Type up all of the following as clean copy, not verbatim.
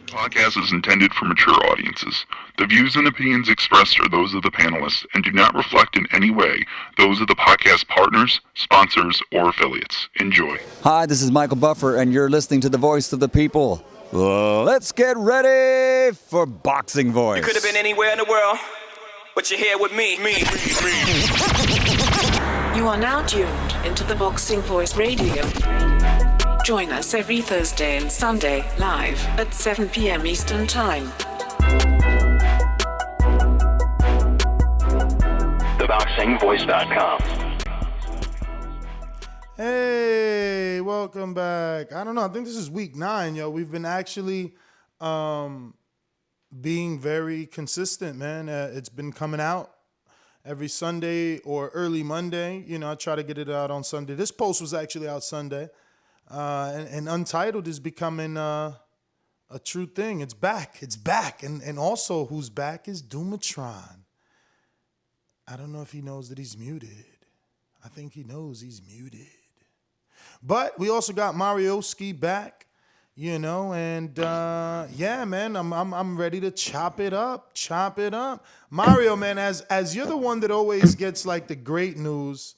podcast is intended for mature audiences. The views and opinions expressed are those of the panelists and do not reflect in any way those of the podcast partners, sponsors, or affiliates. Enjoy. Hi, this is Michael Buffer, and you're listening to the Voice of the People. Let's get ready for Boxing Voice. You could have been anywhere in the world, but you're here with me. You are now tuned into the Boxing Voice Radio. Join us every Thursday and Sunday live at 7 p.m. Eastern Time. TheBoxingVoice.com. Hey, welcome back. I don't know. I think this is week 9, yo. We've been actually being very consistent, man. It's been coming out every Sunday or early Monday. You know, I try to get it out on Sunday. This post was actually out Sunday. And Untitled is becoming a true thing. It's back. It's back. And also who's back is Dumatron. I don't know if he knows that he's muted. I think he knows he's muted. But we also got Marioski back, you know, and yeah, man, I'm ready to chop it up. Mario, man, as you're the one that always gets like the great news,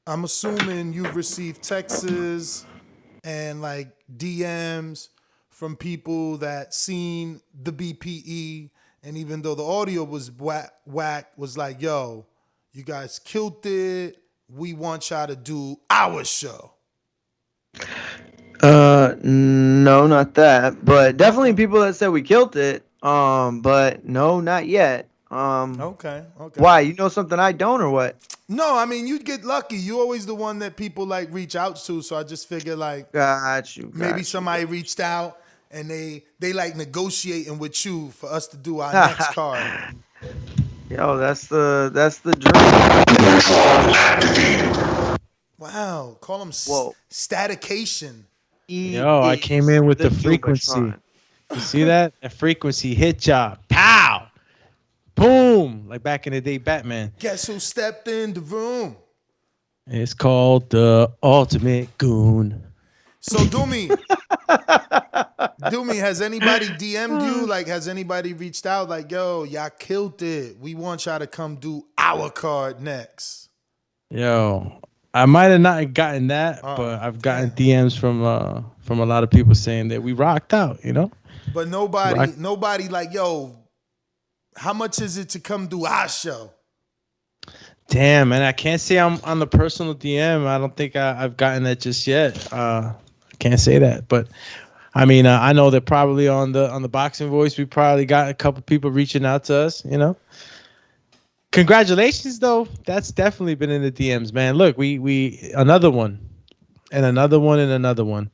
I'm assuming you've received texts and like DMs from people that seen the BPE, and even though the audio was whack, was like, yo, you guys killed it. We want y'all to do our show. No, not that, but definitely people that said we killed it. But no, not yet. Okay. Why? You know something I don't, or what? No, I mean, you'd get lucky. You're always the one that people like reach out to. So I just figure like, maybe somebody reached out and they like negotiating with you for us to do our next card. Yo, that's the dream. Wow, call them statication. Yo, I came in with the frequency. You see that? A frequency hit job. Pow! Boom! Like back in the day, Batman. Guess who stepped in the room? It's called the Ultimate Goon. So, Doomy, has anybody DM'd you? Like, has anybody reached out? Like, yo, y'all killed it. We want y'all to come do our card next. Yo, I might have not gotten that, but I've gotten DMs from a lot of people saying that we rocked out, you know? But nobody like, yo, how much is it to come do our show? Damn, man, I can't say I'm on the personal DM. I don't think I've gotten that just yet. I can't say that, but I mean, I know that probably on the Boxing Voice, we probably got a couple people reaching out to us, you know? Congratulations, though. That's definitely been in the DMs, man. Look, we another one, and another one, and another one.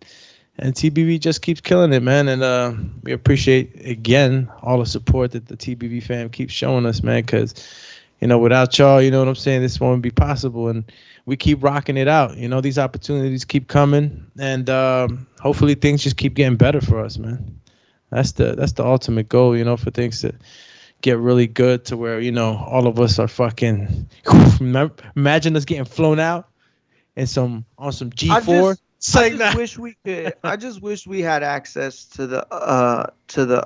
And TBV just keeps killing it, man. And we appreciate, again, all the support that the TBV fam keeps showing us, man, because, you know, without y'all, you know what I'm saying, this won't be possible. And we keep rocking it out. You know, these opportunities keep coming, and hopefully things just keep getting better for us, man. That's the ultimate goal, you know, for things to get really good to where, you know, all of us are fucking imagine us getting flown out and on some G4. I just wish we had access to the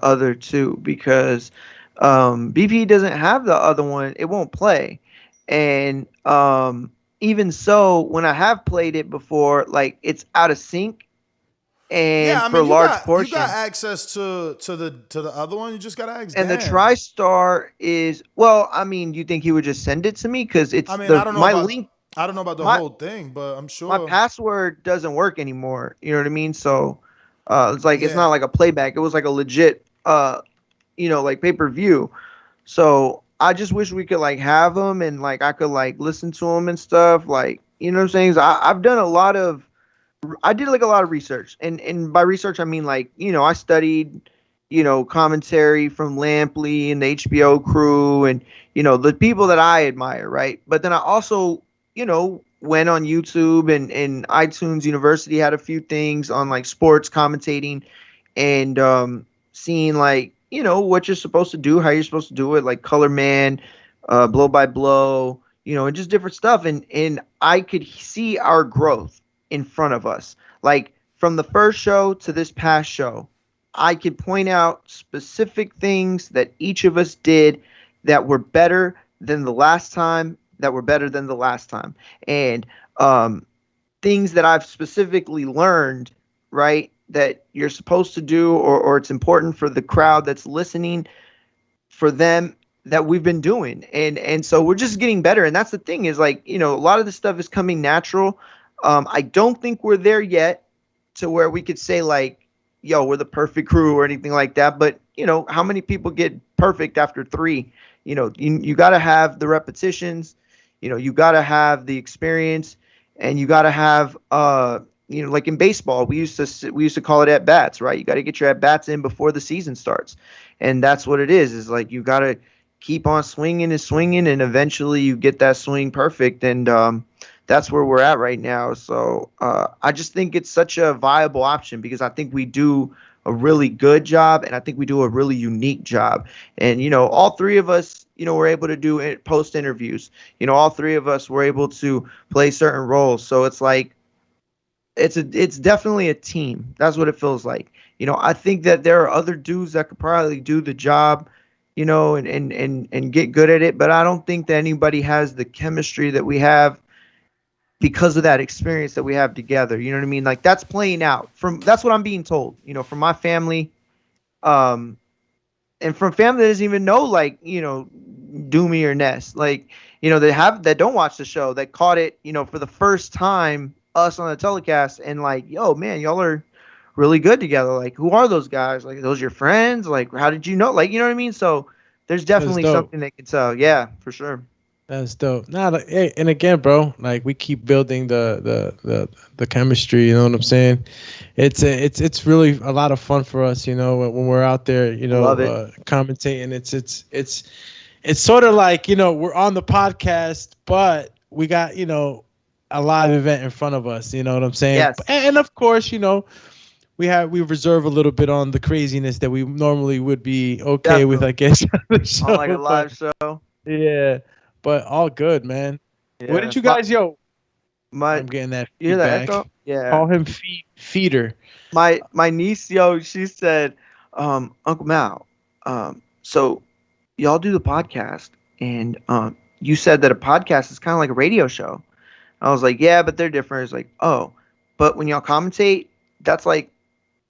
other two, because BP doesn't have the other one. It won't play. And even so, when I have played it before, like, it's out of sync. And yeah, I mean, for a large portion, you got access to the other one. You just got access. And the TriStar is, well, I mean, you think he would just send it to me? Because it's, I mean, I don't know about the whole thing, but I'm sure my password doesn't work anymore. You know what I mean? So it's like, it's not like a playback. It was like a legit, you know, like pay-per-view. So I just wish we could like have them, and like I could like listen to them and stuff. Like, you know what I'm saying? So I've done I did like a lot of research, and by research I mean, like, you know, I studied, you know, commentary from Lampley and the HBO crew, and, you know, the people that I admire, right? But then I also, you know, went on YouTube, and iTunes University had a few things on like sports commentating, and seeing like, you know, what you're supposed to do, how you're supposed to do it, like Color Man, Blow by Blow, you know, and just different stuff, and I could see our growth in front of us. Like, from the first show to this past show, I could point out specific things that each of us did that were better than the last time, and things that I've specifically learned, right, that you're supposed to do, or it's important for the crowd that's listening, for them, that we've been doing. And so we're just getting better. And that's the thing, is like, a lot of this stuff is coming natural. I don't think we're there yet to where we could say like, yo, we're the perfect crew or anything like that. But, how many people get perfect after 3? You got to have the repetitions, you got to have the experience, and you got to have, like in baseball, we used to call it at bats, right? You got to get your at bats in before the season starts. And that's what it is like, you got to keep on swinging, and eventually you get that swing perfect. And that's where we're at right now. So I just think it's such a viable option, because I think we do a really good job, and I think we do a really unique job. And, all 3 of us, were able to do post interviews. All 3 of us were able to play certain roles. So it's like, it's definitely a team. That's what it feels like. I think that there are other dudes that could probably do the job, and get good at it. But I don't think that anybody has the chemistry that we have, because of that experience that we have together. You know what I mean? Like, that's playing out that's what I'm being told, from my family, and from family that doesn't even know, like, Doomy or Ness, like, that don't watch the show, that caught it, for the first time, us on the telecast, and like, yo, man, y'all are really good together. Like, who are those guys? Like, those your friends? Like, how did you know? Like, you know what I mean? So there's definitely something they can tell. Yeah, for sure. That's dope. And again, bro, like, we keep building the chemistry. You know what I'm saying? It's really a lot of fun for us. When we're out there, commentating. It's sort of like, we're on the podcast, but we got a live event in front of us. You know what I'm saying? Yes. And of course, we reserve a little bit on the craziness that we normally would be okay with, I guess. On like a live show. Yeah. But all good, man. Yeah. What did you guys, I'm getting that feedback. You hear that echo? Yeah. Call him Feeder. My niece, she said, Uncle Mal, so y'all do the podcast, and you said that a podcast is kind of like a radio show. I was like, yeah, but they're different. It's like, oh, but when y'all commentate, that's like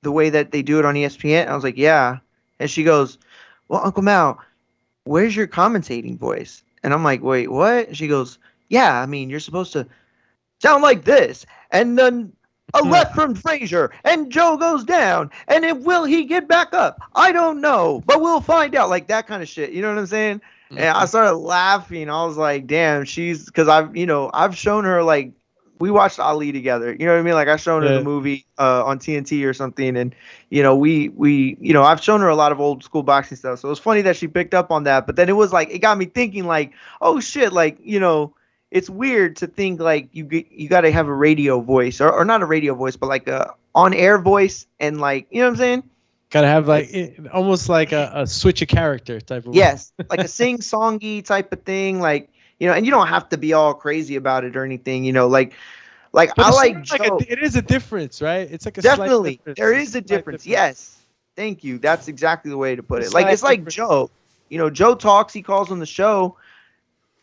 the way that they do it on ESPN. I was like, yeah. And she goes, well, Uncle Mal, where's your commentating voice? And I'm like, wait, what? She goes, yeah, I mean, you're supposed to sound like this. And then a left from Frazier, and Joe goes down. And will he get back up? I don't know, but we'll find out. Like, that kind of shit. You know what I'm saying? Mm-hmm. And I started laughing. I was like, damn, because I've shown her, like, we watched Ali together. You know what I mean? Like, I've shown her the movie on TNT or something. And, I've shown her a lot of old school boxing stuff. So it was funny that she picked up on that. But then it was like, it got me thinking, like, oh shit, like, it's weird to think like you got to have a radio voice, or not a radio voice, but like a on-air voice. And like, you know what I'm saying? Gotta have like almost like a switch of character type of yes, like a sing-songy type of thing. Like, and you don't have to be all crazy about it or anything, like I like Joe. It is a difference, right? It's like a definitely there is a difference. Yes, thank you. That's exactly the way to put it. Like, it's like Joe. Joe talks. He calls on the show,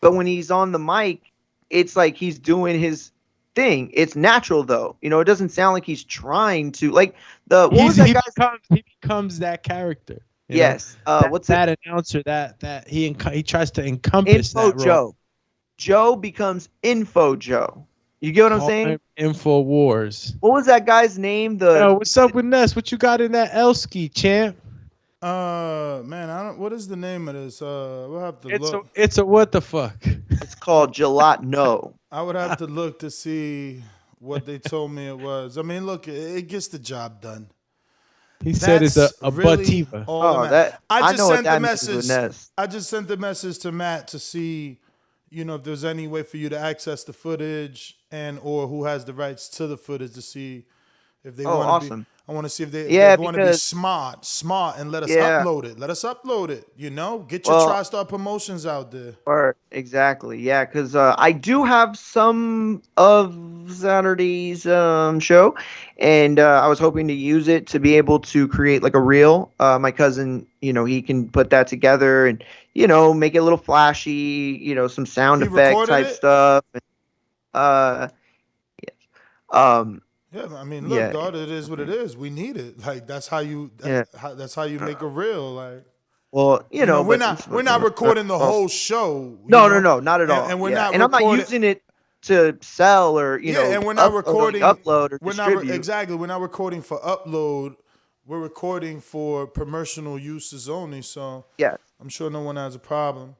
but when he's on the mic, it's like he's doing his thing. It's natural though. It doesn't sound like he's trying to. Like he becomes that character. Yes. What's that announcer that he tries to encompass Info that role. Joe. Joe becomes Info Joe. You get what I'm saying? Info Wars. What was that guy's name? What's up with Ness? What you got in that Elski, champ? Man, I don't. What is the name of this? We'll have to look. It's a what the fuck? It's called Gelato. I would have to look to see what they told me it was. I mean, look, it gets the job done. He said it's a really Bativa. I know what that means with Ness. I just sent the message to Matt to see, if there's any way for you to access the footage or who has the rights to the footage to see if they want to be. I want to see if they want to be smart, and let us upload it. Let us upload it. You know, get your TriStar promotions out there. Or exactly, yeah, because I do have some of Saturday's show, and I was hoping to use it to be able to create like a reel. My cousin, he can put that together and make it a little flashy. Some sound effect type stuff. Yes. Yeah, I mean, look, God, it is what it is. We need it. Like that's how you that's how you make a reel. Like, well, we're not recording the whole show. No, not at all. And we're not. And I'm not using it to sell or and we're not recording upload or distribute. Exactly. We're not recording for upload. We're recording for promotional uses only. So yeah, I'm sure no one has a problem.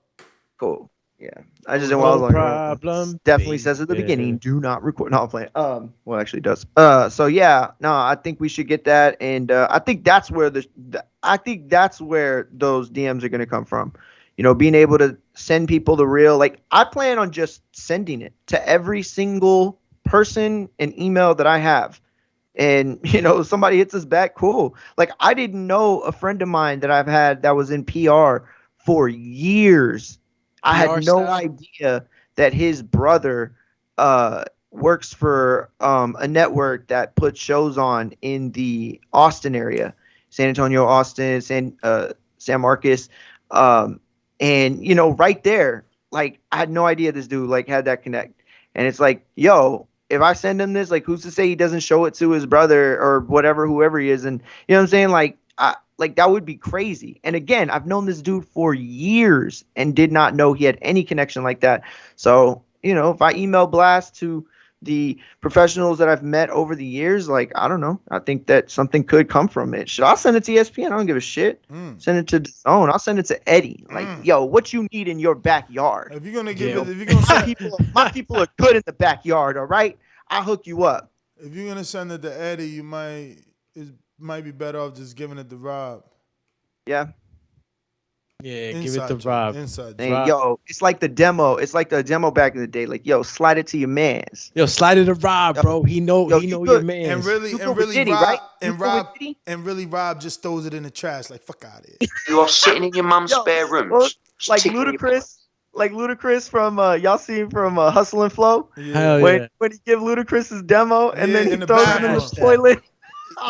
Cool. Yeah, I just didn't want to problem. Definitely says at the beginning, do not record. No, I'm playing. Well, actually it does. So yeah, no, I think we should get that, and I think that's where those DMs are going to come from. Being able to send people the reel. Like I plan on just sending it to every single person and email that I have, and somebody hits us back. Cool. Like I didn't know a friend of mine that I've had that was in PR for years. I had no idea that his brother works for a network that puts shows on in the Austin area, San Antonio, Austin, San Marcos, and right there, like I had no idea this dude like had that connect, and it's like, yo, if I send him this, like who's to say he doesn't show it to his brother or whatever, whoever he is, and you know what I'm saying, like that would be crazy. And again, I've known this dude for years and did not know he had any connection like that. So, if I email blast to the professionals that I've met over the years, like, I don't know. I think that something could come from it. Should I send it to ESPN? I don't give a shit. Send it to DAZN. I'll send it to Eddie. Like, yo, what you need in your backyard? If you're gonna give it, if you're gonna my people are good in the backyard. All right, I'll hook you up. If you're gonna send it to Eddie, you might be better off just giving it to Rob. Yeah. Yeah, give it to Rob. Inside. Hey, yo, it's like the demo. It's like the demo back in the day. Like, yo, slide it to your mans. Yo, slide it to Rob, bro. He know your mans. And really, Rob just throws it in the trash. Like, fuck out of here. You are sitting in your mum's spare room. Like Ludacris from y'all seen from Hustle and Flow. Yeah. When he give Ludacris his demo and then he throws it in the toilet.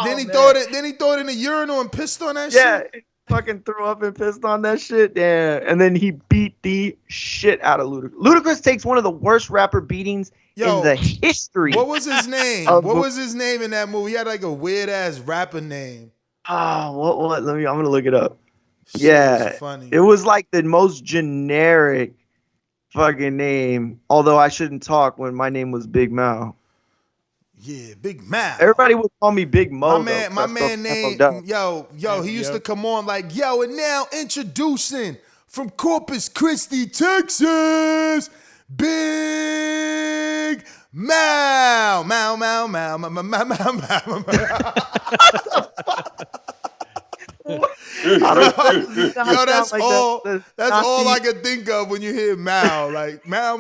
Then he throw it in the urinal and pissed on that shit. Yeah, fucking threw up and pissed on that shit. Yeah, and then he beat the shit out of Ludacris. Ludacris takes one of the worst rapper beatings in the history. What was his name? What was his name in that movie? He had like a weird ass rapper name. Oh, what? I'm gonna look it up. Yeah, funny. It was like the most generic fucking name. Although I shouldn't talk when my name was Big Mao. Yeah, Big Mal. Everybody would call me Big Mo. My man named he used to come on like, yo, and now introducing from Corpus Christi, Texas, Big Mal. Mal. That's all I can think of when you hear Mal. Like Mal.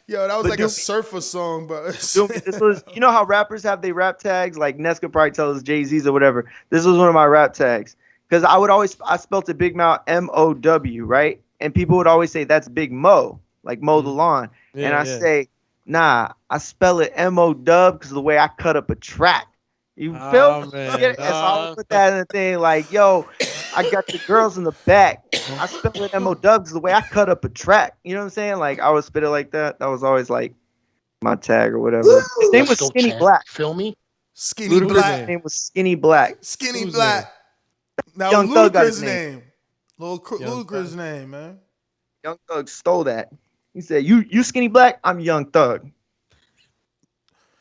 Yo, that was like a surfer song, but this was, how rappers have their rap tags? Like Nes could probably tell us Jay-Z's or whatever. This was one of my rap tags. Because I spelt it Big Mouth M-O-W, right? And people would always say that's Big Mo, like mow the lawn. Yeah, and I say, nah, I spell it M-O-W because of the way I cut up a track. You feel me? So I would put that in the thing like, yo, I got the girls in the back. I spell it M-O-W because the way I cut up a track. You know what I'm saying? Like, I would spit it like that. That was always like my tag or whatever. Woo! His name was Skinny Black. Feel me? Skinny Black. His name was Skinny Black. Skinny Black. Now, Young Thug got his name. Ludacris' name, man. Young Thug stole that. He said, "You Skinny Black, I'm Young Thug."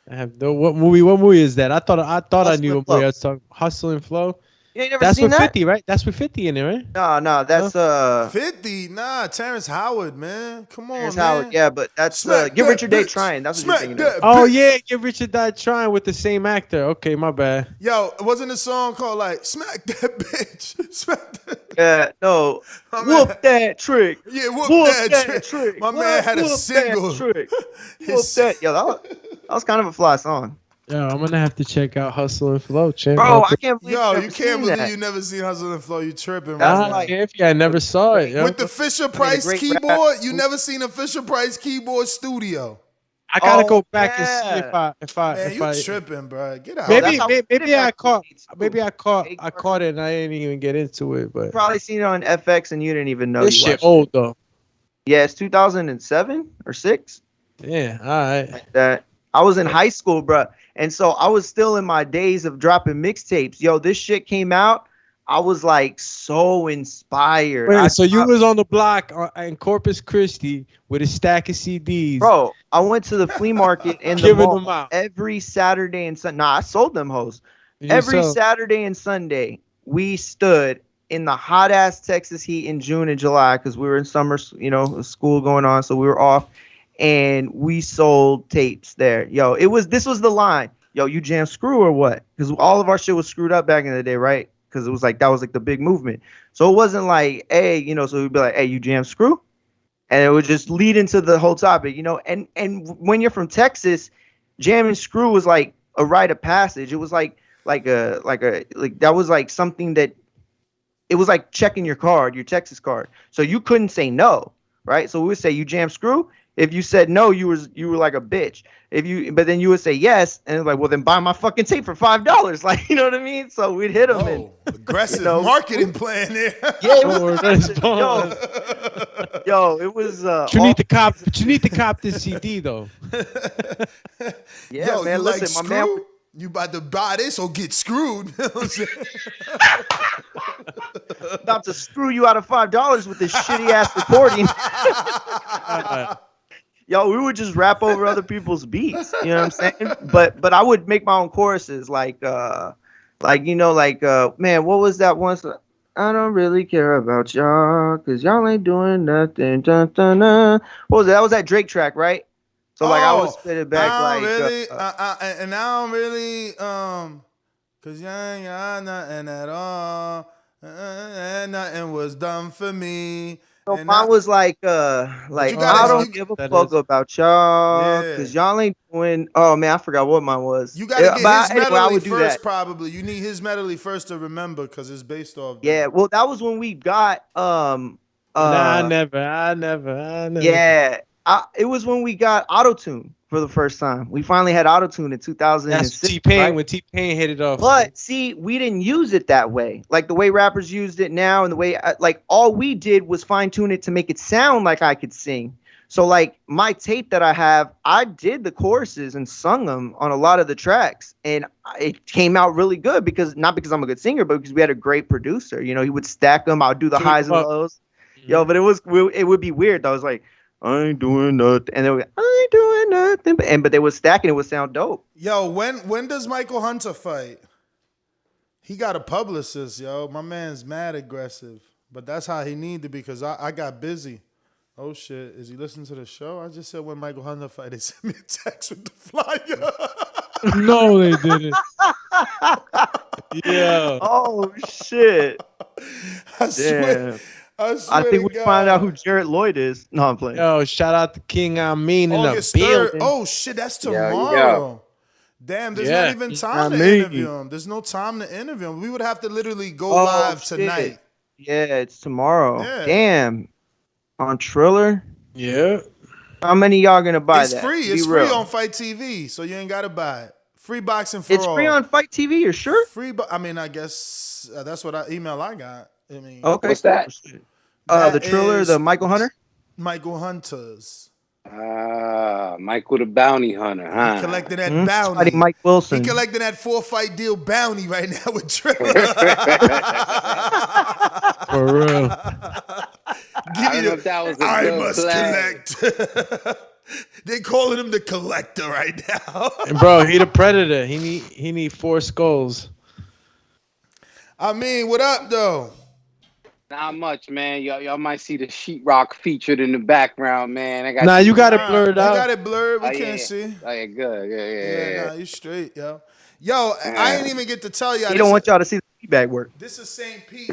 I have no. What movie is that? I thought I knew what movie I was talking. Hustle and Flow. You ain't never That's seen with that? 50, right? That's with 50 in it, right? No, that's 50. Nah, Terrence Howard, man. Come on, Terrence man. Howard, yeah, but that's Give Richard Day Trying. That's what you're thinking of. Oh yeah, Give Richard Day Trying with the same actor. Okay, my bad. Yo, wasn't a song called like "Smack That Bitch"? Smack that. Yeah, no. Whoop that trick. Yeah, whoop that trick. My man had a single. Whoop that. Yo, that was kind of a fly song. Yo, I'm gonna have to check out Hustle and Flow, champ. Bro, I can't believe you can't believe you never seen Hustle and Flow. You tripping, right? I never saw it. Yo. With the Fisher Price keyboard, you never seen a Fisher Price keyboard studio. I gotta go back and see if I. Man, you tripping, bro? Get out. Maybe I caught it and I didn't even get into it. But you probably seen it on FX and you didn't even know. This shit old though. Yeah, it's 2007 or 6. Yeah, all right. Like that. I was in high school, bro. And so I was still in my days of dropping mixtapes. Yo, this shit came out. I was like so inspired. Wait, so you was on the block in Corpus Christi with a stack of CDs. Bro, I went to the flea market and giving them out every Saturday and Sunday. Nah, I sold them hoes. Every Saturday and Sunday, we stood in the hot ass Texas heat in June and July because we were in summer, school going on, so we were off. And we sold tapes there. Yo, this was the line. Yo, you jam screw or what? Because all of our shit was screwed up back in the day, right? Because it was like that was like the big movement. So it wasn't like, hey, so we'd be like, hey, you jam screw? And it would just lead into the whole topic, And when you're from Texas, jamming screw was like a rite of passage. It was like that was like something that it was like checking your Texas card. So you couldn't say no, right? So we would say you jam screw. If you said no, you were like a bitch. But then you would say yes, and it's like, well, then buy my fucking tape for $5. Like, you know what I mean? So we'd hit them. Aggressive marketing plan there. Yeah, it was. Yo, it was. You need to cop this CD though. Yeah, yo, man. Listen, my man. You about to buy this or get screwed? About to screw you out of $5 with this shitty ass recording. Yo, we would just rap over other people's beats. You know what I'm saying? But I would make my own choruses, man, what was that one? I don't really care about y'all, cause y'all ain't doing nothing. Dun, dun, dun. What was that? That was that Drake track, right? So I would spit it back I don't really, cause you ain't got nothing at all. Nothing was done for me. So mine was I don't give a fuck about y'all, cause y'all ain't doing. Oh man, I forgot what mine was. You gotta get his medley first, probably. You need his medley first to remember, cause it's based off. Yeah, well, that was when we got I never. Yeah, it was when we got autotune for the first time. We finally had autotune in 2006. That's T-Pain, right? when T-Pain hit it off. But see, we didn't use it that way. Like the way rappers used it now, and the way all we did was fine tune it to make it sound like I could sing. So like my tape that I have, I did the choruses and sung them on a lot of the tracks, and it came out really good not because I'm a good singer, but because we had a great producer. He would stack them. I'd do the highs and lows. Mm-hmm. Yo, but it would be weird though. I was like, I ain't doing nothing. And they were, I ain't doing nothing. But they were stacking. It would sound dope. Yo, when does Michael Hunter fight? He got a publicist, yo. My man's mad aggressive. But that's how he need to be, because I got busy. Oh, shit. Is he listening to the show? I just said when Michael Hunter fight, they sent me a text with the flyer. No, they didn't. Yeah. Oh, shit. I swear. I think we find out who Jared Lloyd is. No, I'm playing. Yo, shout out to King Amin in August the 3rd. building. Oh, shit, that's tomorrow. Damn, there's not even time to interview him. There's no time to interview him. We would have to literally go live tonight. Yeah, it's tomorrow. Yeah. Damn. On Triller? Yeah. How many of y'all gonna buy that? It's free. It's free on Fight TV, so you ain't gotta buy it. Free boxing for all. It's free on Fight TV, you're sure? Free, I guess that's what email I got. I mean, okay. What's that? The Triller, the Michael Hunter? Michael Hunters. Michael the Bounty Hunter, huh? He collected that bounty. Mike Wilson. He collected that 4-fight deal bounty right now with Triller. For real. I must collect. They calling him the collector right now. And bro, he the predator. He need 4 skulls. I mean, what up though? Not much, man. Y'all might see the sheetrock featured in the background, man. You got it blurred out. You got it blurred. We can't see. Oh, yeah, good. Yeah. Nah, you straight, yo. Yo, I ain't even get to tell y'all. He don't want y'all to see the feedback work. This is St. Pete.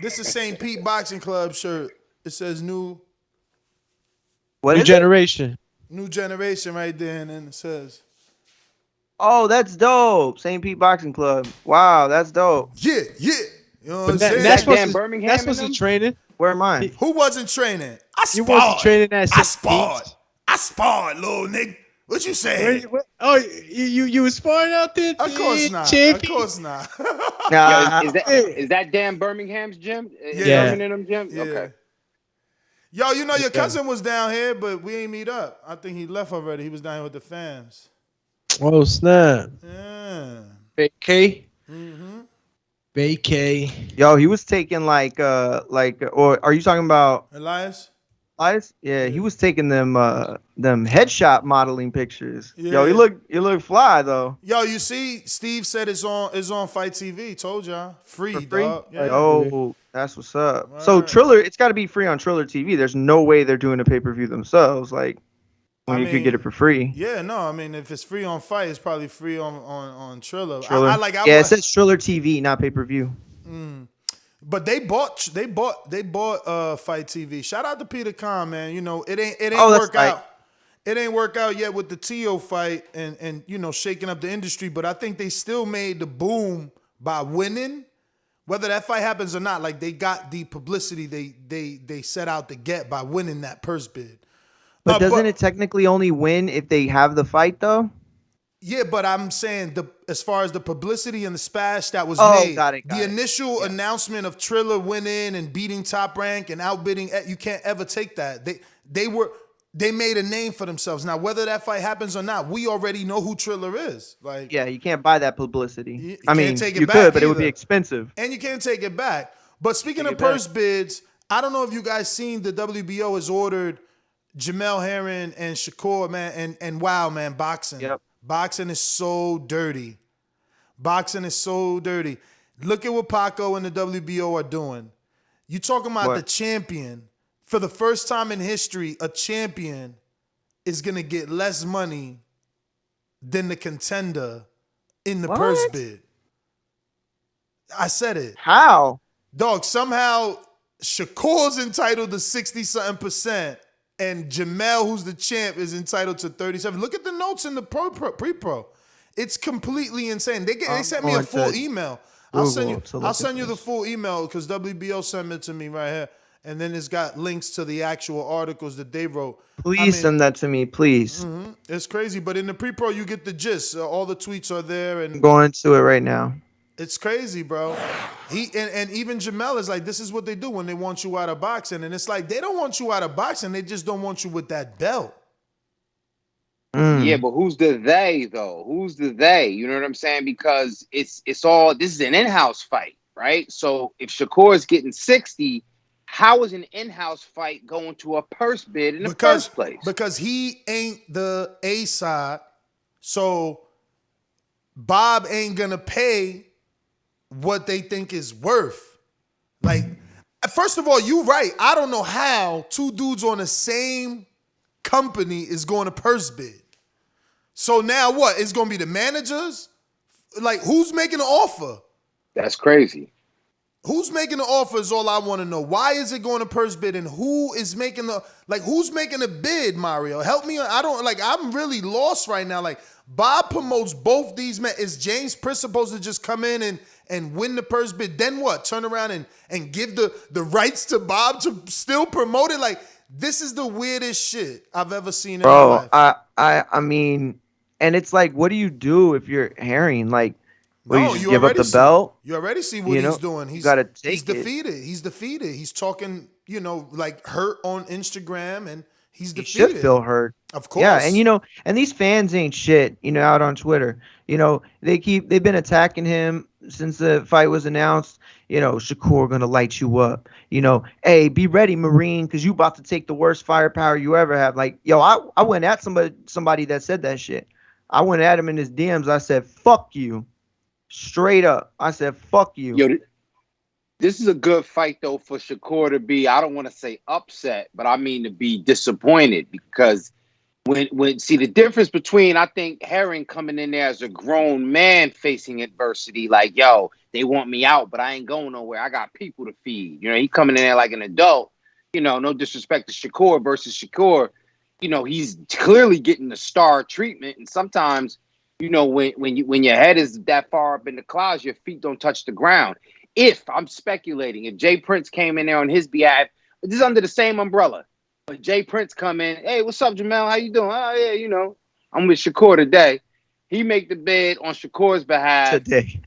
This is St. Pete Boxing Club shirt. It says new generation. New generation right there, and then it says Oh, that's dope. St. Pete Boxing Club. Wow, that's dope. Yeah. You know what I'm saying? That's Dan Birmingham. That's what's the training. Where am I? Who wasn't training? I You wasn't sparred. training at I St. sparred. Pete's? I sparred, little nigga. What you say? Oh, you was sparring out there? Of course not. Champion? Of course not. Yo, is that Dan Birmingham's gym? Yeah. Birmingham gym? Yeah. Okay. Yo, you know your cousin was down here, but we ain't meet up. I think he left already. He was down here with the fams. Oh snap! Yeah. Vacay. Mm-hmm. Vacay. Yo, he was taking or are you talking about Elias? Elias? Yeah, he was taking them headshot modeling pictures. Yeah. Yo, you look fly though. Yo, you see, Steve said it's on Fight TV. Told y'all, free, dog. Yeah. Oh, that's what's up. Right. So Triller, it's got to be free on Triller TV. There's no way they're doing a pay-per-view themselves. Like, you could get it for free. Yeah, no, I mean, if it's free on Fight, it's probably free on Triller. Triller. It says Triller TV, not pay-per-view. But they bought Fight TV. Shout out to Peter Khan, man. You know, it ain't work out. It ain't work out yet with the Tio fight and you know, shaking up the industry, but I think they still made the boom by winning. Whether that fight happens or not, like they got the publicity they set out to get by winning that purse bid. But doesn't it technically only win if they have the fight though? Yeah, but I'm saying as far as the publicity and the splash that was made, got it. Initial announcement of Triller winning and beating Top Rank and outbidding, you can't ever take that. They made a name for themselves. Now, whether that fight happens or not, we already know who Triller is. Like, yeah, you can't buy that publicity. You you could, but it would be expensive. And you can't take it back. But speaking of purse bids, I don't know if you guys seen the WBO has ordered Jamel Herring and Shakur, man, and wow, man, boxing. Yep. Boxing is so dirty. Boxing is so dirty. Look at what Paco and the WBO are doing. You talking about the champion. For the first time in history, a champion is going to get less money than the contender in the purse bid. I said it. How? Dog, somehow Shakur's entitled to 60-something%, and Jamel, who's the champ, is entitled to 37%. Look at the notes in the pre-pro. It's completely insane. They sent me a full email. I'll send you the full email because WBO sent it to me right here. And then it's got links to the actual articles that they wrote. Please send that to me, please. Mm-hmm. It's crazy. But in the pre-pro, you get the gist. All the tweets are there. And I'm going to it right now. It's crazy, bro. And even Jamel is like, this is what they do when they want you out of boxing. And it's like, they don't want you out of boxing. They just don't want you with that belt. Yeah, but who's the they, though? Who's the they? You know what I'm saying? Because this is an in-house fight, right? So if Shakur is getting 60, how is an in-house fight going to a purse bid in the first place? Because he ain't the A side, so Bob ain't gonna pay what they think is worth. Like, first of all, you right. I don't know how two dudes on the same company is going to purse bid. So now what? It's gonna be the managers? Like, who's making the offer? That's crazy. Who's making the offer is all I want to know. Why is it going to purse bid, and who's making the bid, Mario? Help me. I'm really lost right now. Like, Bob promotes both these men. Is James Priss supposed to just come in and win the purse bid? Then what? Turn around and give the rights to Bob to still promote it? Like, this is the weirdest shit I've ever seen in my life. I mean, and it's like, what do you do if you're Herring? Like, you give up the belt? You already see what he's doing. He's defeated. He's defeated. He's talking, like hurt on Instagram, and he's defeated. He should feel hurt. Of course. Yeah, and these fans ain't shit, out on Twitter. They've been attacking him since the fight was announced. Shakur gonna light you up. Hey, be ready, Marine, because you about to take the worst firepower you ever have. Like, I went at somebody that said that shit. I went at him in his DMs. I said, fuck you. Straight up. I said, fuck you. Yo, this is a good fight, though, for Shakur to be, I don't want to say upset, but I mean to be disappointed, because when see the difference between, I think, Herring coming in there as a grown man facing adversity, like, yo, they want me out, but I ain't going nowhere. I got people to feed. He coming in there like an adult, no disrespect to Shakur versus Shakur. He's clearly getting the star treatment, and sometimes when your head is that far up in the clouds, your feet don't touch the ground. If I'm speculating, if Jay Prince came in there on his behalf, this is under the same umbrella. But Jay Prince come in, hey, what's up, Jamel? How you doing? Oh yeah, I'm with Shakur today. He make the bid on Shakur's behalf today.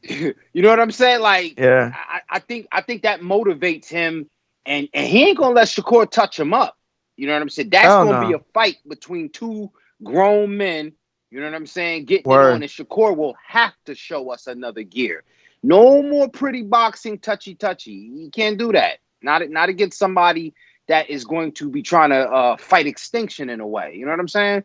You know what I'm saying? Like, yeah, I think that motivates him, and he ain't gonna let Shakur touch him up. You know what I'm saying? That's gonna be a fight between two grown men. You know what I'm saying? Getting it on, and Shakur will have to show us another gear. No more pretty boxing, touchy. You can't do that. Not against somebody that is going to be trying to fight extinction in a way. You know what I'm saying?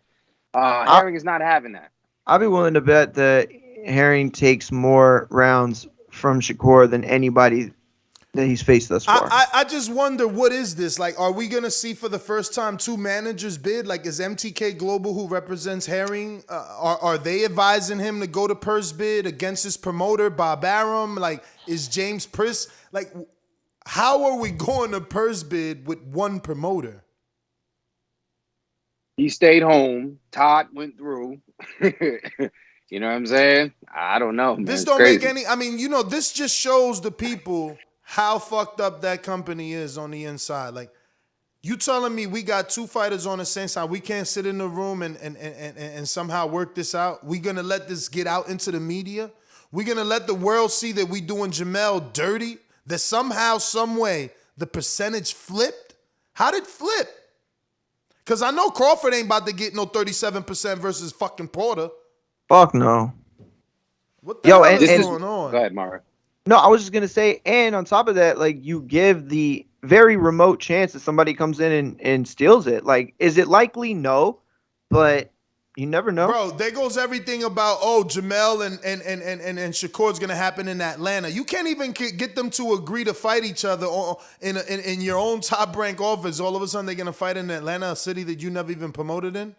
Herring is not having that. I'll be willing to bet that Herring takes more rounds from Shakur than anybody that he's faced thus far. I just wonder, what is this? Like, are we going to see for the first time two managers bid? Like, is MTK Global, who represents Herring, are they advising him to go to purse bid against his promoter, Bob Arum? Like, is James Priss? Like, how are we going to purse bid with one promoter? He stayed home. Todd went through. You know what I'm saying? I don't know, man. This don't make any... I mean, this just shows the people how fucked up that company is on the inside. Like, you telling me we got two fighters on the same side, we can't sit in the room and somehow work this out? We gonna let this get out into the media? We gonna let the world see that we doing Jamel dirty? That somehow, some way, the percentage flipped? How did it flip? Because I know Crawford ain't about to get no 37% versus fucking Porter. Fuck no. What the hell is going on? Go ahead, Mara. No, I was just going to say, and on top of that, like, you give the very remote chance that somebody comes in and steals it. Like, is it likely? No, but you never know. Bro, there goes everything about, Jamel and Shakur's going to happen in Atlanta. You can't even get them to agree to fight each other in your own top-rank office. All of a sudden, they're going to fight in Atlanta, a city that you never even promoted in?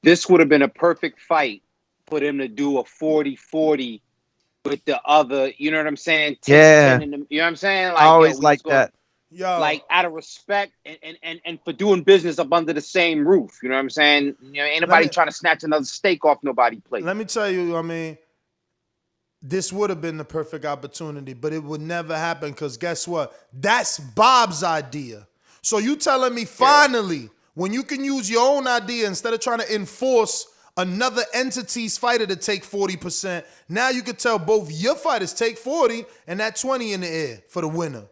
This would have been a perfect fight for them to do a 40-40 with the other, you know what I'm saying? 10, you know what I'm saying? Like, I always like that. Like, out of respect and for doing business up under the same roof. You know what I'm saying? Ain't nobody trying to snatch another steak off nobody's plate. Let me tell you, I mean, this would have been the perfect opportunity, but it would never happen because guess what? That's Bob's idea. So you telling me finally, when you can use your own idea instead of trying to enforce another entity's fighter to take 40%, now you could tell both your fighters take 40 and that 20 in the air for the winner.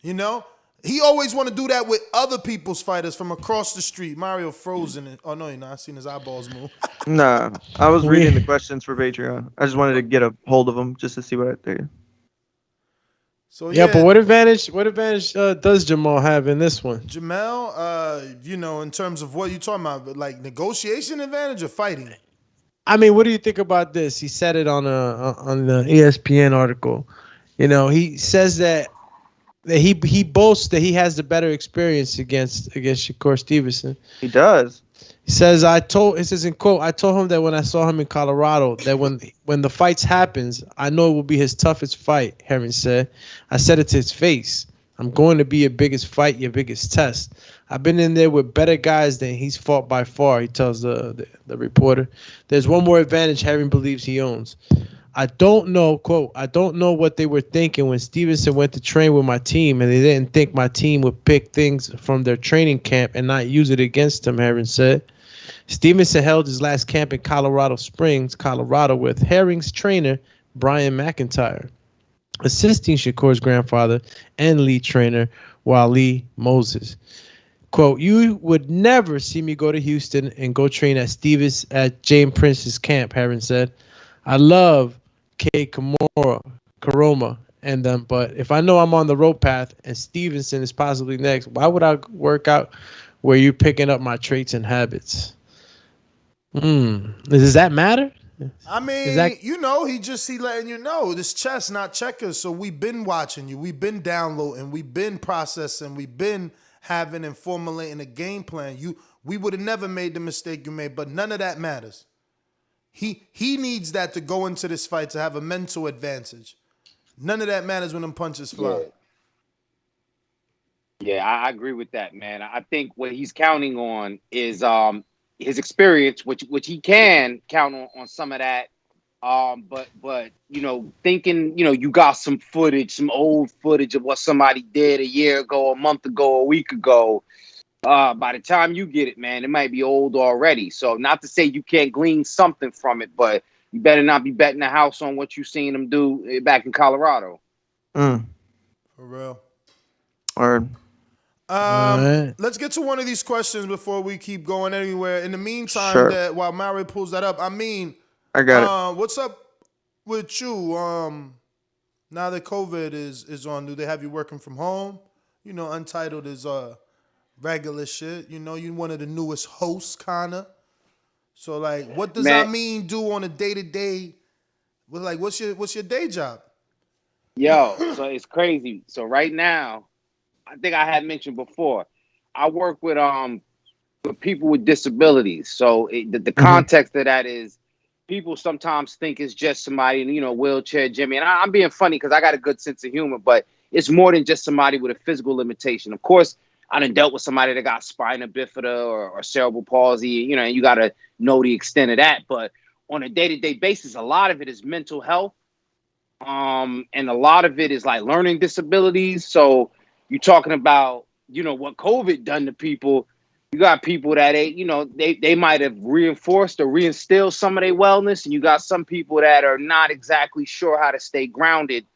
He always want to do that with other people's fighters from across the street. Mario frozen. Oh, no, I seen his eyeballs move. Nah, I was reading the questions for Patreon. I just wanted to get a hold of them just to see what I think. So but what advantage does Jamal have in this one? Jamal, in terms of what you talking about, like negotiation advantage or fighting? I mean, what do you think about this? He said it on the ESPN article. He says that he boasts that he has the better experience against Shakur Stevenson. He does. He says, it says in quote, I told him that when I saw him in Colorado, that when the fights happens, I know it will be his toughest fight, Herring said. I said it to his face. I'm going to be your biggest fight, your biggest test. I've been in there with better guys than he's fought by far, he tells the reporter. There's one more advantage Herring believes he owns. I don't know, quote, I don't know what they were thinking when Stevenson went to train with my team and they didn't think my team would pick things from their training camp and not use it against him, Herring said. Stevenson held his last camp in Colorado Springs, Colorado, with Herring's trainer, Brian McIntyre, assisting Shakur's grandfather and lead trainer, Wally Moses. Quote, you would never see me go to Houston and go train at James Prince's camp, Herring said. I love Kay Karoma and them, but if I know I'm on the road path and Stevenson is possibly next, why would I work out where you're picking up my traits and habits? Does that matter? I mean, he letting you know this chess, not checkers. So we've been watching you. We've been downloading. We've been processing. We've been having and formulating a game plan. We would have never made the mistake you made, but none of that matters. He needs that to go into this fight to have a mental advantage. None of that matters when them punches fly. Yeah, I agree with that, man. I think what he's counting on is his experience, which he can count on some of that. But you know, thinking, you know, you got some footage, some old footage of what somebody did a year ago, a month ago, a week ago. By the time you get it, man, it might be old already. So not to say you can't glean something from it, but you better not be betting the house on what you seen them do back in Colorado. For real. Or let's get to one of these questions before we keep going anywhere. In the meantime, that while Mario pulls that up, I mean, I got it. What's up with you? Now that COVID is on, do they have you working from home? You know, Untitled is regular shit. You know, you're one of the newest hosts, kinda. So like, what does that mean? Do on a day-to-day? With like, what's your day job? Yo, so it's crazy. So right now, I think I had mentioned before, I work with people with disabilities. So the context of that is, people sometimes think it's just somebody, you know, wheelchair Jimmy. And I'm being funny because I got a good sense of humor, but it's more than just somebody with a physical limitation. Of course, I done dealt with somebody that got spina bifida or cerebral palsy, you know, and you got to know the extent of that. But on a day-to-day basis, a lot of it is mental health. And a lot of it is like learning disabilities. So you're talking about, you know, what COVID done to people. You got people that they might have reinforced or reinstilled some of their wellness, and you got some people that are not exactly sure how to stay grounded.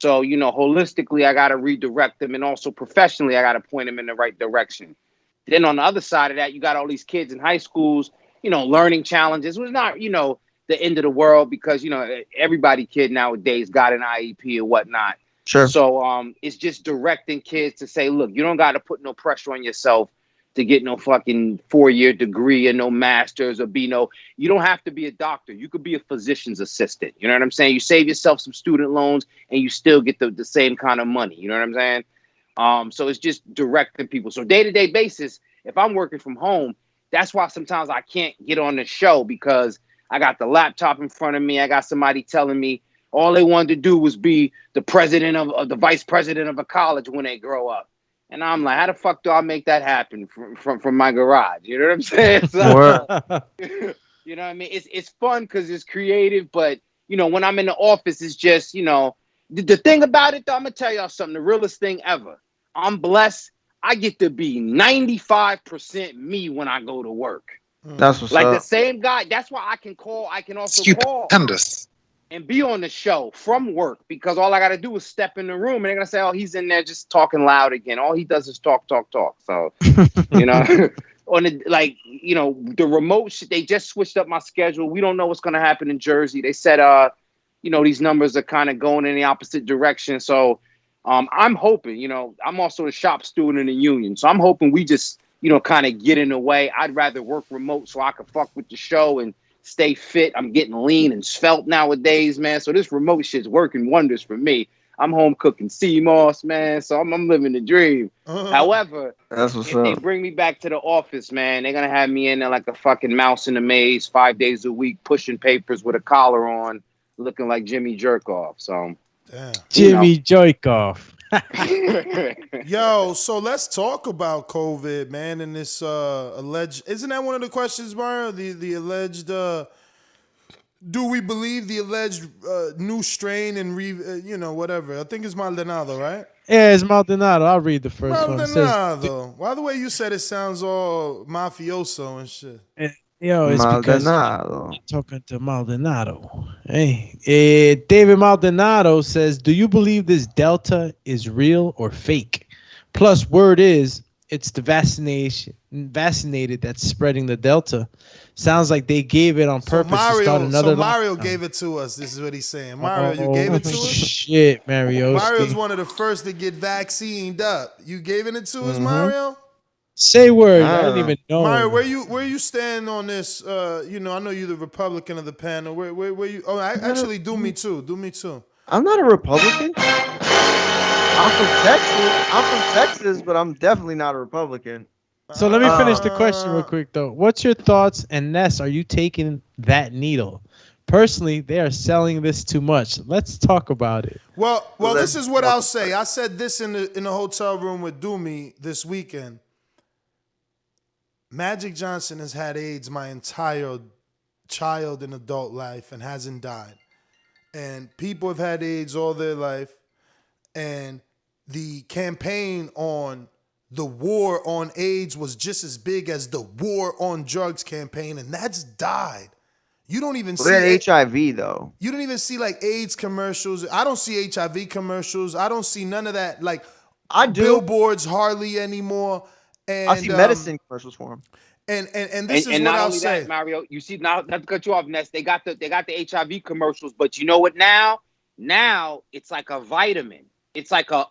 So, you know, holistically, I got to redirect them, and also professionally, I got to point them in the right direction. Then on the other side of that, you got all these kids in high schools, you know, learning challenges. It was not, you know, the end of the world because, you know, everybody kid nowadays got an IEP or whatnot. Sure. So it's just directing kids to say, look, you don't got to put no pressure on yourself to get no fucking 4-year degree and no masters or you don't have to be a doctor. You could be a physician's assistant. You know what I'm saying? You save yourself some student loans and you still get the same kind of money. You know what I'm saying? So it's just directing people. So day-to-day basis, if I'm working from home, that's why sometimes I can't get on the show because I got the laptop in front of me. I got somebody telling me all they wanted to do was be the president of the vice president of a college when they grow up. And I'm like, how the fuck do I make that happen from my garage? You know what I'm saying? So, you know what I mean? It's fun because it's creative, but, you know, when I'm in the office, it's just, you know, the thing about it, though, I'm going to tell y'all something, the realest thing ever. I'm blessed. I get to be 95% me when I go to work. That's what's like up. The same guy. That's why I can also call and be on the show from work because all I got to do is step in the room and they're going to say, oh, he's in there just talking loud again. All he does is talk. So, you know, on the, like, you know, the remote shit, they just switched up my schedule. We don't know what's going to happen in Jersey. They said, you know, these numbers are kind of going in the opposite direction. So I'm hoping, you know, I'm also a shop steward in the union. So I'm hoping we just, you know, kind of get in the way. I'd rather work remote so I can fuck with the show and stay fit. I'm getting lean and svelte nowadays, man. So this remote shit's working wonders for me. I'm home cooking sea moss, man. So I'm living the dream. However, if they bring me back to the office, man, they're going to have me in there like a fucking mouse in a maze 5 days a week, pushing papers with a collar on, looking like Jimmy Jerkoff. So, Jimmy Jerkoff. Yo, so let's talk about COVID, man, and this alleged. Isn't that one of the questions, Mario? The alleged. Do we believe the alleged new strain and you know, whatever? I think it's Maldonado, right? Yeah, it's Maldonado. I'll read the first one. Maldonado. Why the way you said it sounds all mafioso and shit. Yo, it's Maldonado. because I'm talking to Maldonado. Hey, David Maldonado says, do you believe this Delta is real or fake? Plus, word is it's the vaccinated that's spreading the Delta. Sounds like they gave it on purpose to start another. So Mario gave it to us. This is what he's saying. Mario, you gave it to us? Shit, Mario. Mario's one of the first to get vaccinated up. You giving it to us, Mario? Say word. I don't even know. Mario, where you stand on this? You know, I know you're the Republican of the panel. Where you? Oh, actually, do me too. I'm not a Republican. I'm from Texas, but I'm definitely not a Republican. So let me finish the question real quick, though. What's your thoughts? And Ness, are you taking that needle? Personally, they are selling this too much. Let's talk about it. Well, this is what I'll say. I said this in the hotel room with Doomy this weekend. Magic Johnson has had AIDS my entire child and adult life and hasn't died. And people have had AIDS all their life. And the campaign on the war on AIDS was just as big as the war on drugs campaign, and that's died. You don't even see HIV though. You don't even see like AIDS commercials. I don't see HIV commercials. I don't see none of that. Like I do. Billboards hardly anymore. And I see medicine commercials for them. And this is what I'll say, that, Mario. You see now, not to cut you off, Ness. They got the HIV commercials, but you know what? Now it's like a vitamin. It's like a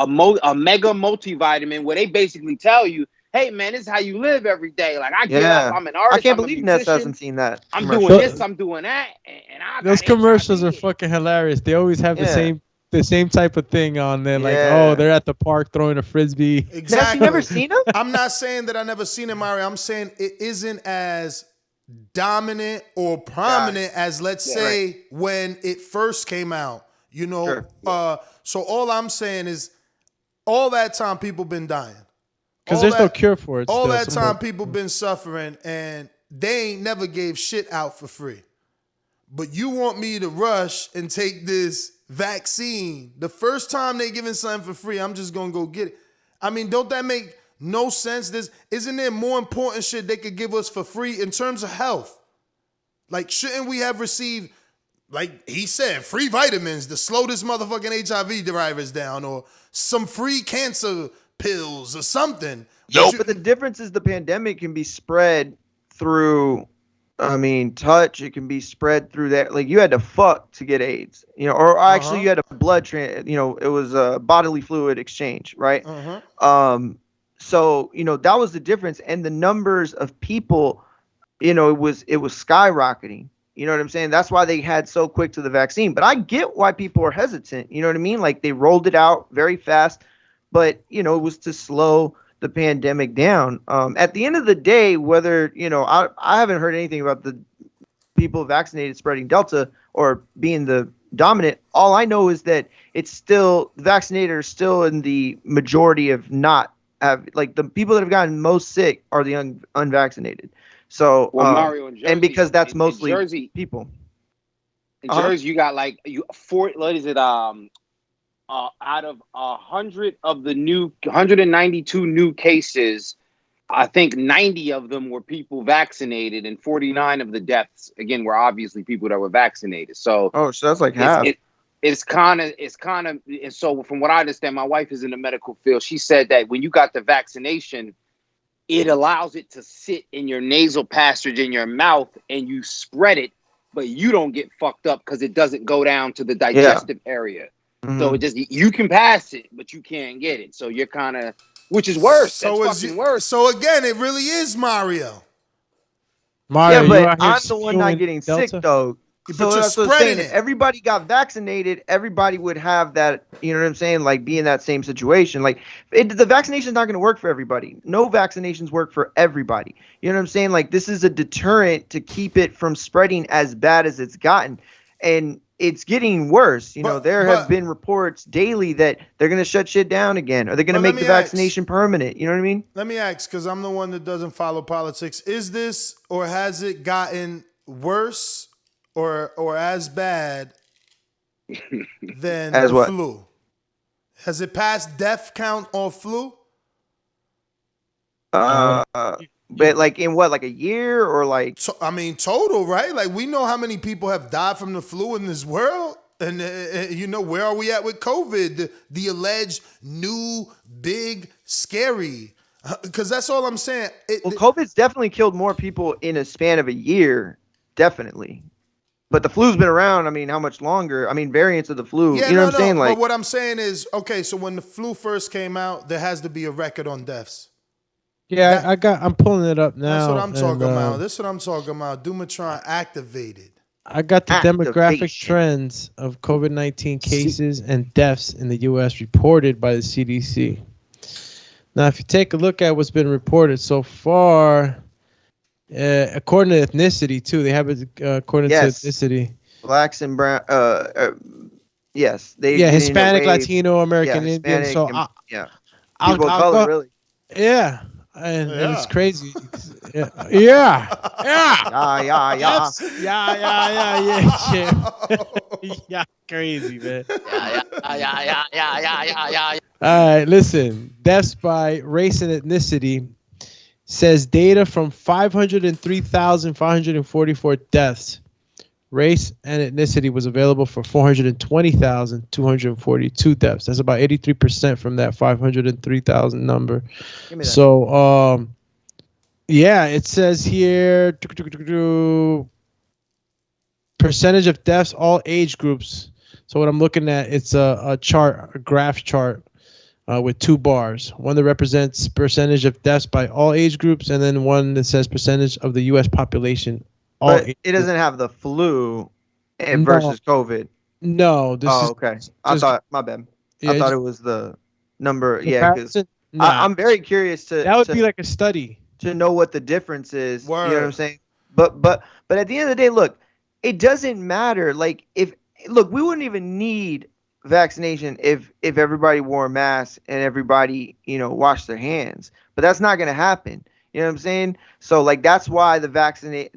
mega multivitamin where they basically tell you, hey man, this is how you live every day. Like I get up, I'm an artist. I can't believe Ness hasn't seen that. I'm doing this, I'm doing that, and those commercials are fucking hilarious. They always have the same type of thing on there. Like, oh, they're at the park throwing a frisbee. Exactly. Have you never seen them? I'm not saying that I never seen it, Mario. I'm saying it isn't as dominant or prominent as, let's say, when it first came out. You know, Sure. So all I'm saying is, all that time people been dying. Because there's no cure for it. All that time people been suffering, and they ain't never gave shit out for free. But you want me to rush and take this vaccine. The first time they giving something for free, I'm just gonna go get it. I mean, don't that make no sense? Isn't there more important shit they could give us for free in terms of health? Like, shouldn't we have received, like he said, free vitamins to slow this motherfucking HIV drivers down, or some free cancer pills or something? Nope. But the difference is the pandemic can be spread through, touch. It can be spread through that. Like, you had to fuck to get AIDS, or actually you had a blood it was a bodily fluid exchange, right? So, that was the difference. And the numbers of people, it was skyrocketing. You know what I'm saying? That's why they had so quick to the vaccine. But I get why people are hesitant. You know what I mean? Like, they rolled it out very fast, but, it was to slow the pandemic down. At the end of the day, whether, I haven't heard anything about the people vaccinated spreading Delta or being the dominant. All I know is that it's still, vaccinated are still in the majority of not have, like, the people that have gotten most sick are the unvaccinated. So, Mario, in Jersey, and because that's mostly Jersey, people. In Jersey, you got like what is it? Out of 100 of the 192 new cases, I think 90 of them were people vaccinated, and 49 of the deaths, again, were obviously people that were vaccinated. So, so that's like half. It's kind of, and so from what I understand, my wife is in the medical field. She said that when you got the vaccination, it allows it to sit in your nasal passage in your mouth, and you spread it, but you don't get fucked up because it doesn't go down to the digestive area. So it just, you can pass it, but you can't get it. So you're kind of, which is worse. That's fucking worse. So again, it really is Mario. Yeah, but I'm the one not getting sick though. But so you're that's what I'm spreading saying. it. If everybody got vaccinated, everybody would have that, you know what I'm saying? Like, be in that same situation. Like, the vaccination is not going to work for everybody. No vaccinations work for everybody. You know what I'm saying? Like, this is a deterrent to keep it from spreading as bad as it's gotten. And it's getting worse. There have been reports daily that they're going to shut shit down again, or they're going to make the vaccination permanent. You know what I mean? Let me ask, because I'm the one that doesn't follow politics. Is this, or has it gotten worse or as bad than as the what? flu? Has it passed death count on flu? But like in what, like a year or like? Total, right? Like, we know how many people have died from the flu in this world. And, where are we at with COVID? The alleged new, big, scary. Because that's all I'm saying. COVID's definitely killed more people in a span of a year. Definitely. But the flu's been around, how much longer? Variants of the flu. Yeah, you know what I'm saying? Like, but what I'm saying is, okay, so when the flu first came out, there has to be a record on deaths. Yeah, I'm pulling it up now. That's what I'm talking about. This is what I'm talking about. Dumatron activated. I got the demographic trends of COVID-19 cases and deaths in the U.S. reported by the CDC. Now, if you take a look at what's been reported so far, according to ethnicity too, they have it according to ethnicity. Blacks and brown. Yes, Hispanic, Latino, American, Indian. So people of color, really. Yeah, and it's crazy. Yeah. Yeah, crazy, man. All right, listen. Deaths by race and ethnicity says data from 503,544 deaths. Race and ethnicity was available for 420,242 deaths. That's about 83% from that 503,000 number. So, yeah, it says here percentage of deaths, all age groups. So what I'm looking at, it's a chart, a graph chart with two bars. One that represents percentage of deaths by all age groups, and then one that says percentage of the U.S. population. But it doesn't have the flu versus COVID. No. Okay. I thought, my bad. I thought it was the number. Yeah, because I'm very curious to. That would be like a study to know what the difference is. Word. You know what I'm saying? But at the end of the day, look, it doesn't matter. Like we wouldn't even need vaccination if everybody wore a mask and everybody washed their hands. But that's not going to happen. You know what I'm saying? So that's why the vaccine,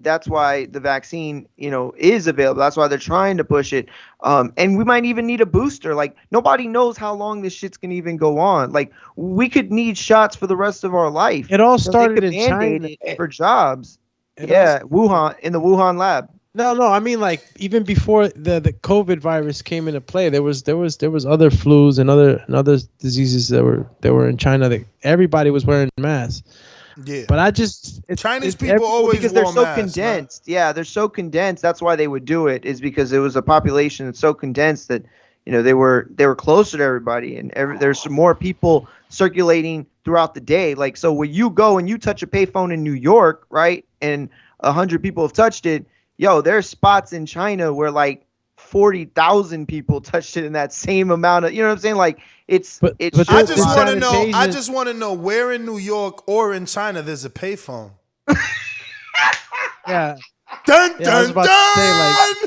is available. That's why they're trying to push it. And we might even need a booster. Like nobody knows how long this shit's gonna even go on. Like we could need shots for the rest of our life. It all started in China for jobs. Wuhan, in the Wuhan lab. No, I mean even before the COVID virus came into play, there was other flus and other diseases that were in China that everybody was wearing masks. Yeah, but Chinese people always because they're so masks, condensed. Man. Yeah, they're so condensed. That's why they would do it. Is because it was a population that's so condensed that they were closer to everybody, and there's more people circulating throughout the day. Like so, when you go and you touch a payphone in New York, right, and 100 people have touched it, there's spots in China where 40,000 people touched it in that same amount of, you know what I'm saying? But I just want to know where in New York or in China there's a payphone. Yeah. Dun, I was about to say,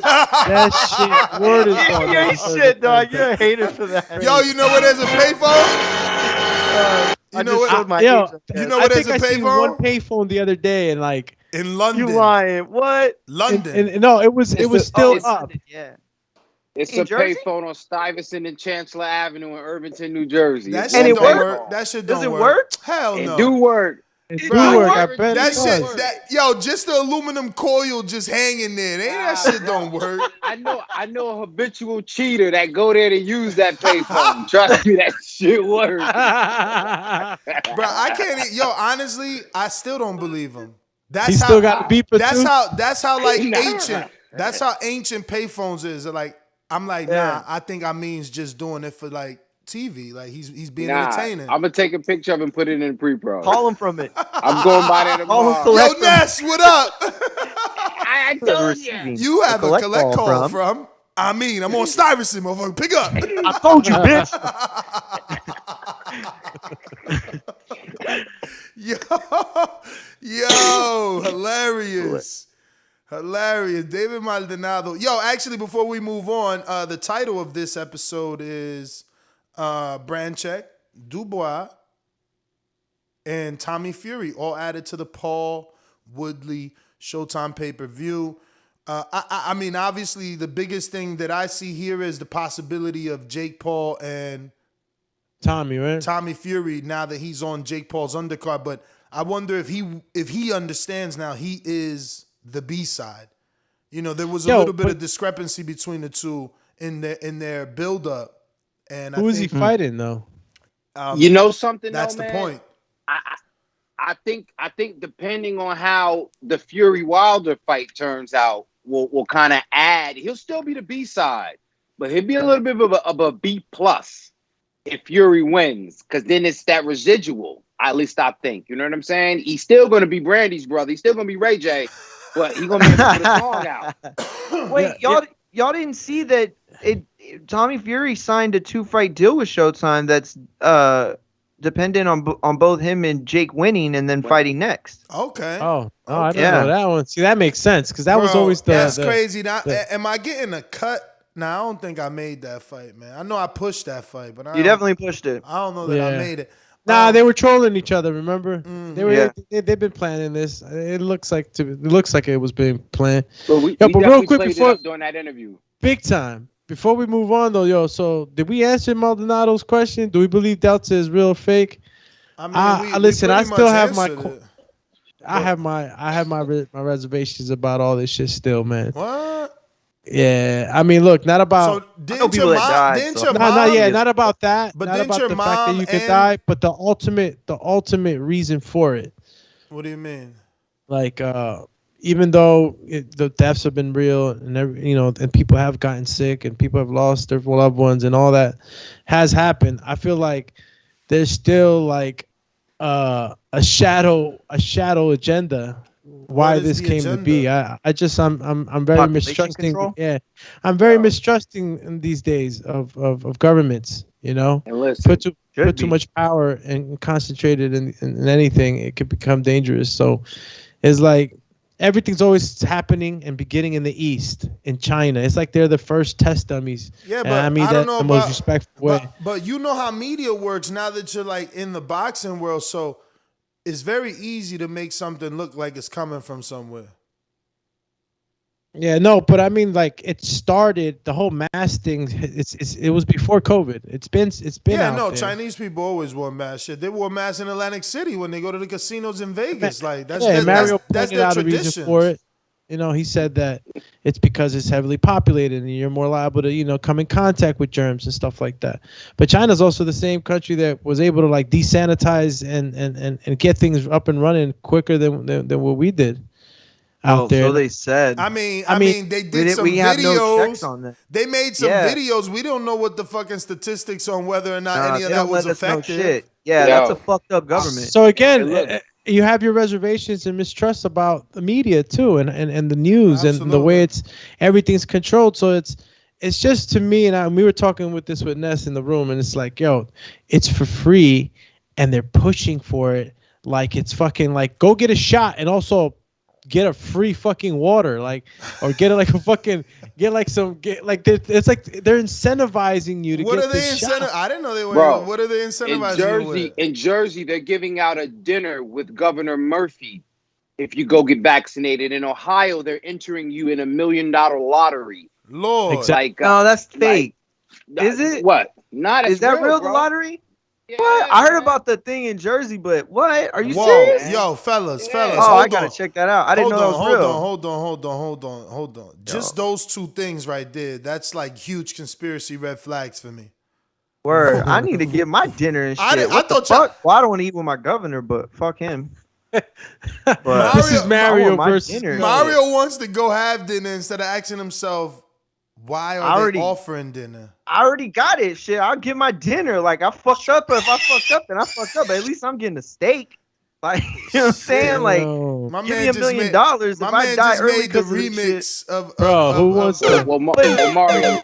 that shit. Word is on. You're shit, dog. You're a hater for that. Yo, you know where there's a payphone? You know where there's a payphone? I seen one payphone the other day, and in London. You lying? What? London? No, it was still up. Yeah. It's a payphone on Stuyvesant and Chancellor Avenue in Irvington, New Jersey. That shit don't work. That shit don't work. Hell no. It do work. It do work. I bet that shit. Just the aluminum coil just hanging there. That shit don't work. I know a habitual cheater that go there to use that payphone. Trust me, that shit works. Bro, I can't. Honestly, I still don't believe him. He still got the beeper too? That's how ancient. That's how ancient payphones is. I'm nah. I think I means just doing it for TV. He's being entertaining. I'm gonna take a picture of him and put it in pre-pro. Call him from it. I'm going by there tomorrow. Yo, Ness, what up? I told you. You have a collect call from. I'm on Stuyvesant, motherfucker. Pick up. I told you, bitch. Yo, hilarious. Hilarious. David Maldonado. Yo, actually, before we move on, the title of this episode is Baranchyk, Dubois, and Tommy Fury, all added to the Paul-Woodley Showtime pay-per-view. Obviously, the biggest thing that I see here is the possibility of Jake Paul and Tommy, right? Tommy Fury, now that he's on Jake Paul's undercard. But I wonder if he understands now he is the B-side. There was a little bit of discrepancy between the two in their build-up. And who is he fighting though? You know something? That's though, the man? point. I think depending on how the Fury Wilder fight turns out, will kind of add. He'll still be the B-side, but he'll be a little bit of a B+ if Fury wins, because then it's that residual. At least I think. You know what I'm saying? He's still going to be Brandy's brother. He's still going to be Ray J, but he's going to be able to put a song out. Wait, y'all didn't see that Tommy Fury signed a 2-fight deal with Showtime that's dependent on both him and Jake winning and then fighting next. Okay. Oh, I didn't know that one. See, that makes sense because that was always that's crazy. Now, am I getting a cut? Nah, I don't think I made that fight, man. I know I pushed that fight, but you definitely pushed it. I don't know that I made it. Nah, they were trolling each other. Remember? They've been planning this. It looks like it was being planned. But we real quick before during that interview, big time. Before we move on though, so did we answer Maldonado's question? Do we believe Delta is real or fake? I mean, listen. I still have I have my reservations about all this shit still, man. What? Yeah, I mean, look, not about not about that, but not about the fact that you could die, but the ultimate reason for it. What do you mean? Like, even though the deaths have been real, and and people have gotten sick, and people have lost their loved ones, and all that has happened, I feel like there's still like a shadow agenda. Why this came to be? I'm very mistrusting. Control? Yeah, I'm very mistrusting in these days of governments. And listen, put too much power and concentrated in anything, it could become dangerous. So it's like everything's always happening and beginning in the East, in China. It's like they're the first test dummies. Yeah, but I don't know the most respectful way. But you know how media works now that you're like in the boxing world, so. It's very easy to make something look like it's coming from somewhere. Yeah, no, but I mean, like it started the whole mask thing. It was before COVID. It's been Yeah, out there. Chinese people always wore masks. Shit, they wore masks in Atlantic City when they go to the casinos in Vegas. Like that's Mario that's pointed their out tradition. A reason for it. He said that it's because it's heavily populated and you're more liable to, come in contact with germs and stuff like that. But China's also the same country that was able to like desanitize and get things up and running quicker than what we did out there. So they said. I mean, they did some videos. Have no checks on that. They made some videos. We don't know what the fucking statistics on whether or not any of that was effective. That's a fucked up government. So again. You have your reservations and mistrust about the media too, and the news. Absolutely. And the way everything's controlled. So it's just to me, and we were talking with Ness in the room, and it's like, yo, it's for free, and they're pushing for it like it's fucking like go get a shot and also get a free fucking water, like, or get like a fucking it's like they're incentivizing you to what get are they this shot. I didn't know they were. Bro, what are they incentivizing you with? In Jersey, they're giving out a dinner with Governor Murphy if you go get vaccinated. In Ohio, they're entering you in $1 million lottery. Lord, exactly. No, that's fake. Is it? What? Not is that real? Bro. The lottery? Yeah, what? I heard about the thing in Jersey, but what? Are you serious? serious? Yo, fellas. Oh, I gotta check that out. I didn't know that was real. Hold on. Just those two things right there. That's like huge conspiracy red flags for me. Word. I need to get my dinner and shit. What the fuck? Well, I don't want to eat with my governor, but fuck him. But this is Mario versus Mario wants to go have dinner instead of asking himself, why are they offering dinner? I already got it. Shit, I'll get my dinner. Like, I fucked up. If I fucked up, then I fucked up. At least I'm getting a steak. Like, you know what I'm saying? Like, give me $1 million. If I die early because of remix of bro, who wants to? Well, Mario,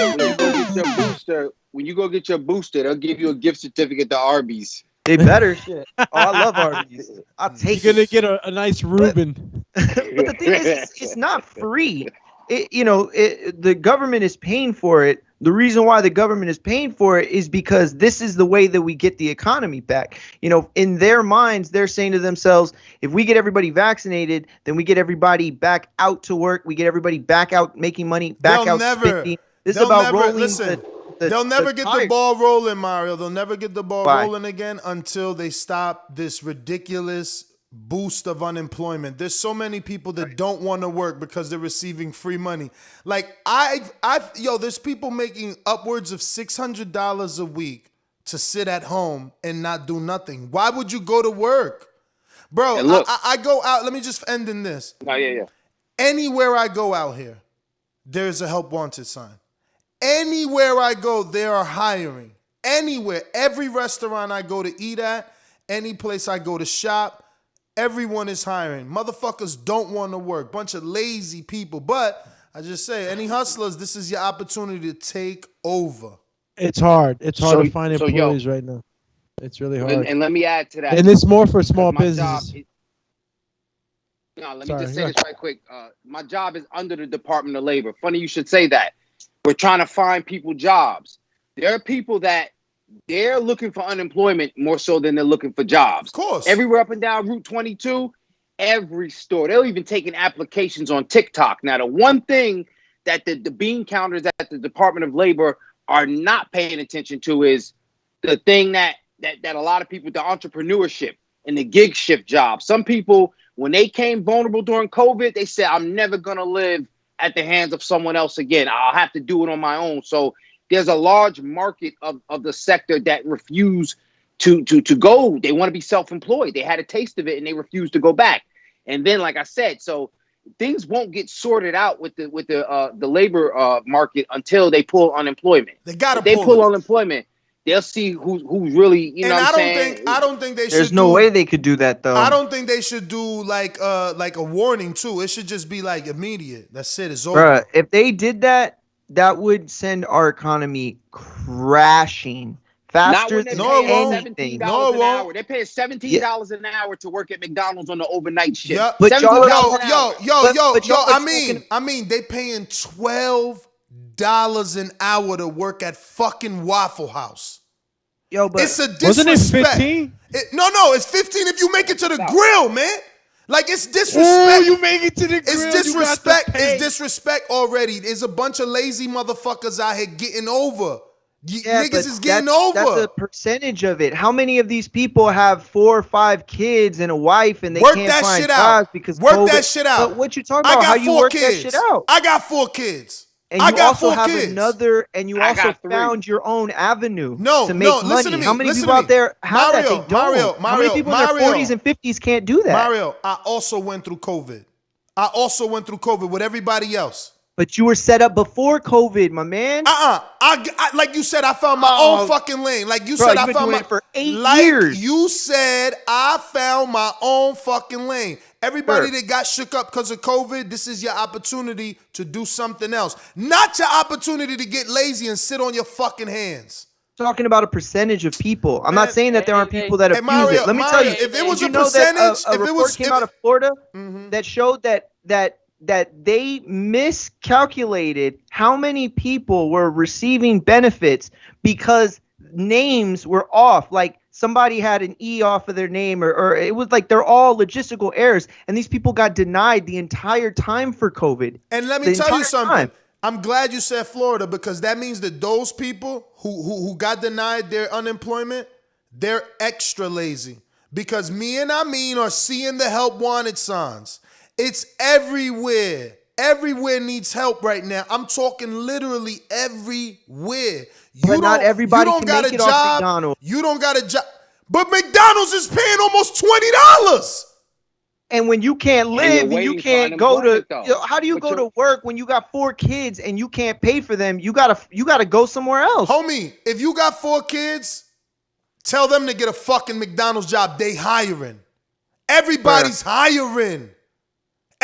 when you go get your booster, they'll give you a gift certificate to Arby's. They better. Shit. Oh, I love Arby's. I'll take You're going to get a nice Reuben. But the thing is, it's not free. The government is paying for it. The reason why the government is paying for it is because this is the way that we get the economy back. In their minds, they're saying to themselves, if we get everybody vaccinated, then we get everybody back out to work. We get everybody back out making money, spending. This is about rolling. Listen, they'll never get the ball rolling, Mario. They'll never get the ball rolling again until they stop this ridiculous boost of unemployment. There's so many people that don't want to work because they're receiving free money. Like there's people making upwards of $600 a week to sit at home and not do nothing. Why would you go to work? Bro, I go out. Let me just end in this. Oh, yeah. Anywhere I go out here, there's a help wanted sign. Anywhere I go, they are hiring. Anywhere. Every restaurant I go to eat at, any place I go to shop, everyone is hiring. Motherfuckers don't want to work. Bunch of lazy people. But I just say, any hustlers, this is your opportunity to take over. It's hard. It's hard to find employees right now. It's really hard. And let me add to that. And it's more for small business. Let me just say this right quick. My job is under the Department of Labor. Funny you should say that. We're trying to find people jobs. There are people that they're looking for unemployment more so than they're looking for jobs. Of course. Everywhere up and down Route 22, every store. They're even taking applications on TikTok. Now, the one thing that the bean counters at the Department of Labor are not paying attention to is the thing that a lot of people, the entrepreneurship and the gig shift job. Some people, when they came vulnerable during COVID, they said, I'm never going to live at the hands of someone else again. I'll have to do it on my own. So there's a large market of the sector that refuse to go. They want to be self-employed. They had a taste of it and they refuse to go back. And then, like I said, so things won't get sorted out with the labor market until they pull unemployment. They got to pull unemployment. They'll see who's really, you know what I'm saying? I don't think they should. There's no way they could do that, though. I don't think they should do like a warning too. It should just be like immediate. That's it. It's over. Bruh, if they did that, that would send our economy crashing faster than anything. No, it won't. They're paying $17 an hour to work at McDonald's on the overnight shift. Yep. But I mean, they paying $12 an hour to work at fucking Waffle House. Yo, but it's a disrespect. Wasn't it 15? No, it's 15 if you make it to the grill, man. Like, it's disrespect. Ooh, you make it to the grill. It's disrespect. It's disrespect already. There's a bunch of lazy motherfuckers out here getting over. Niggas is getting over. That's a percentage of it. How many of these people have 4 or 5 kids and a wife and they can't find jobs because work that shit out? But what you talking about? How you work that shit out? I got 4 kids. And you also have another, and you also found your own avenue to make money. Listen to me. How many people out there have that? They don't. How many people in their 40s and 50s can't do that? Mario, I also went through COVID. With everybody else. But you were set up before COVID, my man. I like you said, I found my own fucking lane. Like you said, I found my for 8 years. You said I found my own fucking lane. Everybody that got shook up because of COVID, this is your opportunity to do something else. Not your opportunity to get lazy and sit on your fucking hands. Talking about a percentage of people. I'm not saying that there aren't people that abuse it. Let me tell you, if it was a percentage, a report came out of Florida that showed that they miscalculated how many people were receiving benefits because names were off. Like somebody had an E off of their name, or it was like they're all logistical errors. And these people got denied the entire time for COVID. And let me tell you something. I'm glad you said Florida, because that means that those people who got denied their unemployment, they're extra lazy. Because me and Amin are seeing the help wanted signs. It's everywhere. Everywhere needs help right now. I'm talking literally everywhere. But not everybody can make it off McDonald's. You don't got a job. But McDonald's is paying almost $20. And when you can't live and you can't go to, how do you go to work when you got 4 kids and you can't pay for them? You gotta go somewhere else. Homie, if you got 4 kids, tell them to get a fucking McDonald's job. They hiring. Everybody's hiring.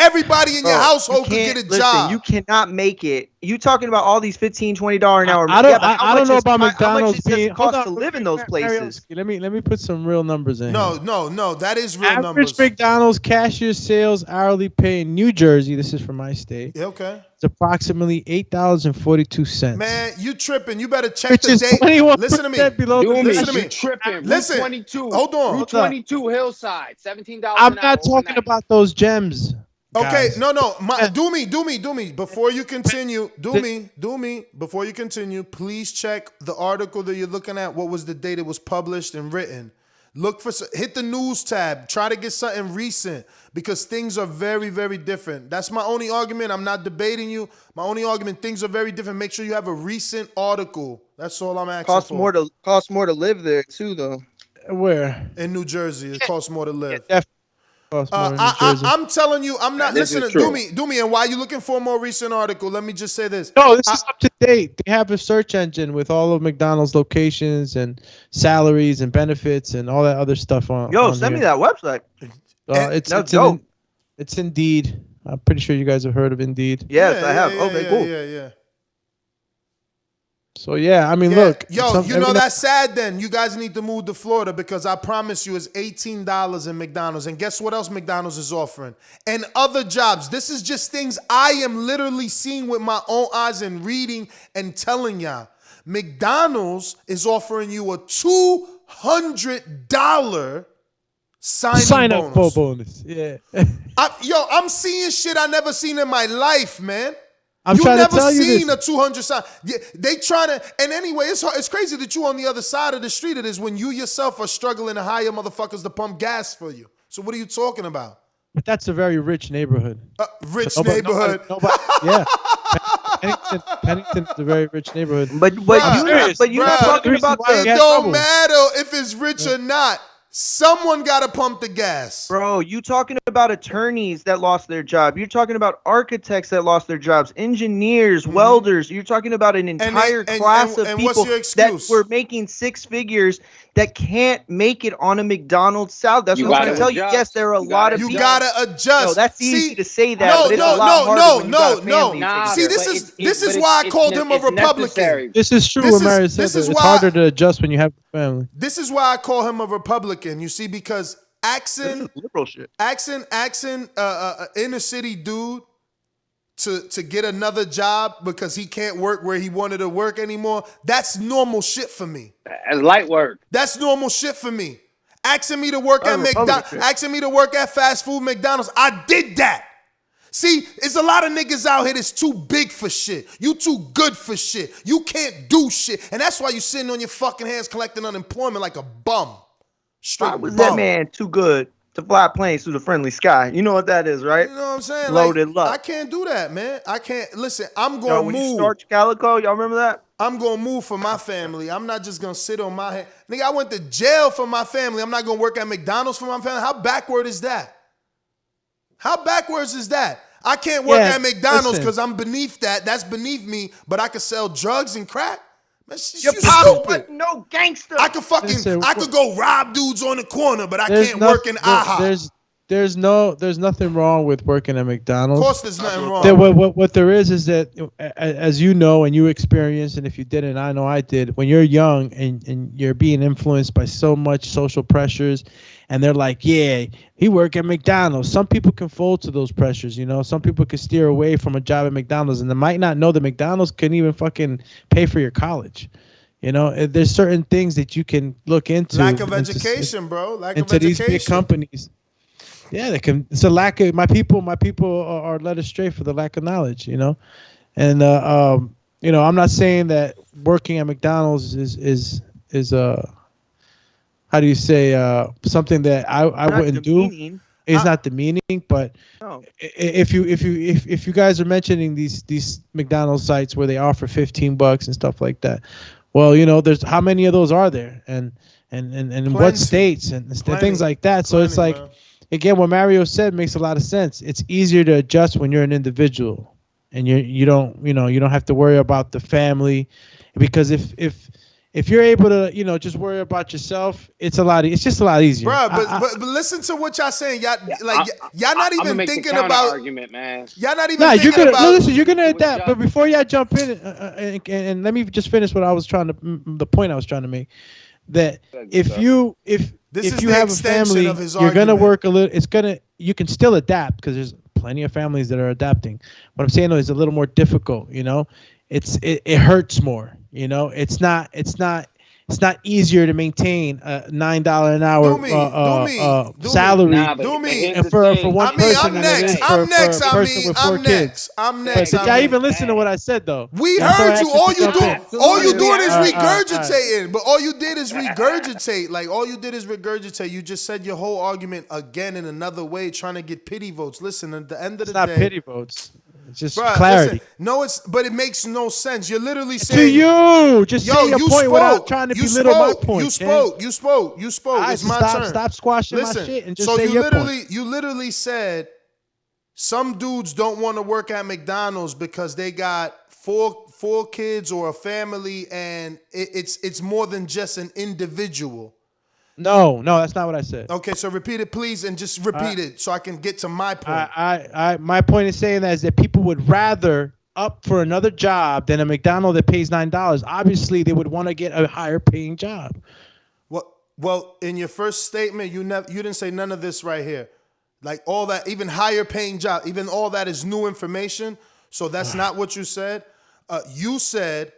Everybody in your household could get a job. You cannot make it. You talking about all these $15, $20 an hour? I don't know about McDonald's. How much does it cost to live in those places? Let me put some real numbers in. No, that is real numbers. Average McDonald's cashier sales hourly pay in New Jersey. This is from my state. Yeah, okay. It's approximately $8.42. Man, you tripping? You better check the date. Listen to me. Listen to me. You tripping? Listen. Route 22. Hold on. Route 22 Hillside. $17 I'm not talking about those gems. Okay, guys. no. Do me. Before you continue, Before you continue, please check the article that you're looking at. What was the date it was published and written? Hit the news tab. Try to get something recent, because things are very, very different. That's my only argument. I'm not debating you. My only argument, things are very different. Make sure you have a recent article. That's all I'm asking for. Costs more to live there too, though. Where? In New Jersey, it costs more to live. Yeah, I'm telling you, I'm not listening. Do me. And while you're looking for a more recent article, let me just say this. No, this is up to date. They have a search engine with all of McDonald's locations and salaries and benefits and all that other stuff on. Send me that website. It's Indeed. I'm pretty sure you guys have heard of Indeed. Yes, I have. Okay, cool. Yeah. So, yeah, I mean, look. That's sad then. You guys need to move to Florida, because I promise you it's $18 in McDonald's. And guess what else McDonald's is offering? And other jobs. This is just things I am literally seeing with my own eyes and reading and telling y'all. McDonald's is offering you a $200 sign up for bonus. Yeah. I'm seeing shit I never seen in my life, man. You never seen a 200 sign. Yeah, they trying to, and anyway, it's crazy that you on the other side of the street of this when you yourself are struggling to hire motherfuckers to pump gas for you. So what are you talking about? But that's a very rich neighborhood. Neighborhood. Nobody, yeah. Pennington's a very rich neighborhood. But you're not talking about it. Don't matter if it's rich or not. Someone got to pump the gas. Bro, you talking about attorneys that lost their job. You're talking about architects that lost their jobs, engineers, welders. You're talking about an entire class of people that were making six figures that can't make it on a McDonald's salad. That's what I'm trying to tell you. Yes, there are a lot of people. You got to adjust. No, that's easy to say that, but it's a lot harder when you got a family. See, this is why I called him a Republican. This is true what Mary said. It's harder to adjust when you have a family. This is why I call him a Republican. You see, because liberal shit. Inner city dude to get another job because he can't work where he wanted to work anymore. That's normal shit for me. As light work. That's normal shit for me. Asking me to work at McDonald's, asking me to work at fast food McDonald's. I did that. See, it's a lot of niggas out here that's too big for shit. You too good for shit. You can't do shit. And that's why you sitting on your fucking hands collecting unemployment like a bum. Why was that man too good to fly planes through the friendly sky? You know what that is, right? You know what I'm saying? Loaded luck. I can't do that, man. I can't. Listen, I'm going to move. When you start Calico, y'all remember that? I'm going to move for my family. I'm not just going to sit on my head. Nigga, I went to jail for my family. I'm not going to work at McDonald's for my family. How backward is that? How backwards is that? I can't work at McDonald's because I'm beneath that. That's beneath me, but I could sell drugs and crack. Man, you're stupid. No gangster. I could go rob dudes on the corner, but I can't work in IHOP. There's nothing wrong with working at McDonald's. Of course, there's nothing wrong. What there is that, as you know and you experienced, and if you didn't, I know I did. When you're young and you're being influenced by so much social pressures, and they're like, yeah, he work at McDonald's. Some people can fold to those pressures, you know. Some people can steer away from a job at McDonald's, and they might not know that McDonald's couldn't even fucking pay for your college. You know, there's certain things that you can look into. Lack of education, bro. Lack of education. Into these big companies. Yeah, they can. It's a lack of my people are led astray for the lack of knowledge, you know, and you know, I'm not saying that working at McDonald's is how do you say something that I wouldn't do. It's not demeaning, but no. if you guys are mentioning these McDonald's sites where they offer $15 and stuff like that, well, you know, there's how many of those are there, and in what states and things like that. So it's like. Man. Again, what Mario said makes a lot of sense. It's easier to adjust when you're an individual, and you don't have to worry about the family, because if you're able to just worry about yourself, it's just a lot easier. Bro, but listen to what y'all saying. Y'all not even thinking about argument, man. Y'all not even thinking about. No, listen, you're gonna adapt. But before y'all jump in, and let me just finish what the point I was trying to make. That if you have a family, you're gonna work a little. You can still adapt because there's plenty of families that are adapting. What I'm saying though is a little more difficult. You know, it hurts more. You know, it's not easier to maintain a $9 an hour salary for one person. I'm next. But y'all even listen to what I said though. We heard you. All you doing is regurgitating. But all you did is regurgitate. Like all you did is regurgitate. You just said your whole argument again in another way, trying to get pity votes. Listen, at the end of the day, it's not pity votes. It's just clarity. Listen, but it makes no sense. You're literally saying to you. Just say your point without trying to belittle my point. You spoke. It's my turn. Stop squashing my shit and just say your point. You literally said some dudes don't want to work at McDonald's because they got four kids or a family, and it's more than just an individual. No, that's not what I said. Okay, so repeat it, please, and just repeat it so I can get to my point. My point is saying that is that people would rather up for another job than a McDonald's that pays $9. Obviously, they would want to get a higher paying job. Well, in your first statement, you didn't say none of this right here. Like all that, even higher paying job, even all that is new information. So that's not what you said. You said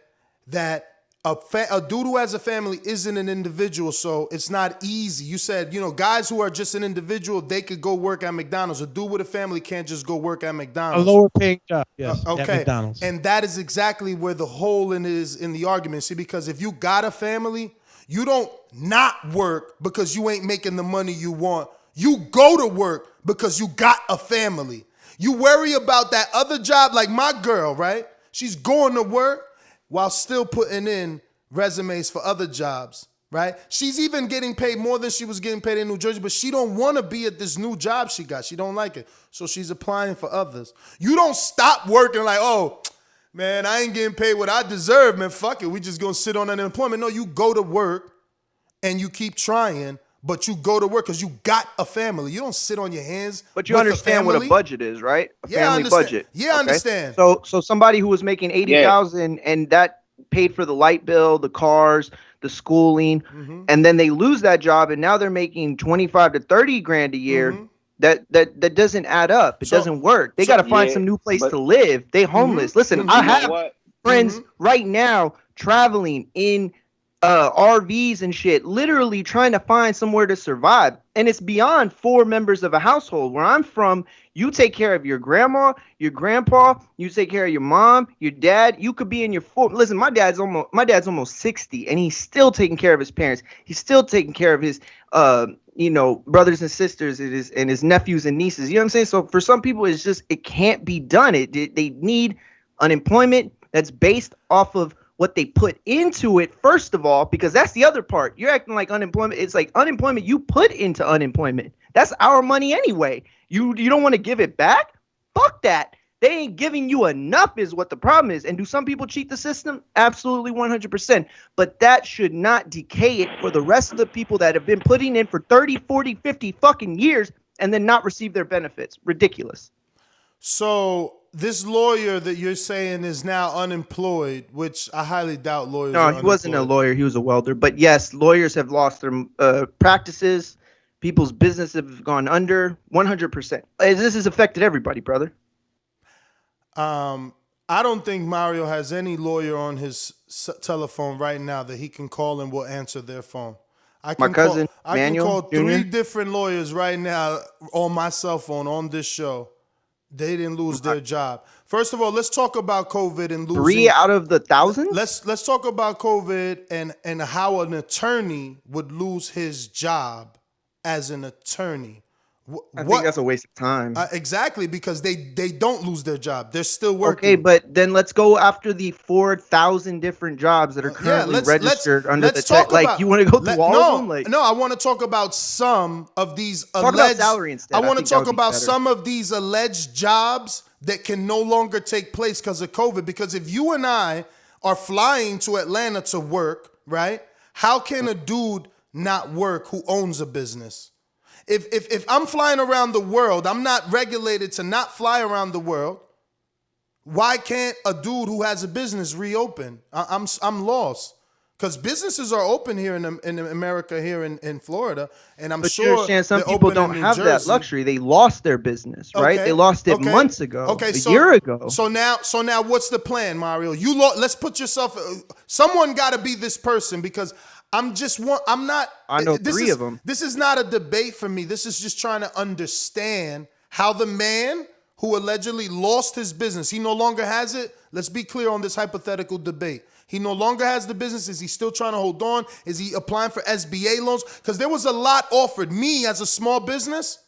that A dude who has a family isn't an individual, so it's not easy. You said, guys who are just an individual, they could go work at McDonald's. A dude with a family can't just go work at McDonald's. A lower paying job, yes, okay. at McDonald's. And that is exactly where the hole is in the argument. See, because if you got a family, you don't not work because you ain't making the money you want. You go to work because you got a family. You worry about that other job, like my girl, right? She's going to work while still putting in resumes for other jobs, right? She's even getting paid more than she was getting paid in New Jersey, but she don't want to be at this new job she got. She don't like it. So she's applying for others. You don't stop working like, oh, man, I ain't getting paid what I deserve, man. Fuck it. We just going to sit on unemployment. No, you go to work and you keep trying, but you go to work because you got a family. You don't sit on your hands. But you understand what a budget is, right? A family budget. Yeah, I understand. So somebody who was making $80,000 and that paid for the light bill, the cars, the schooling, and then they lose that job and now they're making 25 to 30 grand a year. That doesn't add up. It doesn't work. They got to find some new place to live. They homeless. Listen, I have friends right now traveling in RVs and shit, literally trying to find somewhere to survive. And it's beyond 4 members of a household. Where I'm from, you take care of your grandma, your grandpa, you take care of your mom, your dad. You could be in your listen, my dad's almost 60 and he's still taking care of his parents. He's still taking care of his brothers and sisters and his nephews and nieces. You know what I'm saying? So for some people, it's just, it can't be done. They need unemployment that's based off of what they put into it, first of all, because that's the other part. You're acting like unemployment. It's like unemployment you put into unemployment. That's our money anyway. You don't want to give it back? Fuck that. They ain't giving you enough is what the problem is. And do some people cheat the system? Absolutely 100%. But that should not decay it for the rest of the people that have been putting in for 30, 40, 50 fucking years and then not receive their benefits. Ridiculous. So this lawyer that you're saying is now unemployed, which I highly doubt lawyers are No, he unemployed. wasn't a lawyer. He was a welder. But yes, lawyers have lost their practices. People's business have gone under 100%. This has affected everybody, brother. I don't think Mario has any lawyer on his telephone right now that he can call and will answer their phone. I can call 3 different lawyers right now on my cell phone on this show. They didn't lose their job. First of all, let's talk about COVID and losing 3 out of the 1,000. Let's talk about COVID and how an attorney would lose his job as an attorney. I think that's a waste of time. Exactly, because they don't lose their job. They're still working. Okay, but then let's go after the 4,000 different jobs that are currently registered under the tech. Like, you want to go through all of them? No, I want to talk about some of these alleged. Talk about salary instead. I want to talk about some of these alleged jobs that can no longer take place because of COVID. Because if you and I are flying to Atlanta to work, right? How can a dude not work who owns a business? If I'm flying around the world, I'm not regulated to not fly around the world. Why can't a dude who has a business reopen? I'm lost. Because businesses are open here in America, here in Florida, and I'm sure. But you understand, some people don't have that luxury. They lost their business, right? They lost it months ago, a year ago. So now, what's the plan, Mario? Let's put yourself. Someone got to be this person because. I know 3 of them. This is not a debate for me. This is just trying to understand how the man who allegedly lost his business, he no longer has it. Let's be clear on this hypothetical debate. He no longer has the business. Is he still trying to hold on? Is he applying for SBA loans? Because there was a lot offered. Me as a small business,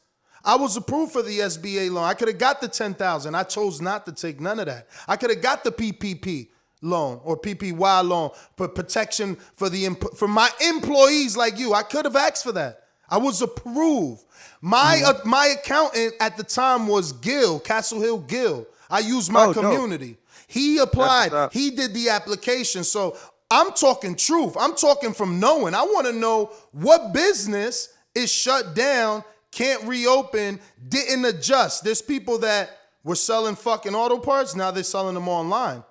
I was approved for the SBA loan. I could have got the $10,000. I chose not to take none of that. I could have got the PPP loan or PPY loan for protection for my employees like you. I could have asked for that. I was approved. My accountant at the time was Castle Hill Gill. I used my community. Dope. He applied. He did the application. So I'm talking truth. I'm talking from knowing. I want to know what business is shut down, can't reopen, didn't adjust. There's people that were selling fucking auto parts. Now they're selling them online.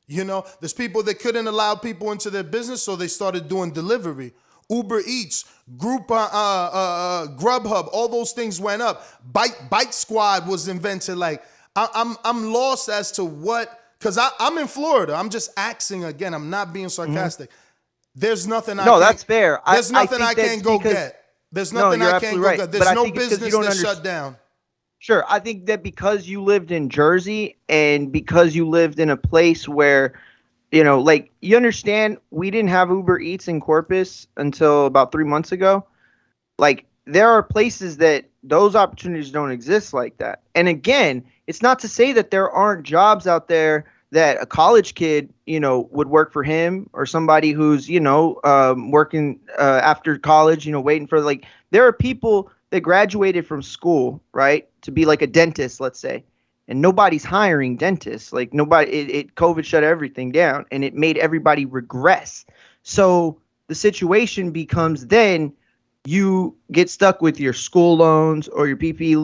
You know, there's people that couldn't allow people into their business, so they started doing delivery. Uber Eats, Grubhub, all those things went up. Bite Squad was invented. Like, I'm lost as to what Because I'm in Florida. I'm just asking again. I'm not being sarcastic. There's nothing No, that's fair. There's nothing I can't go get. There's nothing I can't go get. There's no business that's shut down. Sure. I think that because you lived in Jersey and because you lived in a place where, you know, like, you understand, we didn't have Uber Eats in Corpus until about 3 months ago. Like, there are places that those opportunities don't exist like that. And again, it's not to say that there aren't jobs out there that a college kid, you know, would work for him, or somebody who's, you know, working after college, you know, waiting for, like, there are people that graduated from school, right, to be like a dentist, let's say, and nobody's hiring dentists. Like, nobody, COVID shut everything down, and it made everybody regress. So the situation becomes then you get stuck with your school loans or your PPP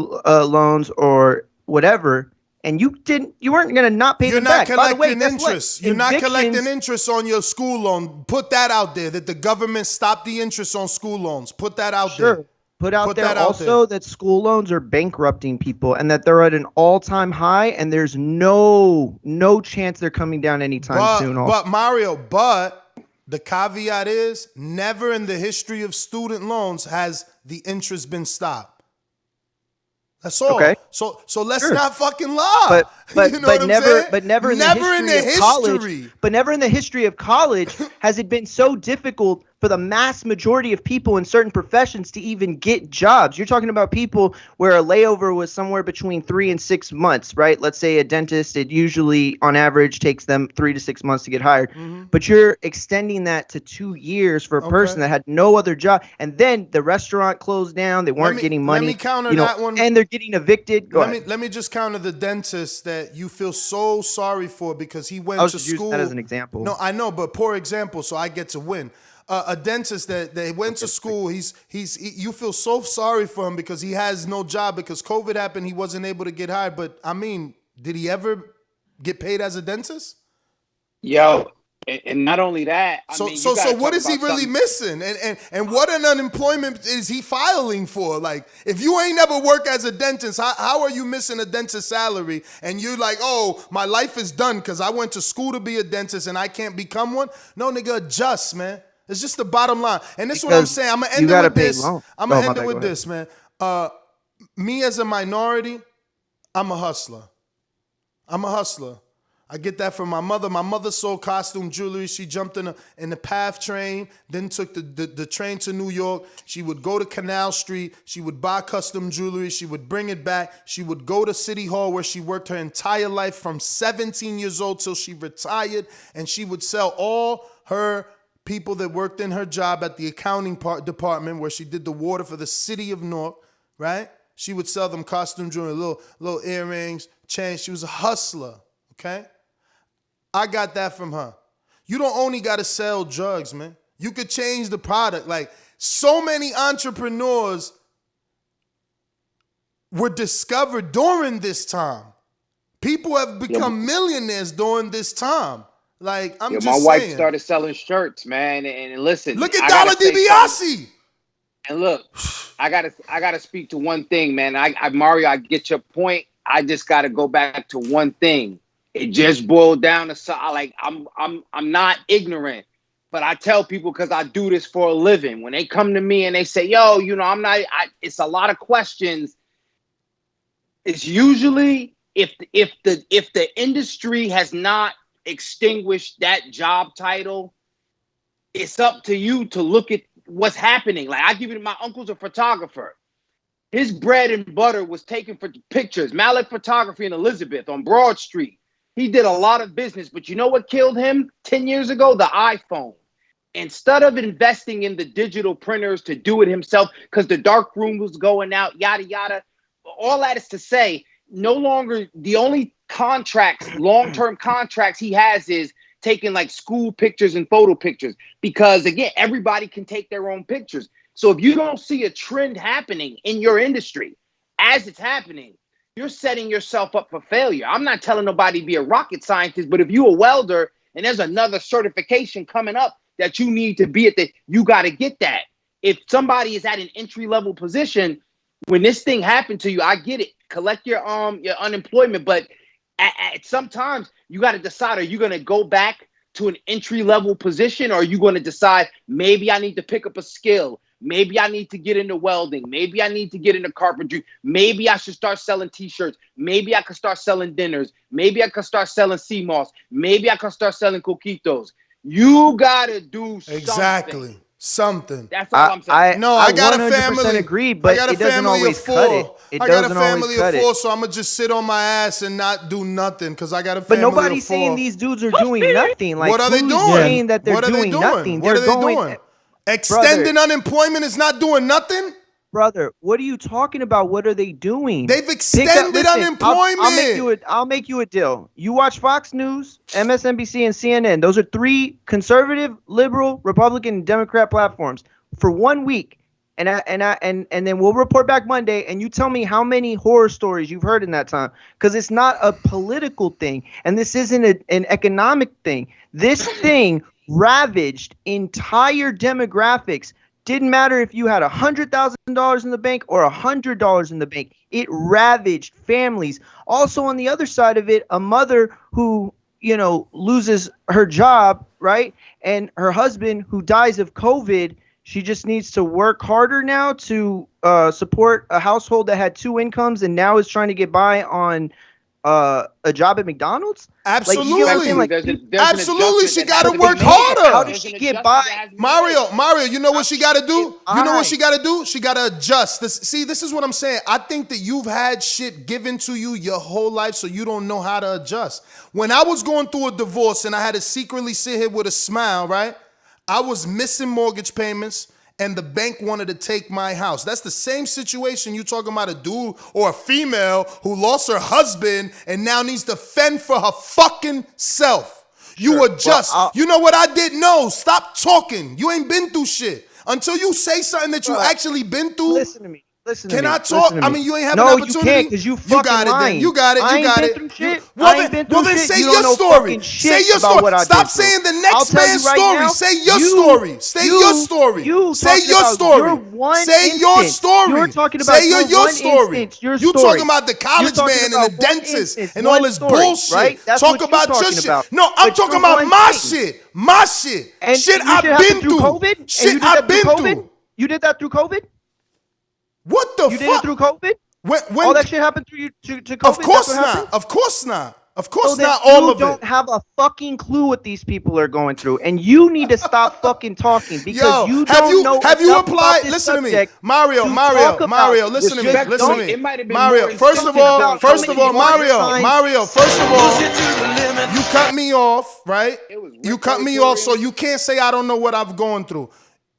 loans or whatever, and you weren't going to not pay them back. You're not collecting interest. You're not collecting interest on your school loan. Put that out there, that the government stopped the interest on school loans. Put that out there. Put there also that school loans are bankrupting people and that they're at an all-time high, and there's no chance they're coming down anytime soon. But Mario, the caveat is, never in the history of student loans has the interest been stopped. That's all. Okay. So let's not fucking lie. But never in the history of college has it been so difficult for the mass majority of people in certain professions to even get jobs. You're talking about people where a layover was somewhere between 3 and 6 months, right? Let's say a dentist, it usually on average takes them 3 to 6 months to get hired. Mm-hmm. But you're extending that to 2 years for a person that had no other job. And then the restaurant closed down. They weren't getting money. Let me counter that one. And they're getting evicted. Let me just counter the dentist that you feel so sorry for because he went to school. That as an example. No, I know, but poor example, so I get to win. A dentist that went to school, you feel so sorry for him because he has no job because COVID happened. He wasn't able to get hired. But I mean, did he ever get paid as a dentist? Yo, and not only that. So what is he really missing? And what an unemployment is he filing for? Like, if you ain't never worked as a dentist, how are you missing a dentist salary? And you're like, oh, my life is done because I went to school to be a dentist and I can't become one? No, nigga, adjust, man. It's just the bottom line. And this is what I'm saying. I'm going to end it with this. I'm going to end it with this, man. Me as a minority, I'm a hustler. I get that from my mother. My mother sold costume jewelry. She jumped in the PATH train, then took the train to New York. She would go to Canal Street. She would buy custom jewelry. She would bring it back. She would go to City Hall where she worked her entire life from 17 years old till she retired. And she would sell all her people that worked in her job at the accounting department where she did the water for the city of Newark, right? She would sell them costume jewelry, little earrings, chains. She was a hustler, okay? I got that from her. You don't only got to sell drugs, man. You could change the product. Like, so many entrepreneurs were discovered during this time. People have become millionaires during this time. Like, I'm just saying. My wife started selling shirts, man. And listen. Look at Dollar DiBiase. And look, I gotta speak to one thing, man. Mario, I get your point. I just gotta go back to one thing. It just boiled down to like I'm not ignorant, but I tell people because I do this for a living. When they come to me and they say, "Yo, you know, it's a lot of questions." It's usually if the industry has not extinguished that job title, it's up to you to look at what's happening. Like, I give you, my uncle's a photographer. His bread and butter was taken for pictures. Mallet Photography in Elizabeth on Broad Street. He did a lot of business, but you know what killed him 10 years ago? The iPhone. Instead of investing in the digital printers to do it himself, because the dark room was going out, yada, yada. All that is to say, no longer, the only contracts, long-term contracts he has is taking like school pictures and photo pictures, because again, everybody can take their own pictures. So if you don't see a trend happening in your industry as it's happening, you're setting yourself up for failure. I'm not telling nobody to be a rocket scientist, but if you're a welder and there's another certification coming up that you need to be at, you got to get that. If somebody is at an entry-level position, when this thing happened to you, I get it. Collect your unemployment, but sometimes you got to decide, are you going to go back to an entry-level position, or are you going to decide, maybe I need to pick up a skill? Maybe I need to get into welding. Maybe I need to get into carpentry. Maybe I should start selling T-shirts. Maybe I could start selling dinners. Maybe I could start selling sea moss. Maybe I could start selling coquitos. You got to do something. That's all I'm saying. I got a family. Agree, but it doesn't always cut it. I got a family of 4, so I'm gonna just sit on my ass and not do nothing because I got a family of 4. But nobody's saying these dudes are doing nothing. Like, what are they doing? Saying that they're doing nothing. What are they doing? Extending unemployment is not doing nothing? Brother, what are you talking about? What are they doing? They've extended unemployment. I'll make you a deal. You watch Fox News, MSNBC, and CNN. Those are 3 conservative, liberal, Republican, and Democrat platforms for 1 week. And then we'll report back Monday, and you tell me how many horror stories you've heard in that time. Because it's not a political thing, and this isn't an economic thing. This thing ravaged entire demographics. Didn't matter if you had $100,000 in the bank or $100 in the bank. It ravaged families. Also, on the other side of it, a mother who, loses her job, right? And her husband who dies of COVID, she just needs to work harder now to support a household that had 2 incomes and now is trying to get by on a job at McDonald's? Absolutely. Absolutely. She got to work harder. How does she get by? Mario, you know what she got to do? You know what she got to do? She got to adjust. This is what I'm saying. I think that you've had shit given to you your whole life, so you don't know how to adjust. When I was going through a divorce and I had to secretly sit here with a smile, right? I was missing mortgage payments, and the bank wanted to take my house. That's the same situation you talking about, a dude or a female who lost her husband and now needs to fend for her fucking self. You adjust. Well, you know what I didn't know? Stop talking. You ain't been through shit. Until you say something that you actually been through. Listen to me. Can I talk? I mean, you ain't have an opportunity. No, you can't, because you fucking lying. You got it. I ain't been through shit. Well, then say your story. Say your story. Stop saying the next man's story. Say your story. Say your story. Say your story. Say your story. You're talking about your story. You talking about the college man and the dentist and all this bullshit. Talk about your shit. No, I'm talking about my shit. My shit. Shit I've been through. Shit I've been through. You did that through COVID? What the fuck? You did it through COVID? When all that shit happened through you to COVID? Of course not. Of course not. Of course so not all of it. You don't have a fucking clue what these people are going through, and you need to stop fucking talking because you don't know. Have you applied? Listen to me, Mario. Listen to me. Mario. First of all, Mario. First of all, you cut me off, right? You cut me off, so you can't say I don't know what I've gone through.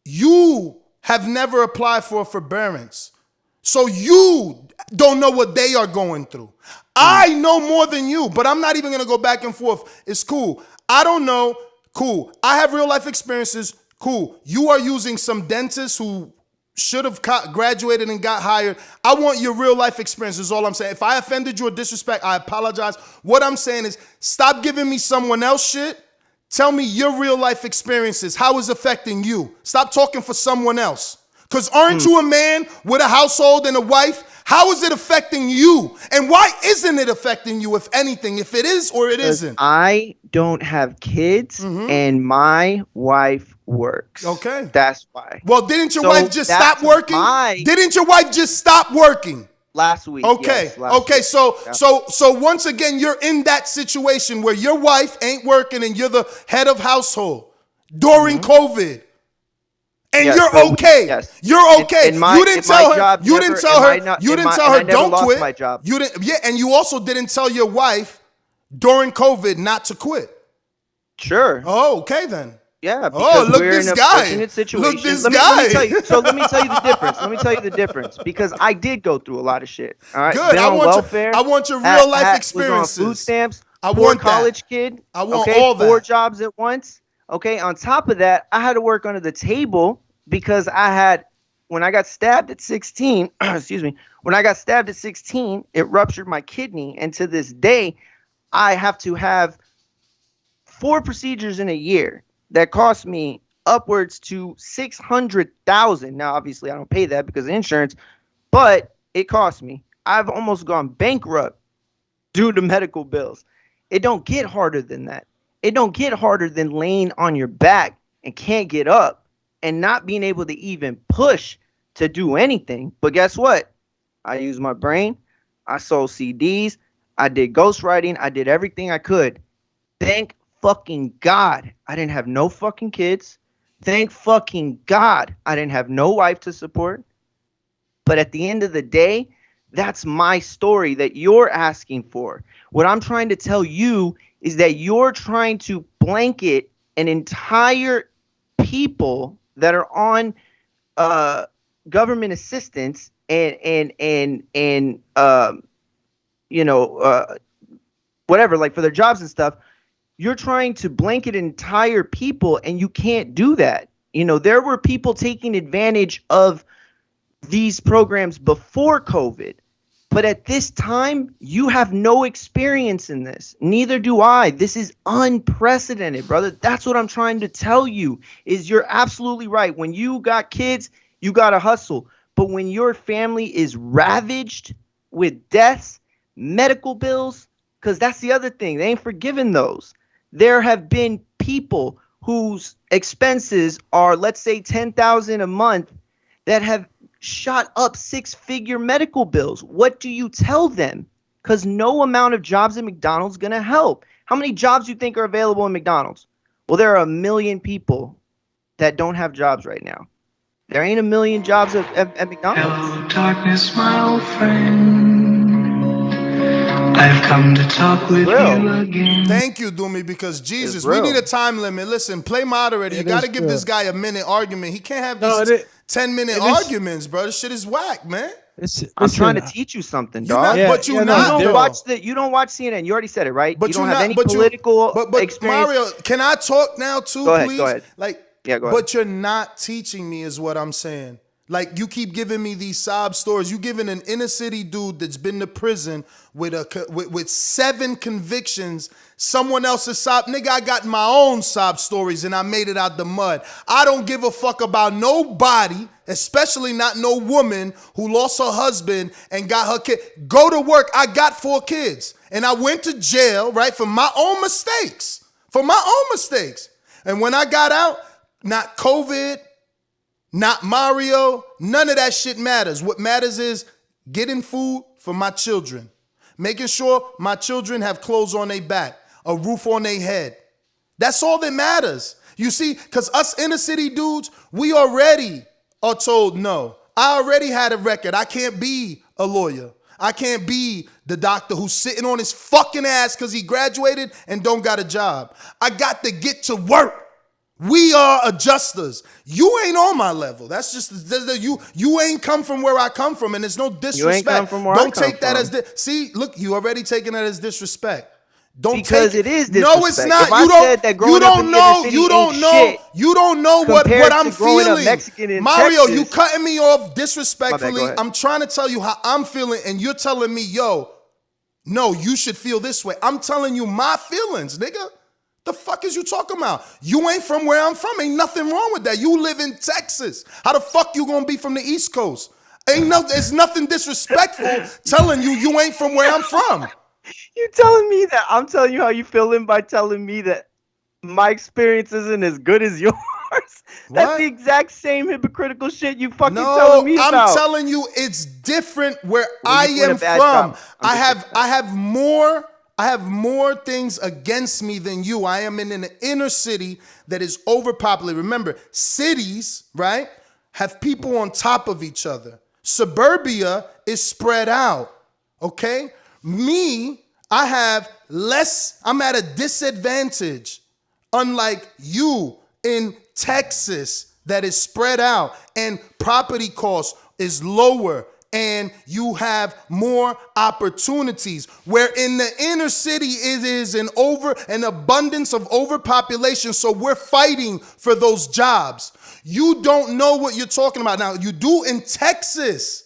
You have never applied for forbearance. So you don't know what they are going through. I know more than you, but I'm not even going to go back and forth. It's cool. I don't know. Cool. I have real life experiences. Cool. You are using some dentists who should have graduated and got hired. I want your real life experience is all I'm saying. If I offended you or disrespect, I apologize. What I'm saying is stop giving me someone else shit. Tell me your real life experiences. How is it affecting you? Stop talking for someone else. Because aren't you a man with a household and a wife? How is it affecting you? And why isn't it affecting you, if anything, if it is or it isn't? I don't have kids and my wife works. Okay. That's why. Well, didn't your wife just stop working? Didn't your wife just stop working? Last week. Okay. Yes, So once again, you're in that situation where your wife ain't working and you're the head of household during COVID. And you're okay. You're okay. You didn't tell her. You didn't tell her. Don't quit. My job. You didn't. Yeah, and you also didn't tell your wife during COVID not to quit. Sure. Oh, okay then. Yeah. Oh, look this guy. Look this guy. Let me tell you the difference. Because I did go through a lot of shit. All right. Good. I want your real life experiences. Was on food stamps. I want college kid. I want all that. 4 jobs at once. Okay, on top of that, I had to work under the table because when I got stabbed at 16, when I got stabbed at 16, it ruptured my kidney. And to this day, I have to have 4 procedures in a year that cost me upwards to $600,000. Now, obviously, I don't pay that because of insurance, but it cost me. I've almost gone bankrupt due to medical bills. It don't get harder than that. It don't get harder than laying on your back and can't get up and not being able to even push to do anything. But guess what? I used my brain. I sold CDs. I did ghostwriting. I did everything I could. Thank fucking God I didn't have no fucking kids. Thank fucking God I didn't have no wife to support. But at the end of the day, that's my story that you're asking for. What I'm trying to tell you is that you're trying to blanket an entire people that are on government assistance and whatever, like for their jobs and stuff. You're trying to blanket entire people, and you can't do that. You know, there were people taking advantage of these programs before COVID, but at this time, you have no experience in this. Neither do I. This is unprecedented, brother. That's what I'm trying to tell you, is you're absolutely right. When you got kids, you got to hustle. But when your family is ravaged with deaths, medical bills, because that's the other thing, they ain't forgiving those. There have been people whose expenses are, let's say, $10,000 a month that have shot up six-figure medical bills. What do you tell them? Because no amount of jobs at McDonald's is going to help. How many jobs do you think are available in McDonald's? Well, there are 1 million people that don't have jobs right now. There ain't 1 million jobs at McDonald's. Hello, darkness, my old friend. I've come to talk with you again. Thank you, Doomy, because Jesus, we need a time limit. Listen, play moderator. You got to give this guy a minute argument. He can't have these 10-minute arguments, bro. This shit is whack, man. I'm trying to teach you something, dog. But you don't watch CNN. You already said it, right? But you don't have any political experience. Mario, can I talk now too, please? Go ahead. Go ahead. But you're not teaching me, is what I'm saying. Like, you keep giving me these sob stories. You giving an inner city dude that's been to prison with 7 convictions someone else's sob. Nigga, I got my own sob stories and I made it out the mud. I don't give a fuck about nobody, especially not no woman who lost her husband and got her kid. Go to work. I got 4 kids and I went to jail, right, for my own mistakes. And when I got out, not COVID, not Mario, none of that shit matters. What matters is getting food for my children, making sure my children have clothes on their back, a roof on their head. That's all that matters. You see, because us inner city dudes, we already are told no. I already had a record. I can't be a lawyer. I can't be the doctor who's sitting on his fucking ass because he graduated and don't got a job. I got to get to work. We are adjusters. You ain't on my level. That's just you ain't come from where I come from, and there's no disrespect. You ain't come from where Don't I come take that from. as see. Look, you already taking that as disrespect. Because it is disrespect. No, it's not. You don't know what I'm feeling. Mario, you cutting me off disrespectfully. I'm trying to tell you how I'm feeling, and you're telling me, yo, no, you should feel this way. I'm telling you my feelings, nigga. The fuck is you talking about? You ain't from where I'm from. Ain't nothing wrong with that. You live in Texas. How the fuck you gonna be from the East Coast? It's nothing disrespectful telling you ain't from where I'm from. You telling me that? I'm telling you how you feeling by telling me that my experience isn't as good as yours. That's the exact same hypocritical shit you fucking telling me about. I'm telling you it's different where I am from. I have more things against me than you. I am in an inner city that is overpopulated. Remember, cities, right, have people on top of each other. Suburbia is spread out, okay? Me, I have less, I'm at a disadvantage, unlike you in Texas that is spread out and property cost is lower. And you have more opportunities. Where in the inner city it is an abundance of overpopulation. So we're fighting for those jobs. You don't know what you're talking about. Now you do in Texas,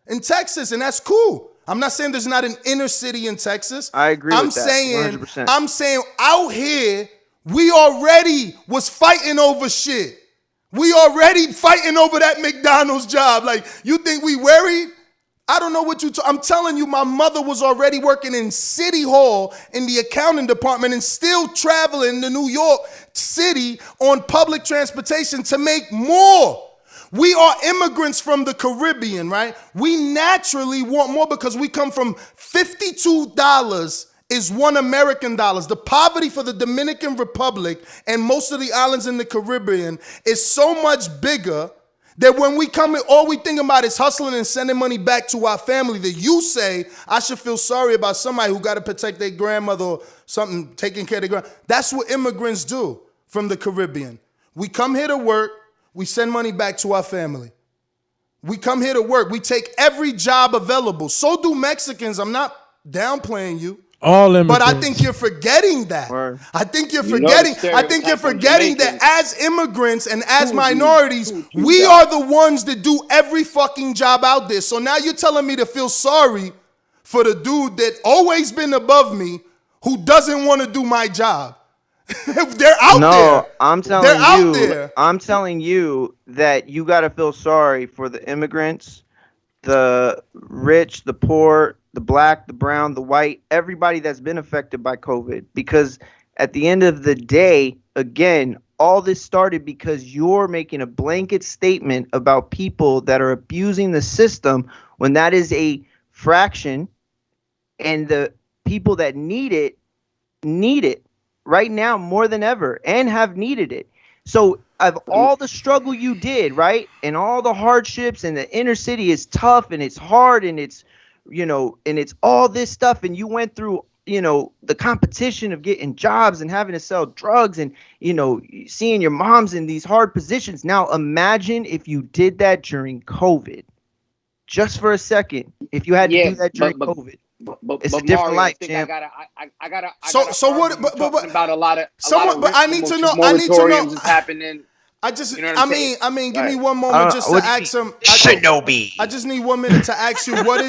and that's cool. I'm not saying there's not an inner city in Texas. I agree with that. 100%. I'm saying out here we already was fighting over shit. We already fighting over that McDonald's job. Like, you think we worried? I don't know what I'm telling you, my mother was already working in City Hall in the accounting department and still traveling to New York City on public transportation to make more. We are immigrants from the Caribbean, right? We naturally want more because we come from $52 is $1 American. The poverty for the Dominican Republic and most of the islands in the Caribbean is so much bigger that when we come in, all we think about is hustling and sending money back to our family. That you say, I should feel sorry about somebody who got to protect their grandmother or something, taking care of their grandmother. That's what immigrants do from the Caribbean. We come here to work. We send money back to our family. We come here to work. We take every job available. So do Mexicans. I'm not downplaying you. All immigrants. But I think you're forgetting that. I think you're forgetting that as immigrants and as minorities, we are the ones that do every fucking job out there. So now you're telling me to feel sorry for the dude that always been above me who doesn't want to do my job. They're out there. No, I'm telling you that you got to feel sorry for the immigrants, the rich, the poor, the black, the brown, the white, everybody that's been affected by COVID. Because at the end of the day, again, all this started because you're making a blanket statement about people that are abusing the system when that is a fraction, and the people that need it right now more than ever and have needed it. So of all the struggle you did, right, and all the hardships, and the inner city is tough and it's hard and it's, you know, and it's all this stuff, and you went through, you know, the competition of getting jobs and having to sell drugs and, you know, seeing your moms in these hard positions. Now imagine if you did that during COVID, just for a second, if you had to do that during COVID. It's a different life, champ. About a lot of I need to know. Is happening. Give me one moment just to ask him. Shinobi. I just need 1 minute to ask you what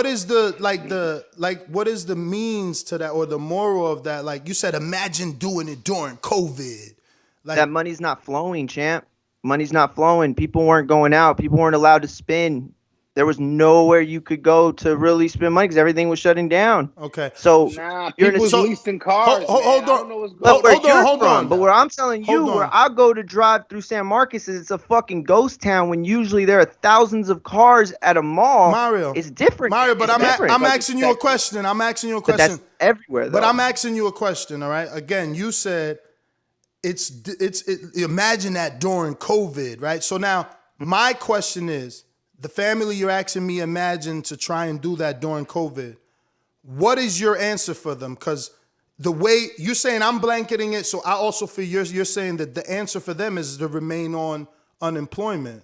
is the means to that, or the moral of that? Like you said, imagine doing it during COVID. Like, that money's not flowing, champ. Money's not flowing. People weren't going out. People weren't allowed to spend. There was nowhere you could go to really spend money because everything was shutting down. Okay. So you're leasing cars. Hold on. But where I'm telling you, where I go to drive through San Marcos, is it's a fucking ghost town when usually there are thousands of cars at a mall. Mario, it's different. But I'm asking you a question. But that's everywhere, though. But I'm asking you a question. All right. Again, you said it's imagine that during COVID, right? So now my question is, the family you're asking me imagine to try and do that during COVID, what is your answer for them? Because the way you're saying, I'm blanketing it, so I also feel you're saying that the answer for them is to remain on unemployment.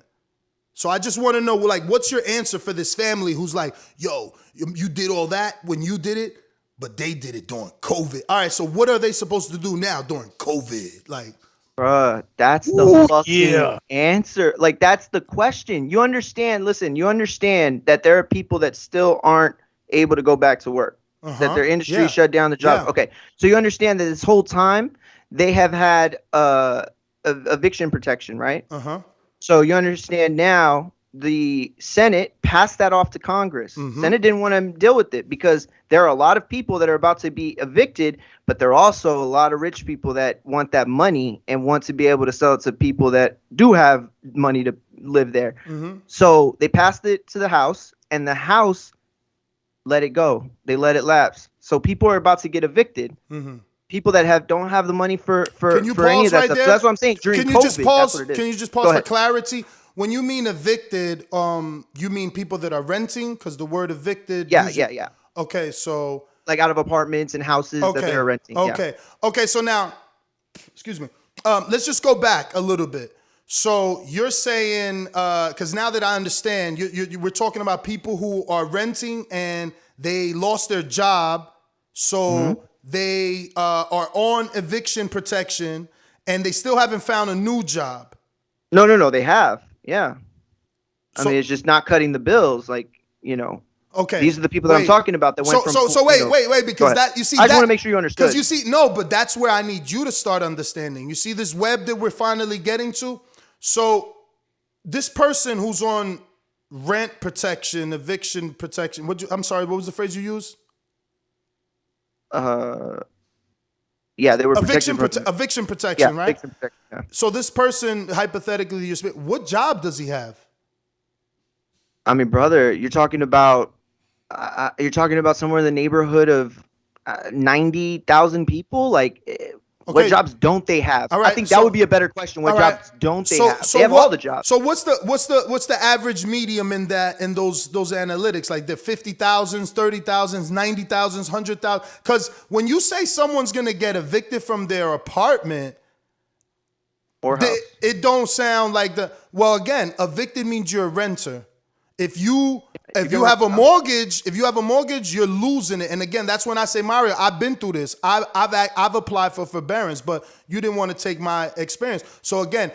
So I just want to know, like, what's your answer for this family who's like, yo, you did all that when you did it, but they did it during COVID. All right, so what are they supposed to do now during COVID? Like, bruh, that's the fucking answer. Like, that's the question. You understand, listen, you understand that there are people that still aren't able to go back to work, that their industry shut down the job. Okay, so you understand that this whole time they have had eviction protection, right? So you understand now the Senate passed that off to Congress. Senate didn't want to deal with it because there are a lot of people that are about to be evicted, but there are also a lot of rich people that want that money and want to be able to sell it to people that do have money to live there. So they passed it to the House, and the House let it go. They let it lapse. So people are about to get evicted. People that don't have the money for any of that stuff. So that's what I'm saying. During COVID, Can you just pause for clarity? When you mean evicted, you mean people that are renting? Because the word evicted. Yeah. Okay, so like out of apartments and houses that they're renting. Okay. So now, excuse me. Let's just go back a little bit. So you're saying, because now that I understand, we're talking about people who are renting and they lost their job, so they are on eviction protection, and they still haven't found a new job. No, they have. Yeah. I mean, it's just not cutting the bills. Like, you know. Okay. These are the people that I'm talking about that went from. So wait, because that, you see, I just want to make sure you understood. Because you see, no, but that's where I need you to start understanding. You see this web that we're finally getting to? So this person who's on rent protection, eviction protection. I'm sorry, what was the phrase you used? Yeah, they were eviction protection, right? Eviction protection, yeah. So this person, hypothetically, what job does he have? I mean, brother, you're talking about somewhere in the neighborhood of 90,000 people. Like, what jobs don't they have? Right, I think that would be a better question. What jobs don't they have? They have all the jobs. So what's the average medium in those analytics? Like the 50,000s, 30,000s, 90,000s, 100,000? Because when you say someone's gonna get evicted from their apartment or house, it don't sound like again, evicted means you're a renter. If you have a mortgage, you're losing it. And again, that's when I say, Mario, I've been through this. I've applied for forbearance, but you didn't want to take my experience. So again,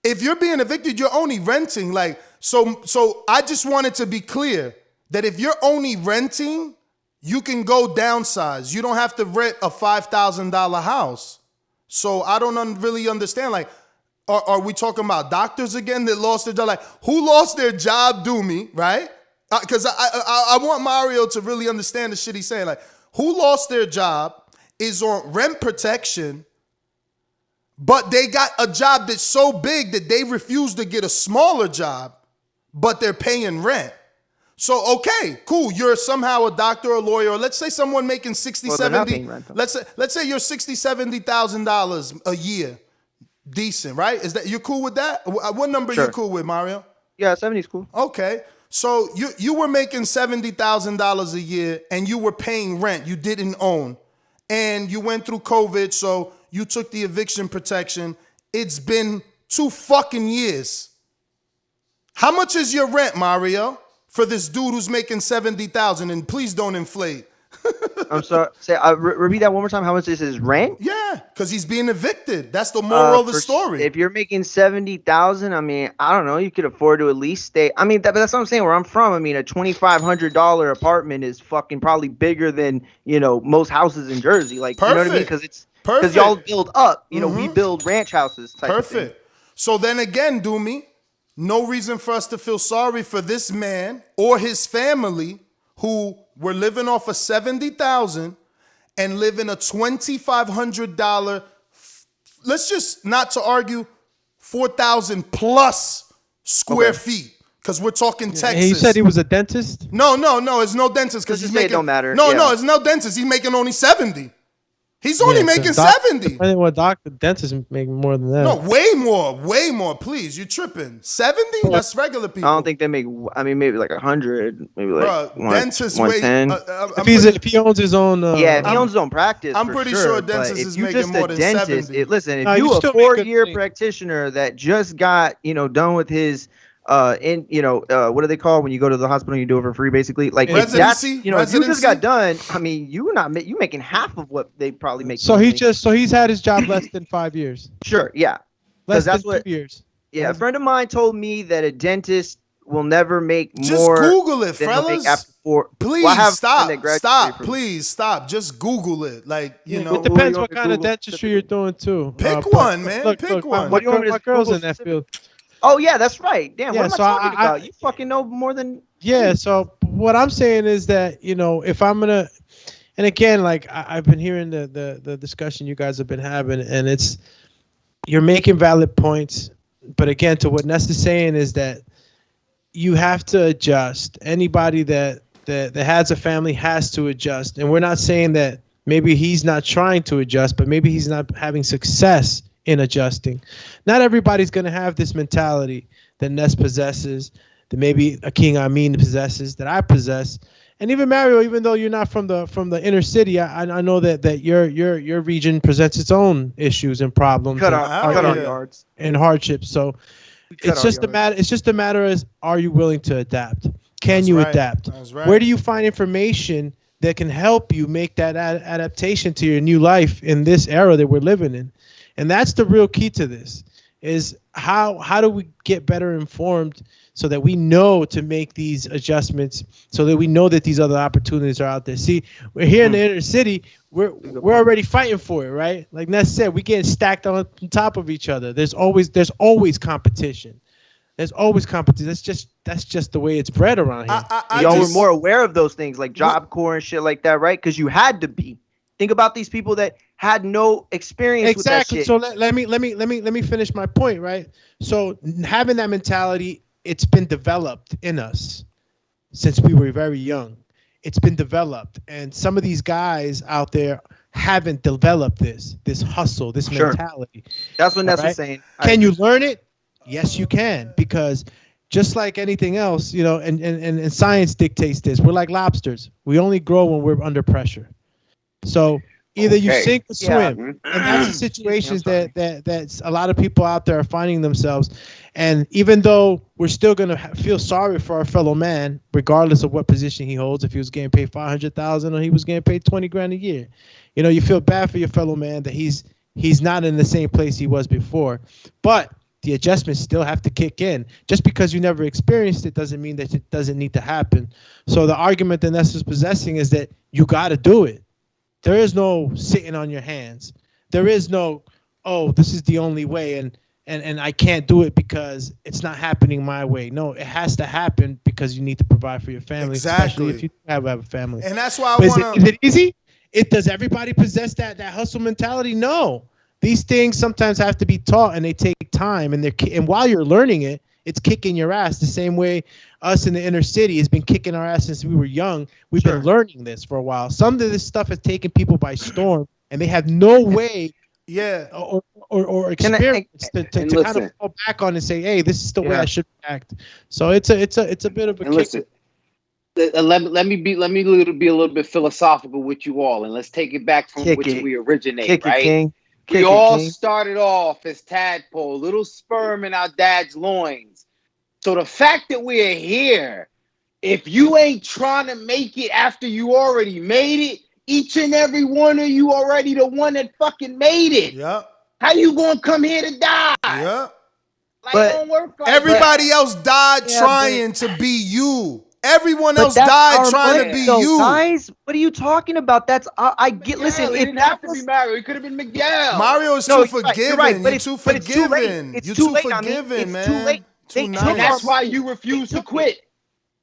if you're being evicted, you're only renting. Like, so I just wanted to be clear that if you're only renting, you can go downsize. You don't have to rent a $5,000 house. So I don't really understand. Like, are we talking about doctors again that lost their job? Like, who lost their job? Do me, right? Because I want Mario to really understand the shit he's saying. Like, who lost their job is on rent protection, but they got a job that's so big that they refuse to get a smaller job, but they're paying rent. So, okay, cool. You're somehow a doctor or a lawyer, or let's say someone making let's say you're $60,000, $70,000 a year. Decent, right? You're cool with that? What number you cool with, Mario? Yeah, 70 is cool. Okay. So you were making $70,000 a year and you were paying rent. You didn't own. And you went through COVID, so you took the eviction protection. It's been 2 fucking years. How much is your rent, Mario, for this dude who's making $70,000? And please don't inflate. I'm sorry. Repeat that one more time. How much is his rent? Yeah, because he's being evicted. That's the moral of the story. If you're making $70,000, I mean, I don't know. You could afford to at least stay. I mean, that's what I'm saying. Where I'm from, I mean, a $2,500 apartment is fucking probably bigger than most houses in Jersey. Like, perfect. You know what I mean? Because y'all build up. We build ranch houses. Perfect. So then again, Doomy, no reason for us to feel sorry for this man or his family who were living off of $70,000 and living a $2,500, let's just not to argue, 4,000 plus square feet. Because we're talking Texas. And he said he was a dentist? No, it's no dentist because he's making. It don't matter. No, it's no dentist. He's making only 70. He's only making 70. I think what dentists make more than that. No, way more. Please, you're tripping. 70? That's regular people. I don't think they make. I mean, maybe like 100. Maybe like dentists 110. If he owns his own. If he owns his own practice. I'm pretty sure dentists is making more than 70. Listen, if you a 4-year practitioner that just got done with his. What do they call when you go to the hospital and you do it for free, basically? Like residency. If you just got done, I mean, you making half of what they probably make. So he's had his job less than 5 years. Sure, yeah. Less than 2 years. Yeah, a friend of mine told me that a dentist will never make just more. Just Google it, fellas. After 4. Please stop. Please stop. Just Google it. Like It depends what kind of dentistry you're doing too. Pick one, man. Pick one. My girl's in that field. Oh yeah, that's right. Damn, what am I talking about? You fucking know more than. Yeah. So what I'm saying is that if I'm gonna, and again, like I've been hearing the discussion you guys have been having, and you're making valid points, but again, to what Ness is saying is that you have to adjust. Anybody that has a family has to adjust, and we're not saying that maybe he's not trying to adjust, but maybe he's not having success in adjusting. Not everybody's going to have this mentality that Ness possesses, that maybe a King Amin possesses, that I possess. And even Mario, even though you're not from the inner city, I know that your region presents its own issues and problems and hardships. So it's just a matter as, are you willing to adapt? Can you adapt? That's right. Where do you find information that can help you make that adaptation to your new life in this era that we're living in? And that's the real key to this, is how do we get better informed so that we know to make these adjustments, so that we know that these other opportunities are out there. See, we're here in the inner city, we're already fighting for it, right? Like Ness said, we getting stacked on top of each other. There's always competition. There's always competition. That's just the way it's bred around here. Y'all were more aware of those things like Job Corps and shit like that, right? Because you had to be. Think about these people that had no experience with that shit. So let me finish my point, right? So having that mentality, it's been developed in us since we were very young. It's been developed, and some of these guys out there haven't developed this hustle, this mentality. That's what Ness was saying. Can you learn it? Yes, you can, because just like anything else, you know, and science dictates this. We're like lobsters. We only grow when we're under pressure. So either you sink or swim, and that's the situations that a lot of people out there are finding themselves. And even though we're still gonna feel sorry for our fellow man, regardless of what position he holds, if he was getting paid $500,000 or he was getting paid $20,000 a year, you know, you feel bad for your fellow man that he's not in the same place he was before, but the adjustments still have to kick in. Just because you never experienced it doesn't mean that it doesn't need to happen. So the argument that Ness is possessing is that you got to do it. There is no sitting on your hands. There is no, oh, this is the only way, and I can't do it because it's not happening my way. No, it has to happen because you need to provide for your family, especially if you have a family. And that's why I want to. Is it easy? Does everybody possess that hustle mentality? No. These things sometimes have to be taught, and they take time. And while you're learning it, it's kicking your ass the same way us in the inner city has been kicking our ass since we were young. We've been learning this for a while. Some of this stuff has taken people by storm, and they have no way or experience to kind of fall back on and say, hey, this is the way I should act. So it's a bit of a kick. Listen, let me be a little bit philosophical with you all, and let's take it back from which we originate, right? We all started off as tadpole, little sperm in our dad's loins. So the fact that we're here, if you ain't trying to make it after you already made it, each and every one of you already the one that fucking made it. Yep. How you gonna come here to die? Yep. Like, but don't work like everybody else died trying to be you. Everyone else died trying to be you. Guys, what are you talking about? That's I get. Listen, it didn't have to be Mario. It could have been Miguel. Mario is too forgiving. You're right, but you're too forgiving. It's you're too too late. forgiving, man. It's too late. Nice. And that's why you refuse to quit.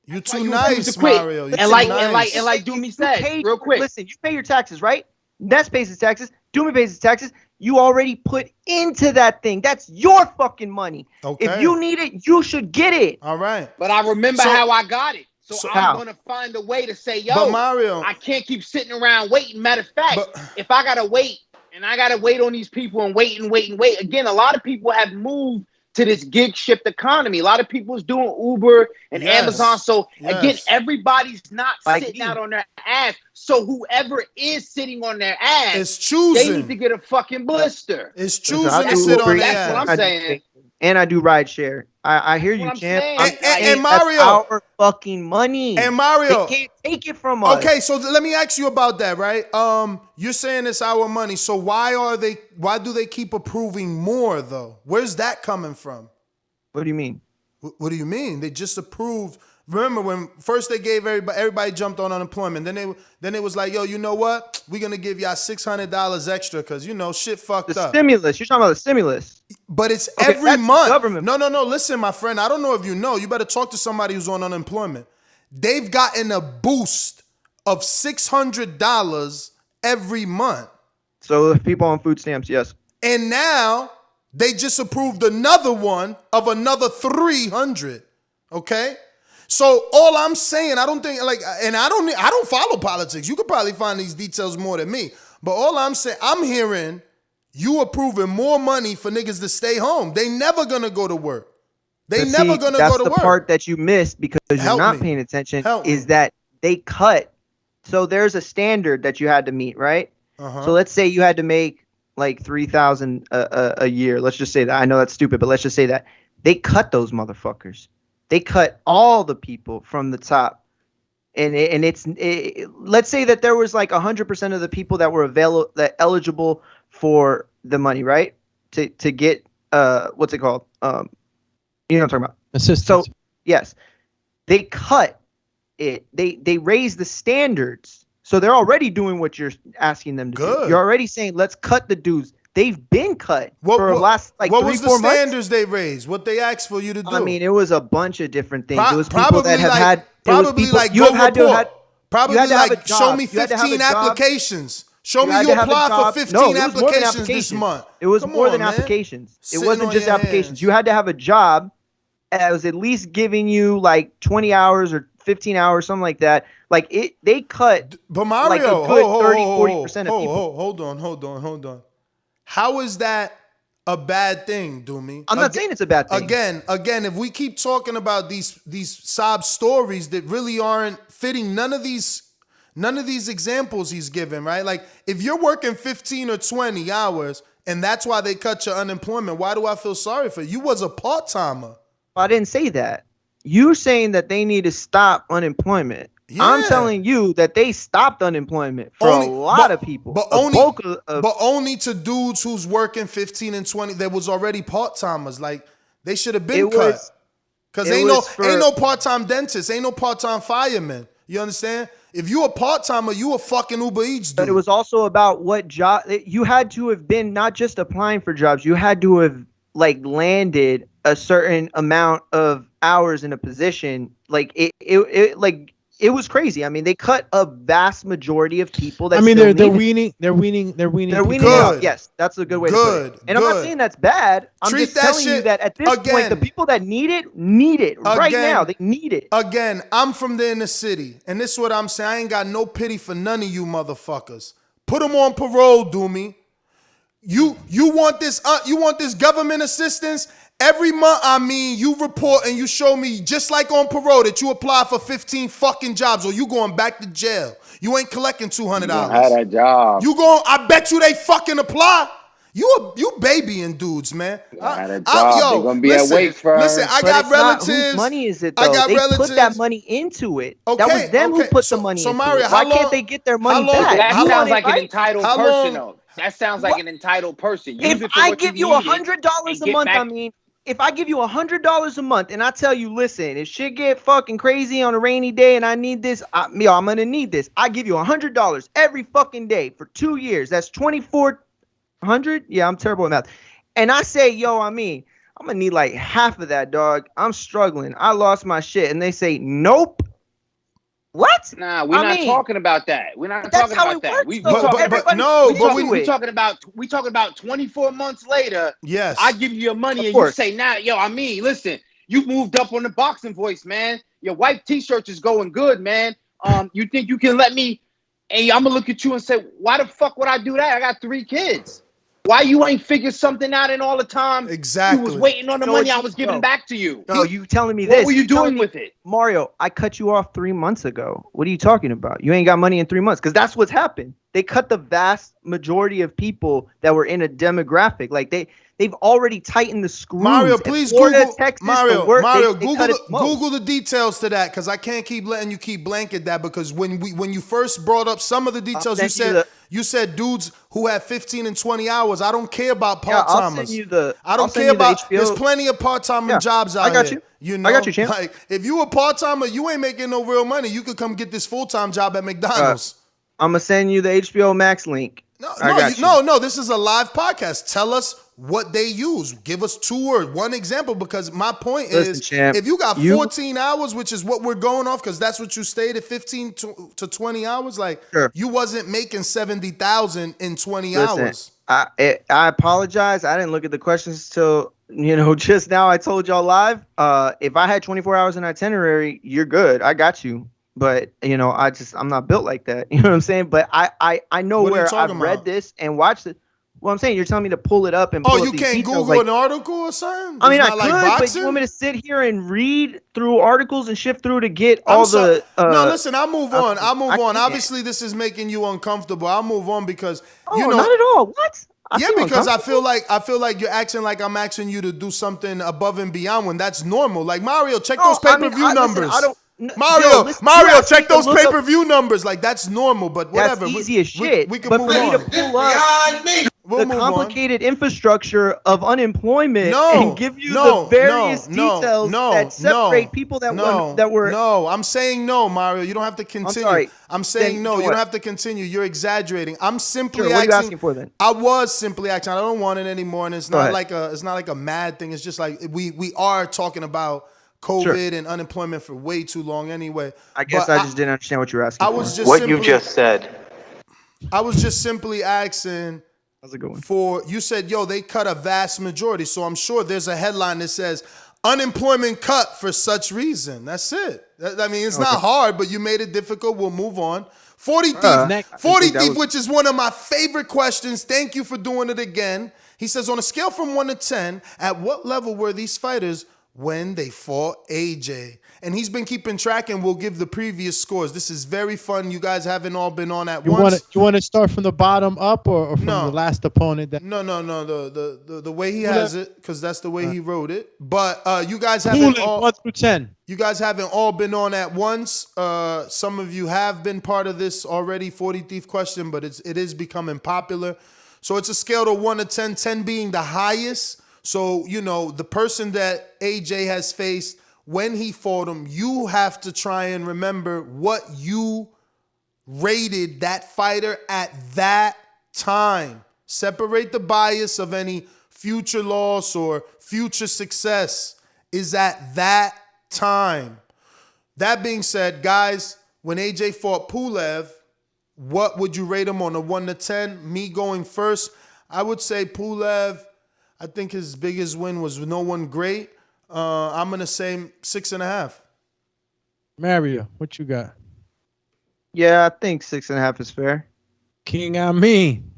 You're too nice, Mario. And like Doomy said, real quick. Listen, you pay your taxes, right? Ness pays his taxes. Doomy pays his taxes. You already put into that thing. That's your fucking money. Okay. If you need it, you should get it. All right. But I remember how I got it. So I'm going to find a way to say, yo, Mario, I can't keep sitting around waiting. Matter of fact, if I got to wait and I got to wait on these people and wait. Again, a lot of people have moved to this gig shift economy. A lot of people is doing Uber and Amazon. So again, everybody's not sitting out on their ass. So whoever is sitting on their ass, is choosing. They need to get a fucking blister. It's choosing to sit on their ass. That's what I'm saying. And I do ride share. I hear you, champ. And Mario, that's our fucking money. And Mario, they can't take it from us. Okay, so let me ask you about that, right? You're saying it's our money, so why do they keep approving more though? Where's that coming from? What do you mean? What do you mean? They just approved. Remember when first they gave everybody jumped on unemployment. Then it was like, yo, you know what? We're gonna give y'all $600 extra because shit fucked up. The stimulus. You're talking about the stimulus. But it's every month. Government. No. Listen, my friend. I don't know if you know. You better talk to somebody who's on unemployment. They've gotten a boost of $600 every month. So the people on food stamps, yes. And now they just approved another one of another $300. Okay. So all I'm saying, I don't think I don't follow politics. You could probably find these details more than me. But all I'm saying, I'm hearing you approving more money for niggas to stay home. They never gonna go to work. They never gonna go to work. That's the part that you missed because you're not paying attention. Is that they cut. So there's a standard that you had to meet, right? So let's say you had to make like $3,000 a year. Let's just say that. I know that's stupid, but let's just say that they cut those motherfuckers. They cut all the people from the top, and let's say that there was like 100% of the people that were eligible for the money, right? To get what's it called? You know what I'm talking about? Assistance. So yes, they cut it. They raised the standards, so they're already doing what you're asking them to do. You're already saying let's cut the dudes they've been cut for the last like 3-4 months. What was the standards they raised? What they asked for you to do? I mean, it was a bunch of different things. It was people that have had probably like you had to have probably like show me 15 applications. Show me you apply for 15 applications this month. It was more than applications. It wasn't just applications. You had to have a job that was at least giving you like 20 hours or 15 hours, something like that. Like they cut but Mario, like a good 30-40% of people. Hold on. How is that a bad thing, Doomy? I'm not saying it's a bad thing. Again, if we keep talking about these sob stories that really aren't fitting none of these examples he's given, right? Like if you're working 15 or 20 hours and that's why they cut your unemployment, why do I feel sorry for you? You was a part-timer. I didn't say that. You're saying that they need to stop unemployment. Yeah. I'm telling you that they stopped unemployment for a lot of people. But only to dudes who's working 15 and 20 that was already part-timers. Like they should have been cut. Because ain't no part-time dentist, ain't no part-time fireman. You understand? If you a part-timer, you a fucking Uber Eats dude. But it was also about what job you had to have been, not just applying for jobs. You had to have like landed a certain amount of hours in a position. Like it was crazy. I mean, they cut a vast majority of people. That they're weaning out. Yes, that's a good way to put it. And I'm not saying that's bad. I'm just telling you that at this point, the people that need it right now. They need it. Again, I'm from the inner city, and this is what I'm saying. I ain't got no pity for none of you motherfuckers. Put them on parole, Doomy. You want this? You want this government assistance? Every month, you report and you show me, just like on parole, that you apply for 15 fucking jobs or you going back to jail. You ain't collecting $200. You had that job. I bet you they fucking apply. You babying dudes, man. Had a job. They're going to be at wait for. Listen, I got relatives. Whose money is it, though? They put that money into it. Okay, that was them who put the money into Mario, it. Why can't they get their money back? That sounds like an entitled person, though. That sounds like an entitled person. If I give you $100 a month, if I give you $100 a month and I tell you, listen, if shit get fucking crazy on a rainy day and I need this, I'm gonna need this. I give you $100 every fucking day for 2 years. That's $2,400. Yeah, I'm terrible at math. And I say, I'm gonna need like half of that, dog. I'm struggling. I lost my shit. And they say, nope. What? Nah, we're not talking about that. We're not talking about that. We talking about 24 months later. Yes. I give you your money and you say, listen, you moved up on the boxing voice, man. Your white t-shirt is going good, man. You think you can let me? Hey, I'm gonna look at you and say, why the fuck would I do that? I got 3 kids. Why you ain't figured something out in all the time? Exactly. You was waiting on the money I was giving back to you. No, you telling me this. What were you doing with it? Mario, I cut you off 3 months ago. What are you talking about? You ain't got money in 3 months. Because that's what's happened. They cut the vast majority of people that were in a demographic. Like they've already tightened the screws. Mario, please Google Google the details to that, because I can't keep letting you keep blanket that, because when you first brought up some of the details, you said dudes who have 15 and 20 hours. I don't care about part-timers. I don't care about there's plenty of part-time jobs out here. I got you. I got you, champ. Like, if you a part-timer, you ain't making no real money. You could come get this full-time job at McDonald's. I'm gonna send you the HBO Max link. No, this is a live podcast. Tell us what they use. Give us 2 or 1 example, because my point is, champ, if you got 14 hours, which is what we're going off, because that's what you stated, 15 to 20 hours, you wasn't making 70,000 in 20 hours. I apologize. I didn't look at the questions till just now. I told y'all live. If I had 24 hours in itinerary, you're good. I got you. But I'm not built like that. You know what I'm saying? But I know where I've read this and watched it. Well, I'm saying you're telling me to pull it up and pull up these details. Google an article or something? I could, but you want me to sit here and read through articles and shift through to get all the? No, listen. I'll move on. Obviously, this is making you uncomfortable. I'll move on because not at all. What? Because I feel like you're acting like I'm asking you to do something above and beyond when that's normal. Like, Mario, check those pay-per-view numbers. Mario, check those pay-per-view numbers. Like, that's normal, but whatever. That's easy as shit. We can move on. the complicated infrastructure of unemployment and give you the various details that separate people that were. No, I'm saying no, Mario. You don't have to continue. I'm saying no. You don't have to continue. You're exaggerating. I'm simply asking. What are you asking for then? I was simply asking. I don't want it anymore, and it's not like a mad thing. It's just like we are talking about COVID and unemployment for way too long anyway. I guess I just didn't understand what you were asking. What you just said. I was just simply asking. How's it going? You said, they cut a vast majority. So I'm sure there's a headline that says unemployment cut for such reason. That's it. I mean, it's not hard, but you made it difficult. We'll move on. 40 Thief, which is one of my favorite questions. Thank you for doing it again. He says, on a scale from 1 to 10, at what level were these fighters when they fought AJ? And he's been keeping track, and we'll give the previous scores. This is very fun. You guys haven't all been on at once. You want to start from the bottom up or from the last opponent? No. The way he has it, because that's the way he wrote it. But you guys haven't all 1 through 10. You guys haven't all been on at once. Some of you have been part of this already, 40 Thief question, but it is becoming popular. So it's a scale of 1 to 10, 10 being the highest. So, the person that AJ has faced, when he fought him, you have to try and remember what you rated that fighter at that time. Separate the bias of any future loss or future success is at that time. That being said, guys, when AJ fought Pulev, what would you rate him on a 1 to 10? Me going first, I would say Pulev, I think his biggest win was no one great. I'm going to say 6.5. Mario, what you got? Yeah, I think 6.5 is fair. King Amin.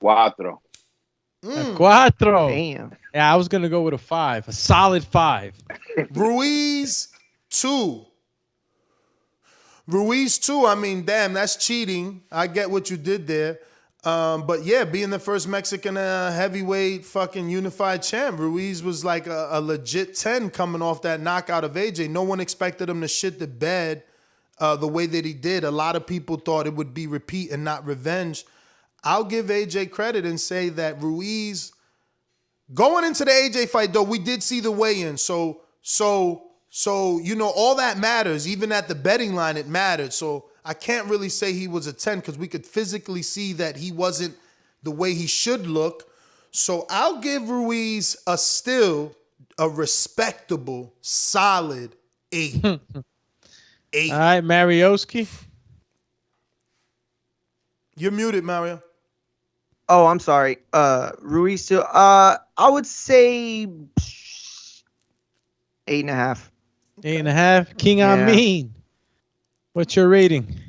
4. 4. Damn. Yeah, I was going to go with a 5. A solid 5. Ruiz, 2. Ruiz, 2. I mean, damn, that's cheating. I get what you did there. But yeah, being the first Mexican heavyweight fucking unified champ, Ruiz was like a legit 10 coming off that knockout of AJ. No one expected him to shit the bed the way that he did. A lot of people thought it would be repeat and not revenge. I'll give AJ credit and say that Ruiz, going into the AJ fight though, we did see the weigh-in. So all that matters. Even at the betting line, it mattered. So I can't really say he was a 10 because we could physically see that he wasn't the way he should look. So I'll give Ruiz still a respectable, solid 8. 8. All right, Marioski. You're muted, Mario. Oh, I'm sorry. Ruiz still. I would say 8.5. 8.5. King Amin. What's your rating?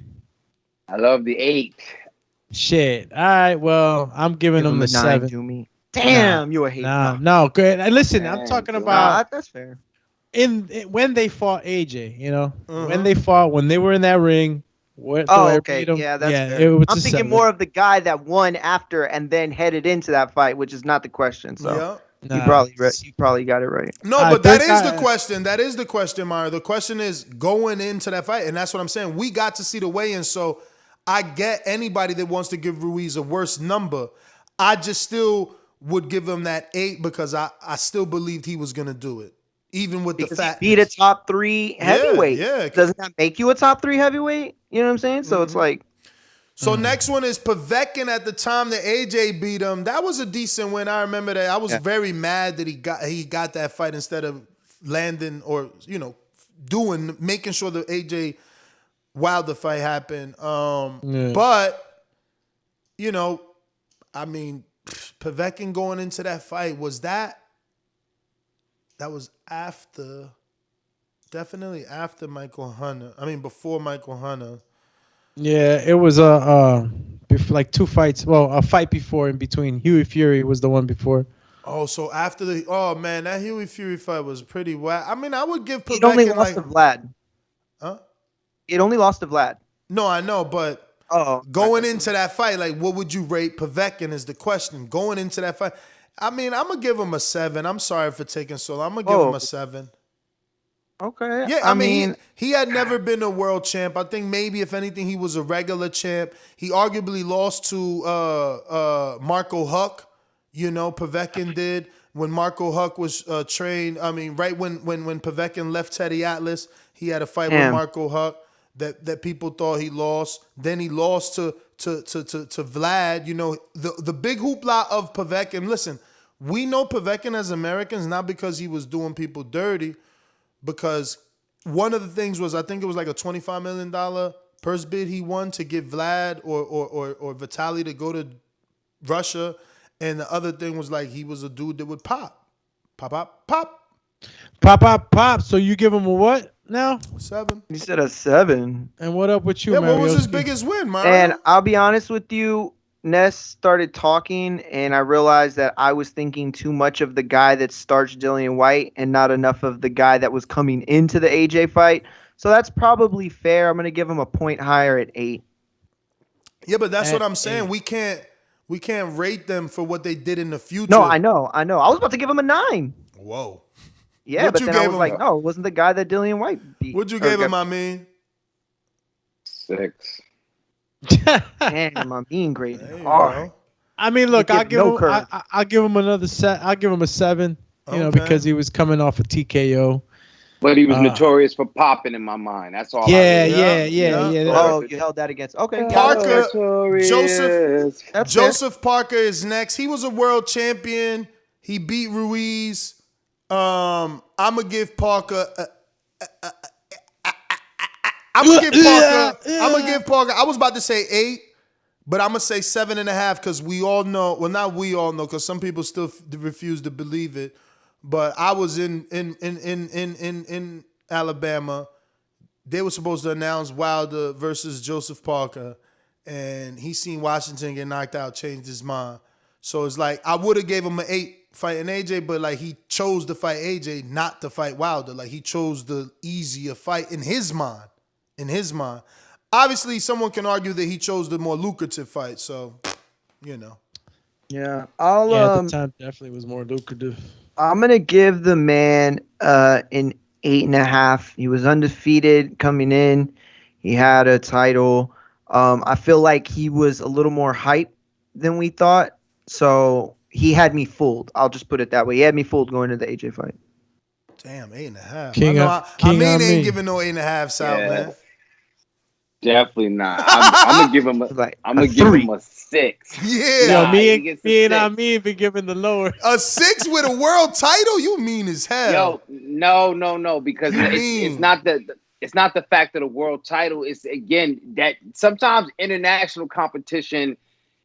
I love the 8. Shit. All right. Well, I'm giving him the 7. Damn, you a hater. No, good. Listen, I'm talking about. That's fair. When they fought AJ, when they were in that ring. Okay. Yeah, that's fair. I'm thinking more of the guy that won after and then headed into that fight, which is not the question. So. Yeah. You probably got it right. No, but that is the question. That is the question, Mario. The question is going into that fight, and that's what I'm saying. We got to see the weigh-in, so I get anybody that wants to give Ruiz a worse number. I just still would give him that 8 because I still believed he was going to do it, even with the fact he beat a top 3 heavyweight. Yeah. Doesn't that make you a top 3 heavyweight? You know what I'm saying? So it's like. So next one is Povetkin. At the time that AJ beat him, that was a decent win. I remember that. I was very mad that he got that fight instead of landing or making sure the AJ Wilder fight happened. But I mean, Povetkin going into that fight was that was definitely after Michael Hunter. I mean, before Michael Hunter. Yeah, it was like 2 fights. Well, a fight before in between. Huey Fury was the one before. Oh, so after that Huey Fury fight was pretty whack. I mean, I would give Povetkin It only lost to Vlad. Huh? It only lost to Vlad. No, I know, but going into that fight, like, what would you rate Povetkin is the question. Going into that fight, I mean, I'm gonna give him a 7. I'm sorry for taking so long. I'm gonna give him a 7. Okay. Yeah, I mean, he had never been a world champ. I think maybe if anything, he was a regular champ. He arguably lost to Marco Huck. Povetkin did when Marco Huck was trained. I mean, right when Povetkin left Teddy Atlas, he had a fight with Marco Huck that people thought he lost. Then he lost to Vlad. The big hoopla of Povetkin. Listen, we know Povetkin as Americans not because he was doing people dirty. Because one of the things was, I think it was like a $25 million purse bid he won to get Vlad or Vitaly to go to Russia. And the other thing was like he was a dude that would pop. So you give him a what now? 7. You said a 7. And what up with you, Yeah, Mario? what was his biggest win, Mario? And I'll be honest with you, Ness started talking, and I realized that I was thinking too much of the guy that starched Dillian White and not enough of the guy that was coming into the AJ fight. So that's probably fair. I'm going to give him a point higher at 8. Yeah, but that's what I'm saying. We can't rate them for what they did in the future. No, I know. I was about to give him a 9. Whoa. Yeah, but then I was like, no, it wasn't the guy that Dillian White beat. What'd you give him, I mean? 6. Damn, I'm being graded hard. I mean, look, I'll give him another set. I'll give him a 7. Because he was coming off a TKO. But he was notorious for popping in my mind. That's all. Yeah. Oh, you held that against. Okay. Parker, Joseph Parker is next. He was a world champion. He beat Ruiz. I'm gonna give Parker. I'm gonna give Parker. I was about to say 8, but I'm gonna say 7.5 because we all know. Well, not we all know because some people still refuse to believe it. But I was in Alabama. They were supposed to announce Wilder versus Joseph Parker, and he seen Washington get knocked out, changed his mind. So it's like I would have gave him an 8 fighting AJ, but like he chose to fight AJ, not to fight Wilder. Like he chose the easier fight in his mind. Obviously, someone can argue that he chose the more lucrative fight. So, Yeah, at the time definitely was more lucrative. I'm gonna give the man an 8.5. He was undefeated coming in. He had a title. I feel like he was a little more hype than we thought. So he had me fooled. I'll just put it that way. He had me fooled going to the AJ fight. Damn, 8.5. I mean, ain't giving no 8.5 out, man. Definitely not. I'm gonna give him a 6. Yeah. Me and I been giving the lower. A 6 with a world title? You mean as hell? Yo, no, because it's not the fact of the world title. It's again that sometimes international competition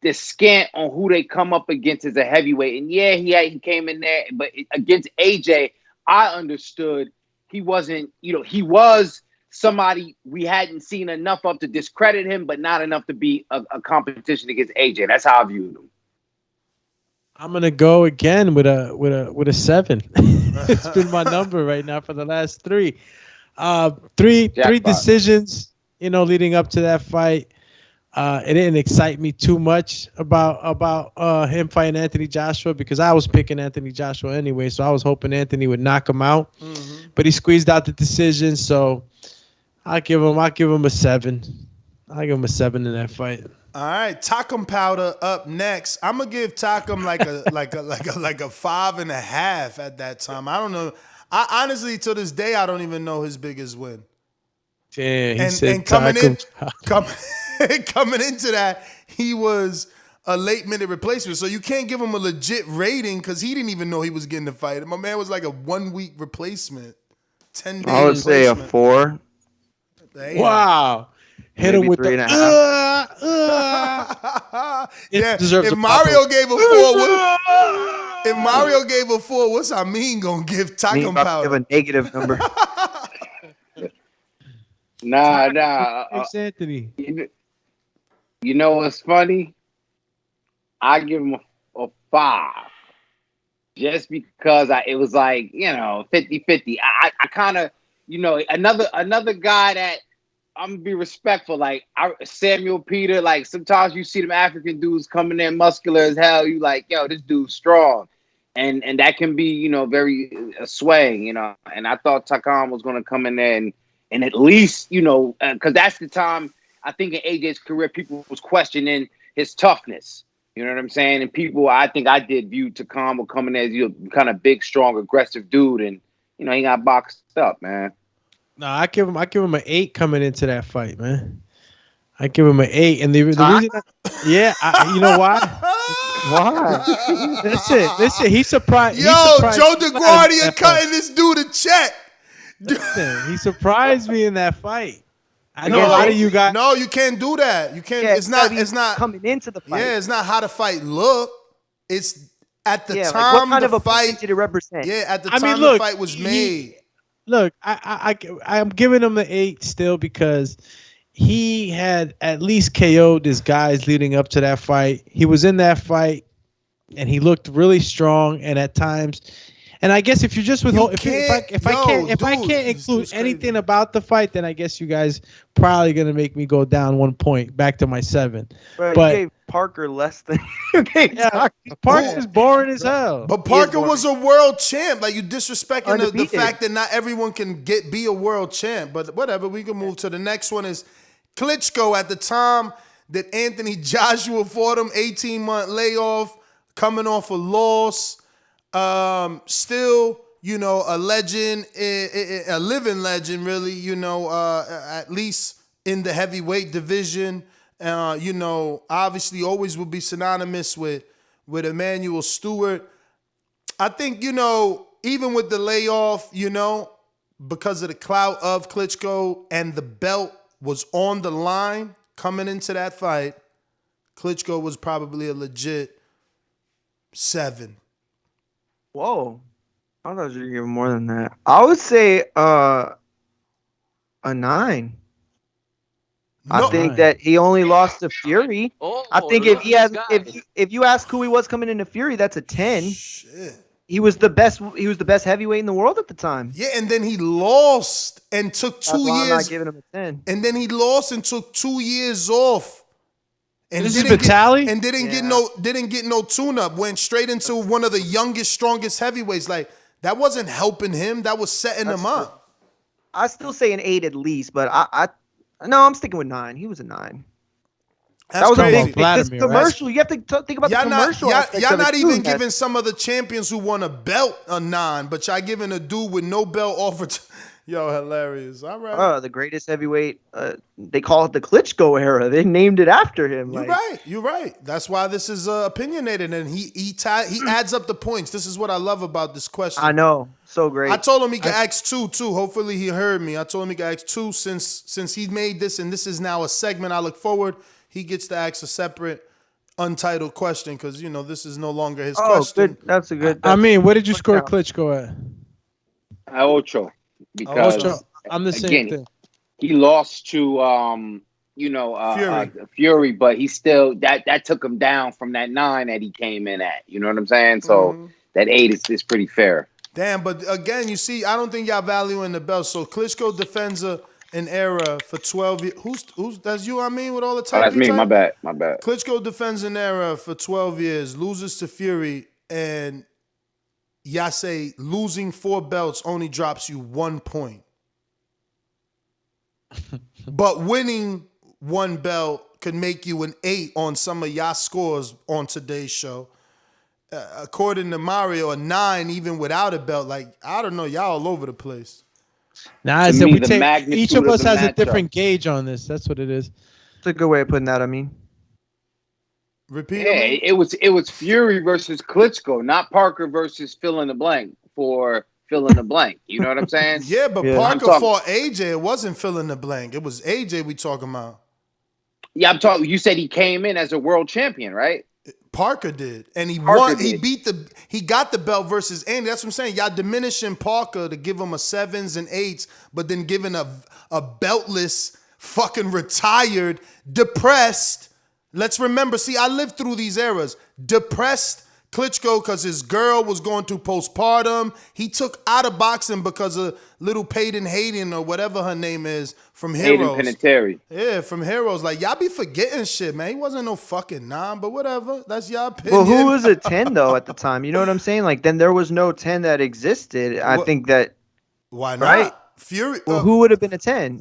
is scant on who they come up against as a heavyweight. And yeah, he came in there, but against AJ, I understood he wasn't. He was somebody we hadn't seen enough of to discredit him, but not enough to be a competition against AJ. That's how I viewed him. I'm gonna go again with a 7. It's been my number right now for the last 3. Three decisions, leading up to that fight. It didn't excite me too much about him fighting Anthony Joshua because I was picking Anthony Joshua anyway, so I was hoping Anthony would knock him out. Mm-hmm. But he squeezed out the decision, so I'll give him a 7. I'll give him a 7 in that fight. All right, Takum Powder up next. I'm gonna give Takum like a 5.5 at that time. I don't know. I honestly, to this day, I don't even know his biggest win. Damn, coming into that, he was a late minute replacement. So you can't give him a legit rating because he didn't even know he was getting the fight. My man was like a 1 week replacement, 10 days. I would say a 4. Damn. Wow. Hit him with 3.5. Yeah. If Mario gave a 4, what's Amin gonna give Takum Powder? Give a negative number. Nah. It's Anthony. You know what's funny? I give him a 5. Just because it was like, 50-50. I kind of, another guy that I'm gonna be respectful. Like Samuel Peter, like sometimes you see them African dudes coming in muscular as hell. You like, yo, this dude's strong. and that can be, very swaying, And I thought Takam was going to come in there and at least, because that's the time I think in AJ's career people was questioning his toughness. You know what I'm saying? And people, I think I did view Takam coming as kind of big, strong, aggressive dude, and he got boxed up, man. No, I give him an 8 coming into that fight, man. I give him an 8, and the reason, you know why? Why? Listen. He surprised. Joe DeGuardia cutting this dude a check. Listen, he surprised me in that fight. I know a lot of you guys. No, you can't do that. You can't. It's not coming into the fight. Yeah, it's not how the fight look. It's at the time what kind the of fight did it represent? Yeah, at the time the fight was made. Look, I'm giving him the 8 still because he had at least KO'd his guys leading up to that fight. He was in that fight, and he looked really strong. And at times. And I guess if you're just if I can't include anything about the fight, then I guess you guys probably gonna make me go down 1 point back to my 7. But you gave Parker less than Parker's boring as hell. But Parker was a world champ. Like, you disrespecting the fact that not everyone can be a world champ. But whatever, we can move to the next one. Is Klitschko at the time that Anthony Joshua fought him, 18-month layoff, coming off a loss. Still, a legend, a living legend, really, at least in the heavyweight division. Obviously always will be synonymous with Emmanuel Stewart. I think, even with the layoff, because of the clout of Klitschko and the belt was on the line coming into that fight, Klitschko was probably a legit 7. Whoa. I thought you were giving more than that. I would say a 9. I think that he only lost to Fury. I think if you ask who he was coming into Fury, that's a 10. Shit. He was the best heavyweight in the world at the time. Yeah, and then he lost and took 2 years. I'm not giving him a 10. And then he lost and took 2 years off. And this is Vitaly? And didn't get no tune-up. Went straight into one of the youngest, strongest heavyweights. Like, that wasn't helping him. That was setting him up. I still say an 8 at least, but I'm sticking with 9. He was a 9. That was crazy. This commercial. Right? You have to think about the commercial. Y'all not even giving some of the champions who won a belt a 9, but y'all giving a dude with no belt offered. Yo, hilarious. All right. The greatest heavyweight. They call it the Klitschko era. They named it after him. You're right. That's why this is opinionated, and he adds up the points. This is what I love about this question. I know. So great. I told him he could ask 2 too. Hopefully he heard me. I told him he could ask 2 since he made this, and this is now a segment. I look forward. He gets to ask a separate untitled question because, this is no longer his question. Good. That's a good. What did you score Klitschko at? Ocho. Because I'm the same thing. He lost to Fury, but he still that took him down from that 9 that he came in at. You know what I'm saying? So that 8 is pretty fair. Damn, but again, you see, I don't think y'all valuing the belt. So Klitschko defends an era for 12 years. Who's that's you? I mean, with all the time. That's me. My bad. Klitschko defends an era for 12 years, loses to Fury, and y'all say losing 4 belts only drops you 1 point. But winning 1 belt could make you an 8 on some of y'all scores on today's show. According to Mario, a 9 even without a belt. Like, I don't know, y'all all over the place. Nah, I said each of us has a different gauge on this. That's what it is. It's a good way of putting that. Repeat. Yeah, it was Fury versus Klitschko, not Parker versus fill in the blank for fill in the blank. You know what I'm saying? Yeah, but Parker fought AJ. It wasn't fill in the blank. It was AJ we talking about. Yeah, I'm talking. You said he came in as a world champion, right? Parker did, and he won. He got the belt versus Andy. That's what I'm saying. Y'all diminishing Parker to give him a 7s and 8s, but then giving a beltless, fucking retired, depressed. Let's remember. See, I lived through these eras. Depressed Klitschko because his girl was going through postpartum. He took out of boxing because of little Peyton Hayden or whatever her name is from Heroes. Hayden Panettiere. Yeah, from Heroes. Like, y'all be forgetting shit, man. He wasn't no fucking 9, but whatever. That's y'all opinion. Well, who was a 10, though, at the time? You know what I'm saying? Like, then there was no 10 that existed. I think that... Why not? Right? Fury. Well, who would have been a 10?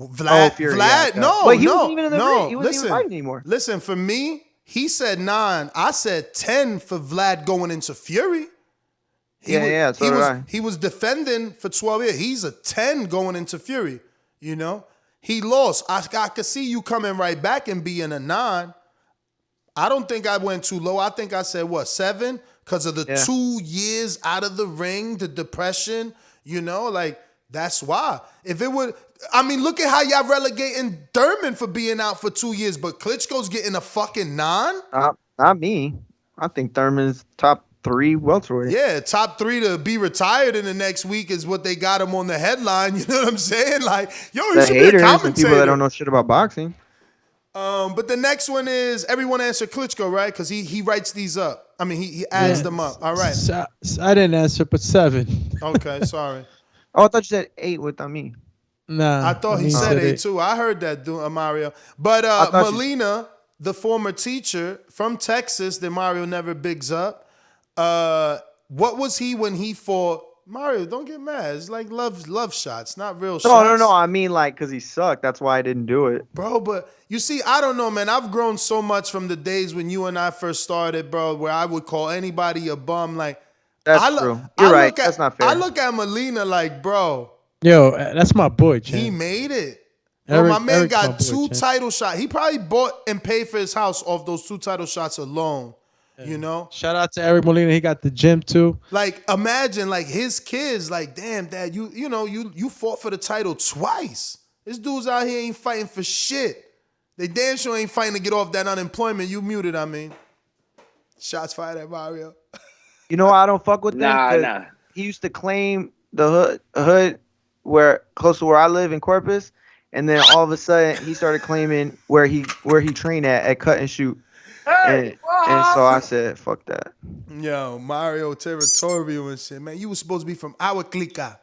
Fury. Yeah, no, but he no, wasn't even in the ring. He wasn't listen, even fighting anymore. Listen, for me, he said 9. I said 10 for Vlad going into Fury. He was defending for 12 years. He's a 10 going into Fury. You know, he lost. I could see you coming right back and being a 9. I don't think I went too low. I think I said 7 because of the 2 years out of the ring, the depression. You know, like that's why. If it would, I mean, look at how y'all relegating Thurman for being out for 2 years, but Klitschko's getting a fucking 9. Not me. I think Thurman's top 3 welterweight. Yeah, top 3 to be retired in the next week is what they got him on the headline. You know what I'm saying? Like, yo, he should be a commentator. And people that don't know shit about boxing. But the next one is everyone answer Klitschko, right? Because he writes these up. I mean, he adds them up. All right. So I didn't answer, but 7. Okay, sorry. Oh, I thought you said 8 without me. Nah. I thought he said 8 too. I heard that, Mario. But Molina, the former teacher from Texas that Mario never bigs up, what was he when he fought? Mario, don't get mad. It's like love shots, not real shots. No. I mean, like, because he sucked. That's why I didn't do it. Bro, but you see, I don't know, man. I've grown so much from the days when you and I first started, bro, where I would call anybody a bum. Like, that's true. You're right. That's not fair. I look at Molina like, bro. Yo, that's my boy, Chan. He made it. Bro, my man got 2 title shots. He probably bought and paid for his house off those 2 title shots alone. You know? Shout out to Eric Molina. He got the gym too. Like, imagine, like, his kids, like, damn, Dad, you fought for the title twice. This dude's out here ain't fighting for shit. They damn sure ain't fighting to get off that unemployment. You muted, I mean. Shots fired at Mario. You know why I don't fuck with them? Nah. He used to claim the hood where close to where I live in Corpus, and then all of a sudden he started claiming where he trained at Cut and Shoot. And so I said, fuck that. Yo, Mario territorial and shit, man. You was supposed to be from our clica.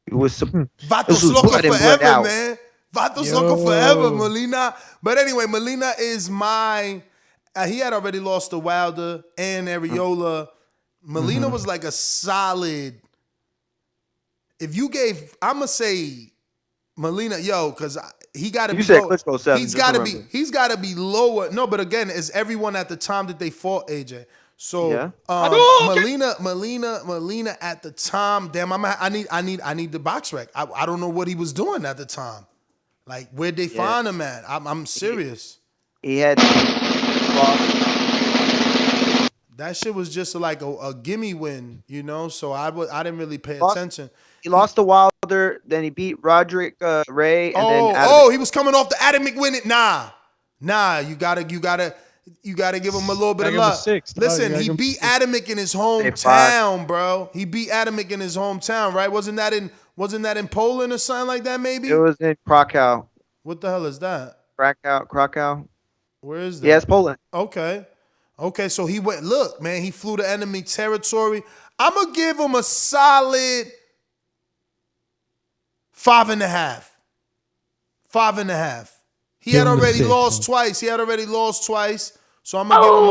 It was Vatos loco forever, man. Vatos loco forever, Molina. But anyway, Molina is he had already lost to Wilder and Areola. Molina was like a solid. If you gave, I'm gonna say Molina, because he got to be. You said Klitschko 7. He's got to be lower. No, but again, is everyone at the time that they fought AJ? So Molina at the time. Damn, I need the box rec. I don't know what he was doing at the time. Like, where'd they find him at? I'm serious. He had. That shit was just like a gimme win, you know. So I didn't really pay attention. He lost to Wilder, then he beat Roderick Ray, and then Adam. He was coming off the Adam McWin. Nah, you gotta give him a little bit of luck. Listen, he beat Adamic in his hometown, bro. He beat Adamic in his hometown, right? Wasn't that in Poland or something like that? Maybe it was in Krakow. What the hell is that? Krakow. Where is that? Yeah, it's Poland. Okay, so he went. Look, man, he flew to enemy territory. I'm gonna give him a solid 5.5. 5.5. He had already lost twice. So I'm gonna give him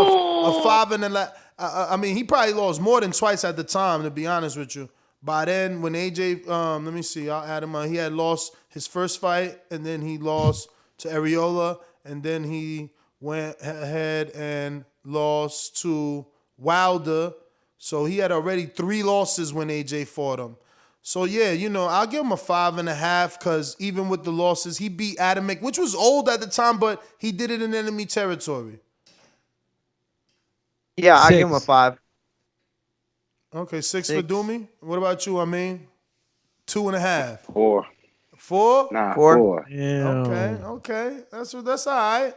a 5.5. I mean, he probably lost more than twice at the time, to be honest with you. By then, when AJ, let me see, I'll add him. He had lost his first fight, and then he lost to Areola, and then he went ahead and lost to Wilder. So he had already 3 losses when AJ fought him. So yeah, I'll give him a 5.5 because even with the losses, he beat Adamic, which was old at the time, but he did it in enemy territory. Yeah, I give him a 5. Okay, 6 for Doomy. What about you? I mean, 2.5. 4. 4? Nah, 4. Yeah. Okay. That's all right.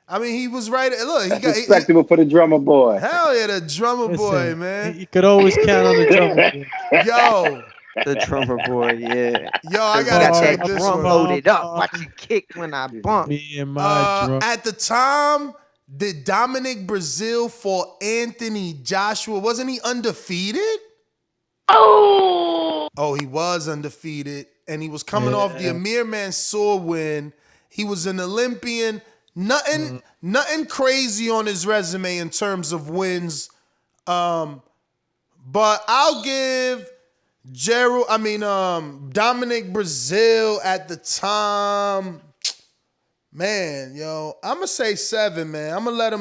I mean, he was right. Look, That's respectable for the drummer boy. Hell yeah, the drummer boy, man. You could always count on the drummer boy. Yo. The drummer boy, yeah. Yo, I gotta check this one. Loaded up. Watch it kick when I bump. Me and my drum. At the time, Did Dominic Brazil for Anthony Joshua? Wasn't he undefeated? Oh, he was undefeated. And he was coming off the Amir Mansour win. He was an Olympian. Nothing crazy on his resume in terms of wins. But I'll give Dominic Brazil at the time. Man, yo, I'm gonna say 7, man. I'm gonna let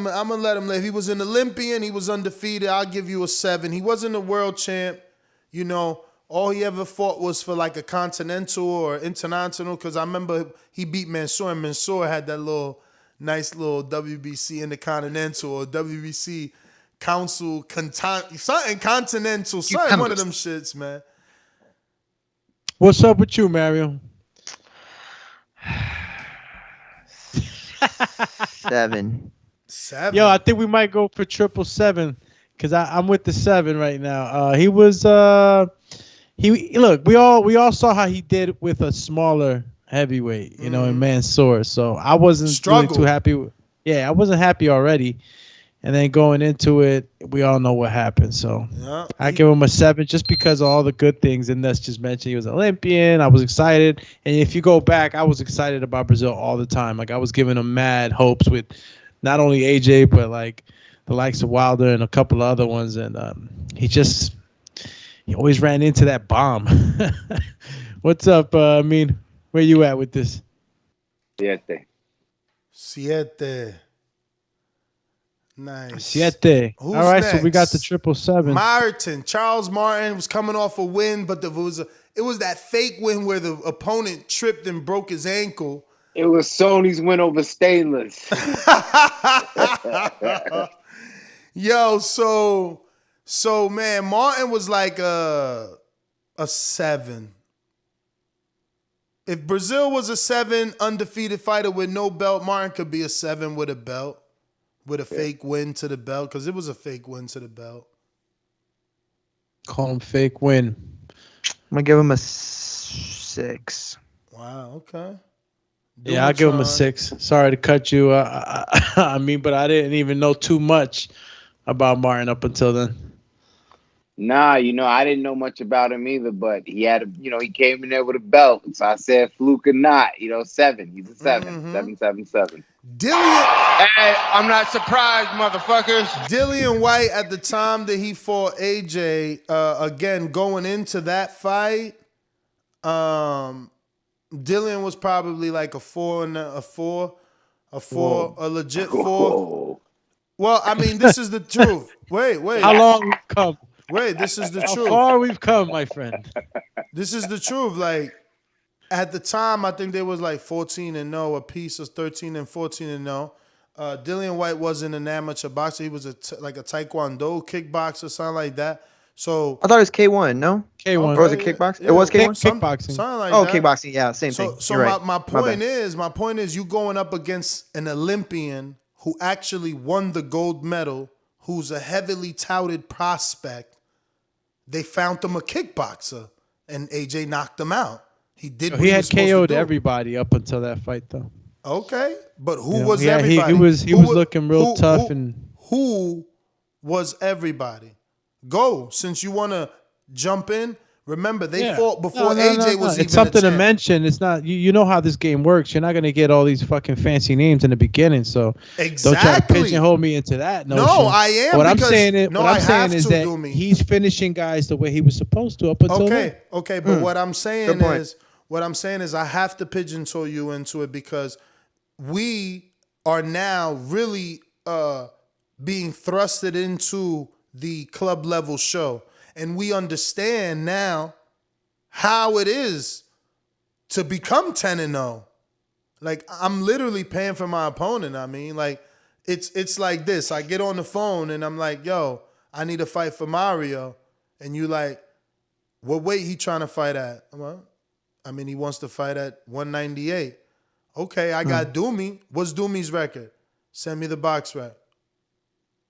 him live. He was an Olympian, he was undefeated. I'll give you a 7. He wasn't a world champ, you know. All he ever fought was for like a continental or international, because I remember he beat Mansour, and Mansour had that nice little WBC Intercontinental or WBC Council something Continental, something one of them shits, man. What's up with you, Mario? 7. Yo, I think we might go for 777 because I'm with the 7 right now. He was look, we all saw how he did with a smaller heavyweight, you know, in Mansour. So I wasn't really too happy. I wasn't happy already. And then going into it, we all know what happened. So I give him a 7 just because of all the good things. And that's just mentioned. He was an Olympian. I was excited. And if you go back, I was excited about Brazil all the time. Like I was giving him mad hopes with not only AJ, but like the likes of Wilder and a couple of other ones. And he always ran into that bomb. What's up? Where you at with this? 7. Nice. 7. All right, next? So we got the 777. Charles Martin was coming off a win, but it was that fake win where the opponent tripped and broke his ankle. It was Sony's win over Stainless. Yo, so man, Martin was like a 7. If Brazil was a 7 undefeated fighter with no belt, Martin could be a 7 with a belt. With a fake win to the belt, because it was a fake win to the belt. Call him fake win. I'm going to give him a 6. Wow, okay. I'll give him a 6. Sorry to cut you. But I didn't even know too much about Martin up until then. Nah, I didn't know much about him either, but he had he came in there with a belt. So I said, fluke or not, 7. He's a 7. 777. Hey, I'm not surprised, motherfuckers. Dillian White, at the time that he fought AJ, again, going into that fight, Dillian was probably like a 4, a legit 4. Well, this is the truth. Wait. How long we've come? Wait, this is the truth. How far we've come, my friend. This is the truth. Like, at the time, I think they was like 14-0 a piece, or 13 and 14-0. Dillian White wasn't an amateur boxer. He was like a taekwondo kickboxer, something like that. So I thought it was K1, no? K1. Or was it kickboxing? It was K1? Kickboxing. Something like that. Kickboxing, yeah, same thing. So my point is you going up against an Olympian who actually won the gold medal, who's a heavily touted prospect. They found him a kickboxer, and AJ knocked him out. He did. He had KO'd everybody up until that fight, though. Okay, but who was everybody? He was looking real tough. Who was everybody? Go, since you want to jump in. Remember, they fought before AJ was even It's something a champ. to mention. It's not. You know how this game works. You're not going to get all these fucking fancy names in the beginning. So don't try to pigeonhole me into that notion. No, I am. What I'm saying is that Doomy. he's finishing guys the way he was supposed to up until then. Okay, but what I'm saying is I have to pigeonhole you into it because we are now really being thrusted into the club level show. And we understand now how it is to become 10-0. Like, I'm literally paying for my opponent. It's like this. I get on the phone and I'm like, yo, I need a fight for Mario. And you like, what weight he trying to fight at? Well, he wants to fight at 198. Okay, I got Doomy. What's Doomy's record? Send me the box rec.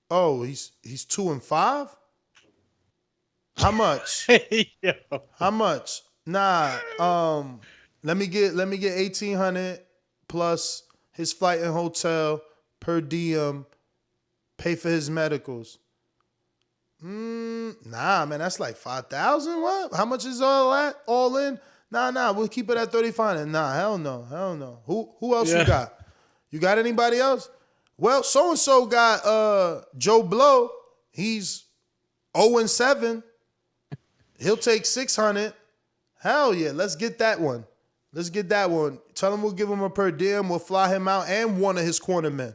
Oh, he's 2-5? How much? Yo. How much? Nah. Let me get $1,800 plus his flight and hotel per diem, pay for his medicals. Nah, man, that's like 5,000. What? How much is all that? All in? Nah, we'll keep it at 35. Nah, hell no. Who else you got? You got anybody else? Well, so and so got Joe Blow. He's 0-7. He'll take 600. Hell yeah, let's get that one. Tell him we'll give him a per diem. We'll fly him out and one of his cornermen.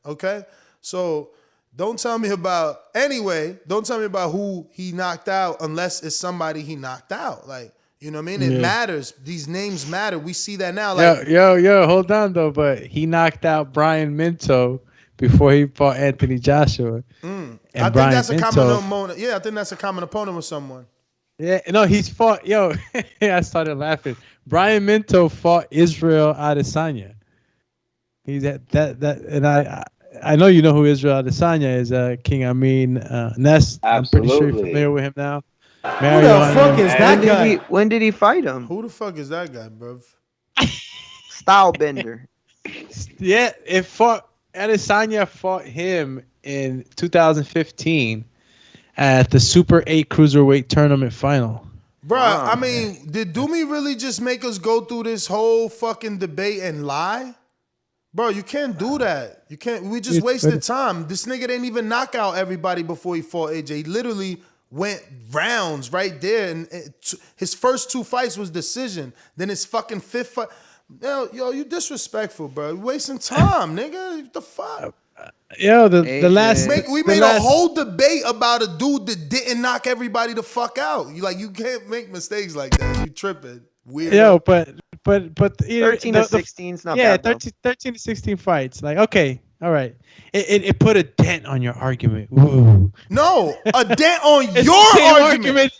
Okay? So don't tell me about who he knocked out unless it's somebody he knocked out. Like, you know what I mean? It matters. These names matter. We see that now. Like, yo, hold on though. But he knocked out Brian Minto before he fought Anthony Joshua. And I think Brian that's a Minto, common opponent. Yeah, I think that's a common opponent with someone. Yeah, no, he's fought. Yo, I started laughing. Brian Minto fought Israel Adesanya. He's that, and I know you know who Israel Adesanya is. King Amin Ness. Absolutely. I'm pretty sure you're familiar with him now. Who the fuck is that guy? When did he fight him? Who the fuck is that guy, bruv? Stylebender. Yeah, Adesanya fought him in 2015 at the Super 8 Cruiserweight Tournament final. Bruh, I mean, did Doomy really just make us go through this whole fucking debate and lie? Bro, you can't do that. You can't. We just wasted time. This nigga didn't even knock out everybody before he fought AJ. He literally went rounds right there. And his first 2 fights was decision. Then his fucking 5th fight. Yo, you disrespectful, bro. You wasting time, nigga. What the fuck? Yo, the last... We made a whole debate about a dude that didn't knock everybody the fuck out. You can't make mistakes like that. You tripping. Weird. Yo, but 13 to 16 is not bad. 13 to 16 fights. Like, okay, all right. It put a dent on your argument. Woo. No, a dent on your argument.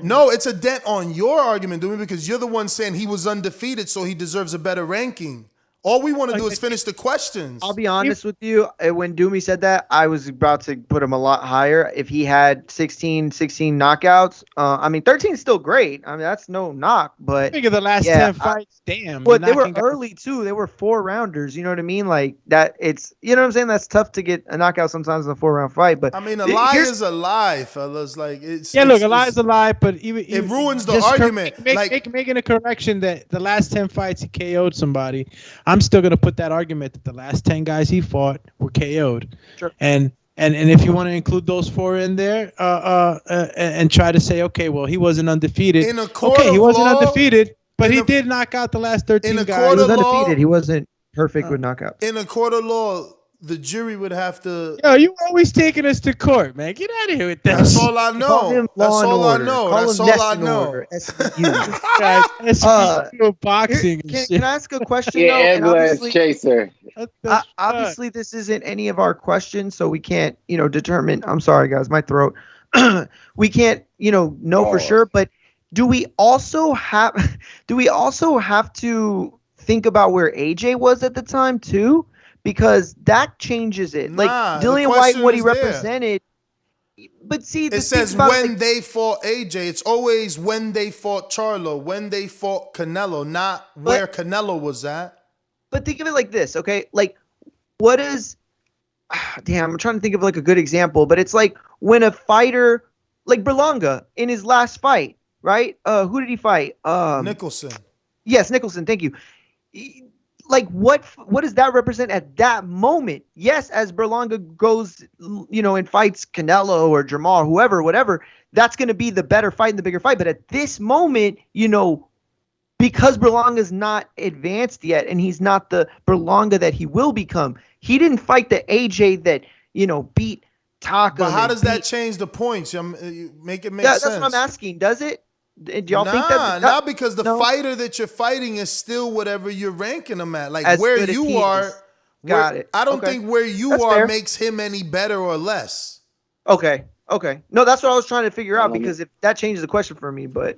No, it's a dent on your argument, Doomy, because you're the one saying he was undefeated, so he deserves a better ranking. All we want to do is finish the questions. I'll be honest with you. When Doomy said that, I was about to put him a lot higher. If he had 16 knockouts, 13 is still great. I mean, that's no knock. But think of the last 10 fights. Damn. But they were early too. They were 4-rounders. You know what I mean? Like that. It's, you know what I'm saying. That's tough to get a knockout sometimes in a 4-round fight. But I mean, a lie is a lie, fellas. Like it's a lie is a lie. But it ruins the argument. Making a correction that the last 10 fights he KO'd somebody. I'm still gonna put that argument that the last 10 guys he fought were KO'd. Sure. And if you want to include those 4 in there, and try to say, okay, well, he wasn't undefeated. He wasn't undefeated, but he did knock out the last 13 guys. He was undefeated. He wasn't perfect with knockouts. In a court of law, the jury would have to. Yo, you always taking us to court, man. Get out of here with that. That's all I know. That's all I know. SVU boxing. Can I ask a question? Yeah, ambulance chaser. Obviously, this isn't any of our questions, so we can't, determine. I'm sorry, guys, my throat. We can't, know for sure. But do we also have to think about where AJ was at the time too? Because that changes it. Like Dillian White, what he represented. But see, it says when they fought AJ. It's always when they fought Charlo, when they fought Canelo, not where Canelo was at. But think of it like this, okay? Like, what is? Damn, I'm trying to think of like a good example. But it's like when a fighter, like Berlanga, in his last fight, right? Who did he fight? Nicholson. Yes, Nicholson. Thank you. Like what does that represent at that moment? Yes, as Berlanga goes, and fights Canelo or Jamal, whoever, whatever, that's going to be the better fight and the bigger fight. But at this moment, because Berlanga's not advanced yet and he's not the Berlanga that he will become, he didn't fight the AJ that, beat Taka. But how does that change the points? Make it make sense. That's what I'm asking. Does it? Do y'all think that? Not because the fighter that you're fighting is still whatever you're ranking him at. Like as where you are. Got it. I don't think where you are fair. Makes him any better or less. Okay. No, that's what I was trying to figure out because if that changes the question for me, but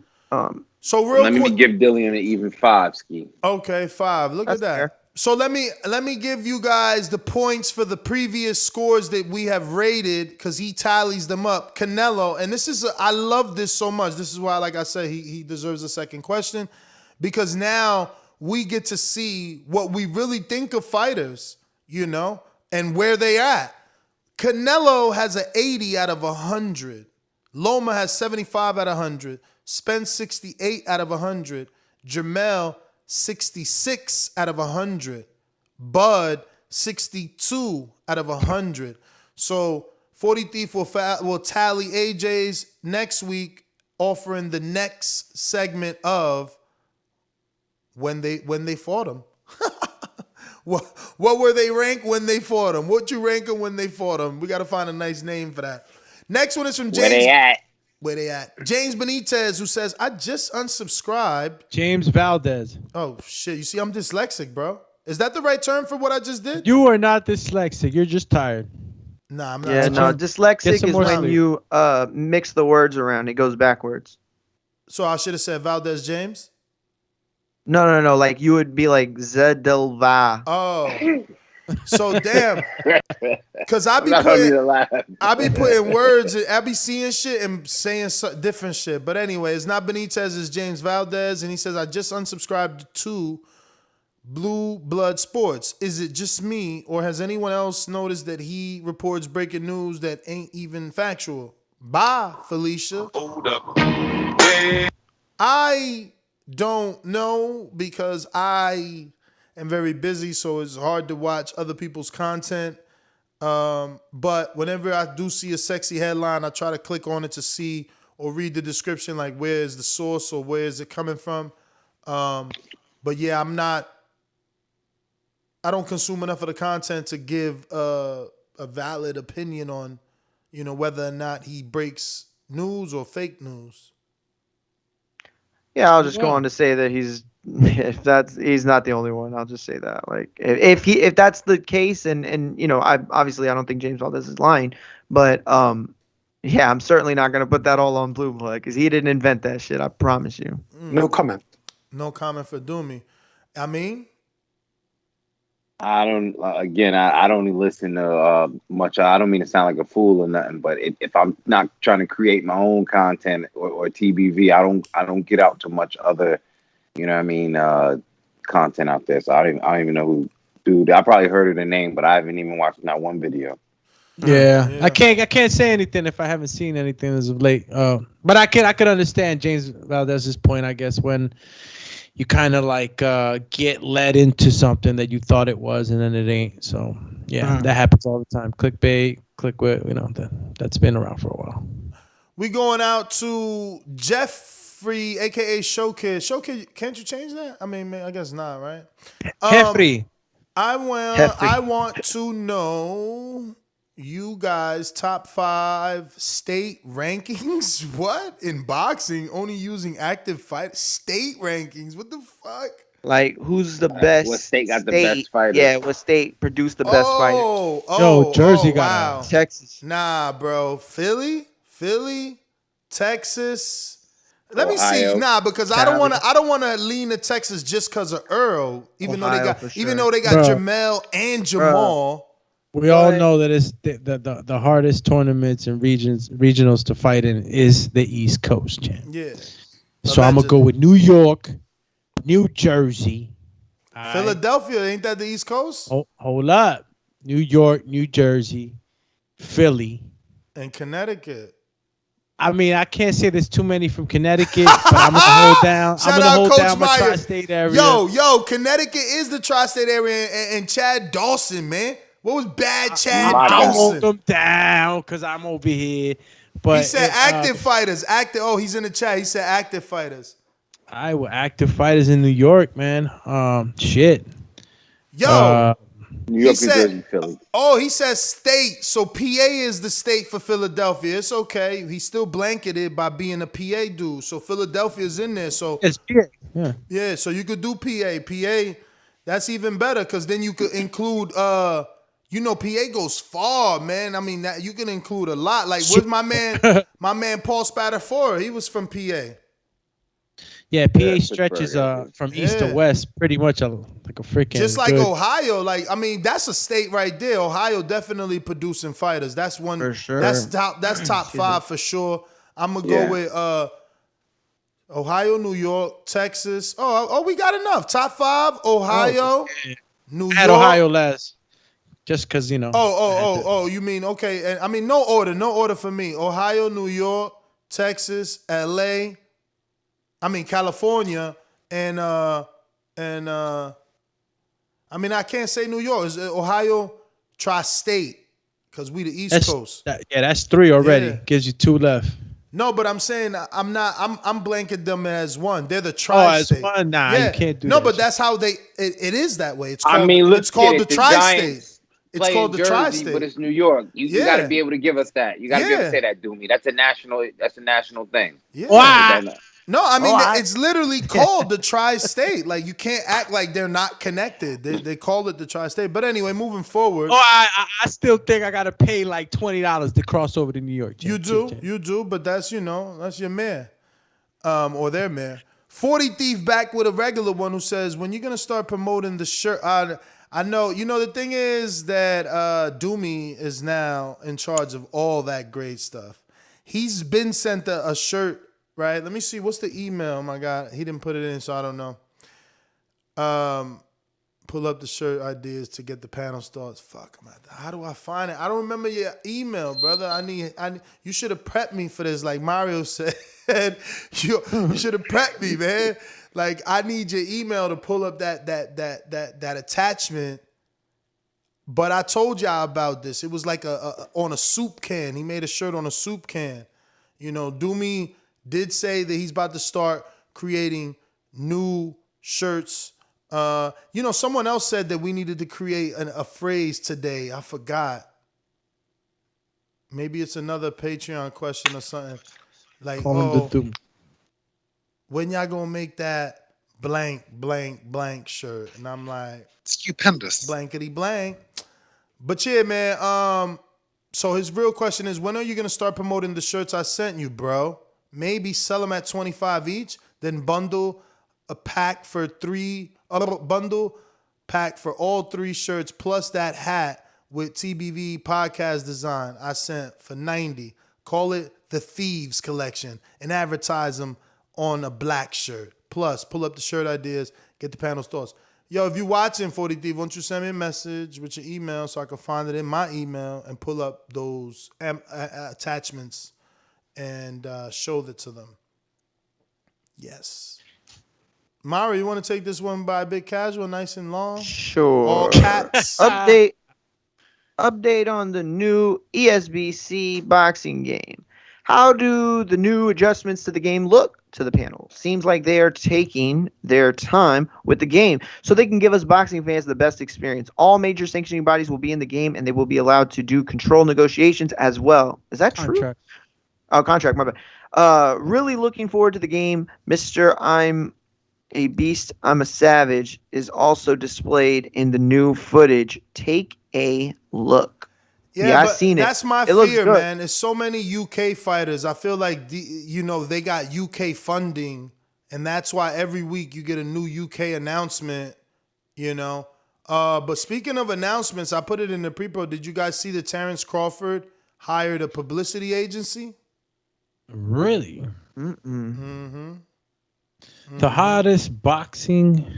so real let me give Dillian an even 5 ski. Okay, 5. Look at that. Fair. So let me give you guys the points for the previous scores that we have rated because he tallies them up. Canelo, and I love this so much. This is why, like I said, he deserves a second question because now we get to see what we really think of fighters, you know, and where they at. Canelo has an 80 out of 100. Loma has 75 out of 100. Spence 68 out of 100. Jermell 66 out of 100. Bud 62 out of 100. So 43 will tally AJ's next week, offering the next segment of when they fought him. What were they ranked when they fought him? What you rank them when they fought him? We got to find a nice name for that. Next one is from James. Where they at? Where they at? James Benitez, who says, I just unsubscribed. James Valdez. Oh, shit. You see, I'm dyslexic, bro. Is that the right term for what I just did? You are not dyslexic. You're just tired. Nah, I'm not. Yeah, no, dyslexic is when you mix the words around. It goes backwards. So I should have said Valdez James? No. Like you would be like Zedelva. Oh. So damn. Because I be putting words, I be seeing shit and saying different shit. But anyway, it's not Benitez, it's James Valdez. And he says, I just unsubscribed to Blue Blood Sports. Is it just me, or has anyone else noticed that he reports breaking news that ain't even factual? Bye, Felicia. Hold up. I don't know because I am very busy, so it's hard to watch other people's content. But whenever I do see a sexy headline, I try to click on it to see or read the description, like where is the source or where is it coming from. But yeah, I don't consume enough of the content to give a valid opinion on, you know, whether or not he breaks news or fake news. Yeah, I'll just go on to say that he's not the only one. I'll just say that. Like if that's the case, and you know, I don't think James Valdez is lying, but yeah, I'm certainly not gonna put that all on Blue Blood because he didn't invent that shit. I promise you. No comment. No comment for Doomy. I mean, I don't even listen to much. I don't mean to sound like a fool or nothing, but if I'm not trying to create my own content or TBV, I don't get out to much other, you know what I mean, content out there. So I don't even know who dude. I probably heard of the name, but I haven't even watched not one video. Yeah. I can't say anything if I haven't seen anything as of late. But I could understand James Valdez's point, I guess, when you kind of like get led into something that you thought it was and then it ain't. So yeah, that happens all the time. Clickbait, clickwit, you know, that's been around for a while. We going out to Jeffrey, aka Showkid. Showkid, can't you change that? I mean, I guess not, right? Jeffrey. I want to know you guys' top 5 state rankings. What? In boxing, only using active fight state rankings. What the fuck? Like, who's the best? What state got the best fighters? Yeah, what state produced the best fighters? Yo, Jersey got Texas. Nah, bro. Philly, Texas. Let me Ohio. see. Nah, because I don't want to lean to Texas just because of Earl. Even though they got Jamel and Jamal. We all know that it's the hardest tournaments and regionals to fight in is the East Coast, champ. Yeah. So I'm gonna go with New York, New Jersey, Philadelphia. Ain't that the East Coast? Hold up, New York, New Jersey, Philly, and Connecticut. I mean, I can't say there's too many from Connecticut, but I'm gonna hold down. I'm gonna hold down my tri-state area. Yo, Connecticut is the tri-state area, and Chad Dawson, man. What was bad, Chad Dawson? I'll hold them down because I'm over here. But he said active fighters. Oh, he's in the chat. He said active fighters. Active fighters in New York, man. Shit. Yo. New York, New Jersey, Philly. Oh, he says state. So PA is the state for Philadelphia. It's okay. He's still blanketed by being a PA dude. So Philadelphia's in there. So it's PA. Yeah, so you could do PA. PA, that's even better because then you could include PA goes far, man. I mean, that you can include a lot. Like, where's my man Paul Spatafora? He was from PA. Yeah, PA stretches from east to west pretty much like a freaking. Just like Ohio, like I mean, that's a state right there. Ohio definitely producing fighters. That's one for sure. That's top 5 for sure. I'm gonna go with Ohio, New York, Texas. Oh, we got enough. Top 5, Ohio, New York. I had Ohio last. Just because, you know. You mean, okay. And I mean, no order for me. Ohio, New York, Texas, LA, California, and I mean, I can't say New York. It's Ohio, Tri-State, because we the East Coast. That's 3 already. Yeah. Gives you 2 left. No, but I'm saying I'm blanking them as one. They're the Tri-State. As one? Nah, you can't do that. No, but that's how it is that way. It's called, it's called the Tri-State. It's called the Jersey, Tri-State, but it's New York. You got to be able to give us that. You got to be able to say that, Doomy. That's a national thing. Yeah. Wow. No, I mean it's literally called the Tri-State. Like you can't act like they're not connected. They call it the Tri-State. But anyway, moving forward. I still think I gotta pay like $20 to cross over to New York. You do, but that's your mayor, or their mayor. 40 Thief back with a regular one who says, when you're gonna start promoting the shirt. I know, the thing is that Doomy is now in charge of all that great stuff. He's been sent a shirt, right? Let me see. What's the email? Oh my God. He didn't put it in, so I don't know. Pull up the shirt ideas to get the panel starts. Fuck, how do I find it? I don't remember your email, brother. You should have prepped me for this, like Mario said. You should have prepped me, man. Like, I need your email to pull up that attachment. But I told y'all about this. It was like on a soup can. He made a shirt on a soup can. Doomy did say that he's about to start creating new shirts. Someone else said that we needed to create a phrase today. I forgot. Maybe it's another Patreon question or something. Like, when y'all gonna make that blank, blank, blank shirt? And I'm like, stupendous. Blankety blank. But yeah, man. So his real question is, when are you gonna start promoting the shirts I sent you, bro? Maybe sell them at $25 each, then bundle a pack for bundle pack for all 3 shirts plus that hat with TBV podcast design I sent for $90. Call it the Thieves Collection and advertise them on a black shirt. Plus, pull up the shirt ideas, get the panel thoughts. Yo, if you're watching 40 Thief, why don't you send me a message with your email so I can find it in my email and pull up those attachments and show that to them. Yes. Mario, you want to take this one by Big Casual, nice and long? Sure. All caps. Update on the new ESBC boxing game. How do the new adjustments to the game look to the panel? Seems like they are taking their time with the game so they can give us boxing fans the best experience. All major sanctioning bodies will be in the game and they will be allowed to do control negotiations as well. Is that true? Oh, contract, my bad. Really looking forward to the game. Mr. I'm a Beast, I'm a Savage is also displayed in the new footage. Take a look. Yeah, I've seen it. That's my fear, man. There's so many UK fighters. I feel like they got UK funding, and that's why every week you get a new UK announcement. But speaking of announcements, I put it in the pre-pro. Did you guys see that Terrence Crawford hired a publicity agency? Really? Mm-hmm. The hottest boxing.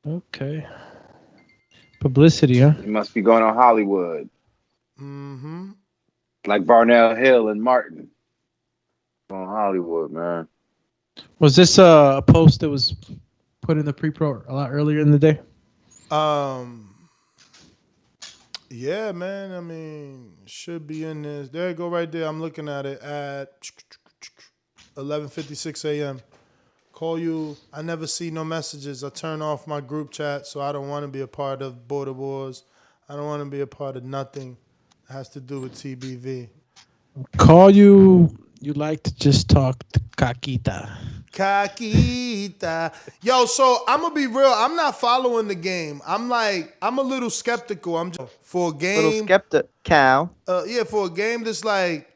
Okay. Publicity, huh? You must be going on Hollywood. Mm-hmm. Like Barnell Hill and Martin. On Hollywood, man. Was this a post that was put in the pre-pro a lot earlier in the day? Yeah, man. I mean, should be in this. There you go, right there. I'm looking at it at 11:56 a.m. Call you. I never see no messages. I turn off my group chat, so I don't want to be a part of border wars. I don't want to be a part of nothing that has to do with TBV. Call you. You like to just talk to Caquita. Caquita. Yo, so I'm going to be real. I'm not following the game. I'm a little skeptical. I'm just for a game. Little skeptic, Cal. Yeah, for a game that's like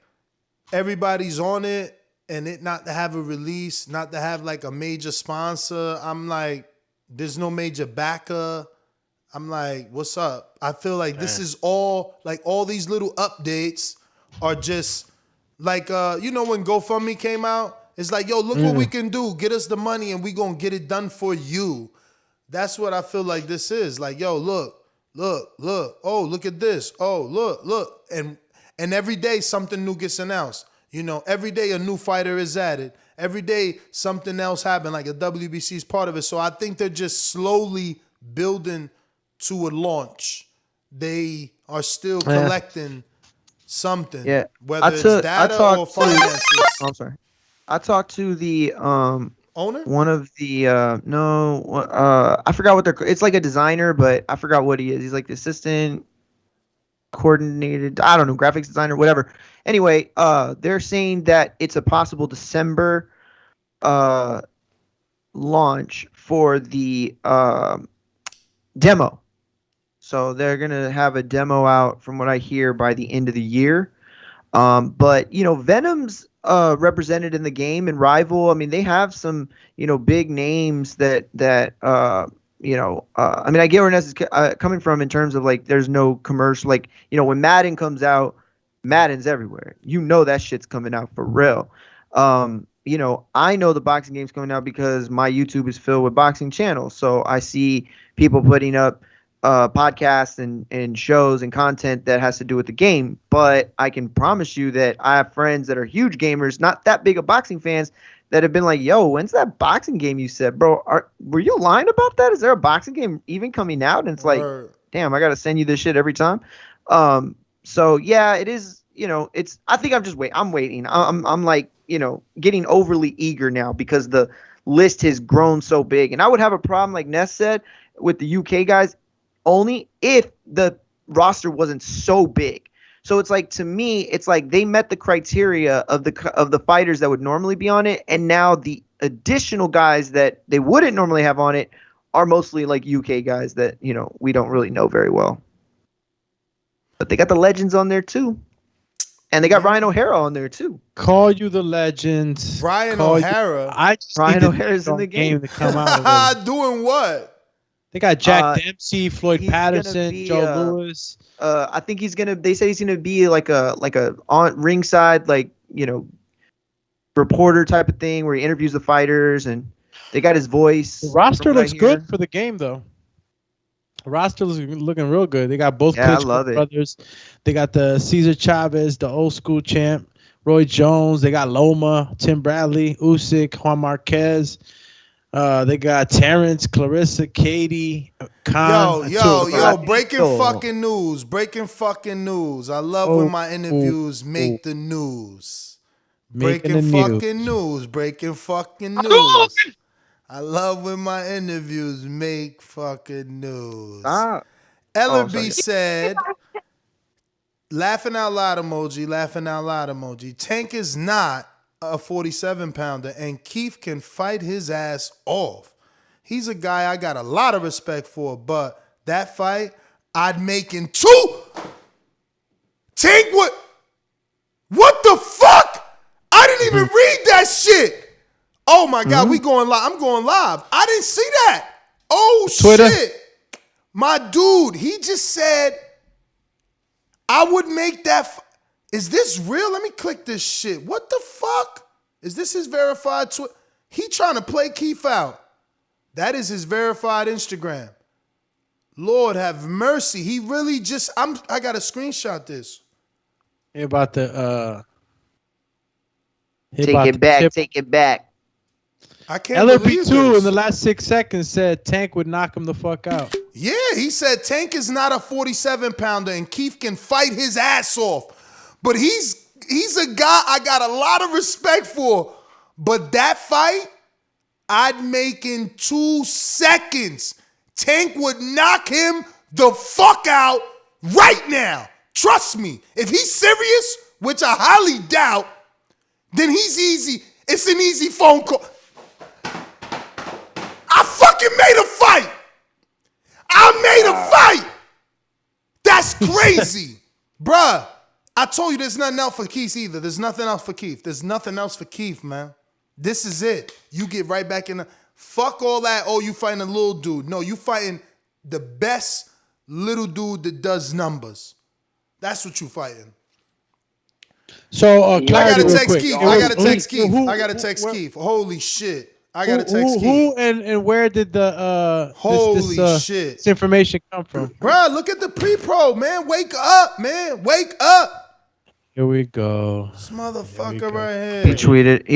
everybody's on it and it not to have a release, not to have like a major sponsor. I'm like, there's no major backer. I'm like, what's up? I feel like this is all these little updates are just like, when GoFundMe came out It's like, yo, look what we can do. Get us the money and we gonna get it done for you. That's what I feel like this is. Like, yo, look. Oh, look at this. Oh, look. And every day something new gets announced. Every day a new fighter is added. Every day something else happens, like a WBC is part of it. So I think they're just slowly building to a launch. They are still collecting something. Yeah. Whether it's data or finances. I'm sorry. I talked to the owner? One of the I forgot what it's like a designer, but I forgot what he is. He's like the assistant coordinated, I don't know, graphics designer, whatever. Anyway, they're saying that it's a possible December launch for the demo. So they're gonna have a demo out, from what I hear, by the end of the year. But Venom's represented in the game and Rival. I mean, they have some big names that I mean, I get where Ness is coming from in terms of like there's no commercial. Like when Madden comes out, Madden's everywhere. That shit's coming out for real. I know the boxing game's coming out because my YouTube is filled with boxing channels. So I see people putting up podcasts and shows and content that has to do with the game. But I can promise you that I have friends that are huge gamers, not that big of boxing fans, that have been like, yo, when's that boxing game you said, bro? Were you lying about that? Is there a boxing game even coming out? And it's like, damn, I got to send you this shit every time. So yeah, it is, I think I'm waiting. I'm like, getting overly eager now because the list has grown so big. And I would have a problem, like Ness said, with the UK guys only if the roster wasn't so big. So it's like, to me, it's like they met the criteria of the fighters that would normally be on it, and now the additional guys that they wouldn't normally have on it are mostly like UK guys that we don't really know very well. But they got the legends on there too, and they got Ryan O'Hara on there too. Call you the legend, Ryan O'Hara. Ryan O'Hara's in the game to come out. Doing what? They got Jack Dempsey, Floyd Patterson, Joe Lewis. I think they say he's gonna be like a on ringside, like, reporter type of thing where he interviews the fighters, and they got his voice. The roster looks good for the game though. The roster is looking real good. They got both Klitschko brothers. They got the Cesar Chavez, the old school champ, Roy Jones. They got Loma, Tim Bradley, Usyk, Juan Marquez. They got Terrence, Clarissa, Katie, Khan. Yo, breaking fucking news. I love when my interviews make the news. Breaking fucking news. I love when my interviews make fucking news. Ellerby said, laughing out loud emoji. Tank is not a 47-pounder, and Keith can fight his ass off. He's a guy I got a lot of respect for, but that fight, I'd make in two. Tank, what the fuck? I didn't even read that shit. Oh my God, we going live. I'm going live. I didn't see that. Oh, Twitter. Shit. My dude, he just said, I would make that. Is this real? Let me click this shit. What the fuck? Is this his verified Twitter? He trying to play Keith out. That is his verified Instagram. Lord have mercy. He really just, I got to screenshot this. He about to, take it back. I can't believe this. LRP2 in the last 6 seconds said Tank would knock him the fuck out. Yeah, he said Tank is not a 47-pounder and Keith can fight his ass off. But he's a guy I got a lot of respect for. But that fight, I'd make in 2 seconds. Tank would knock him the fuck out right now. Trust me. If he's serious, which I highly doubt, then he's easy. It's an easy phone call. I fucking made a fight. That's crazy. Bruh, I told you there's nothing else for Keith either. There's nothing else for Keith, man. This is it. You get right back in the... Fuck all that, oh, you fighting a little dude. No, you fighting the best little dude that does numbers. That's what you fighting. So I gotta real text quick. Keith. I gotta text Keith. Holy shit. I gotta text Keith. Who and where did the shit. This information come from? Bro, look at the pre-pro, man. Wake up, man. Wake up. Here we go. This motherfucker right here. He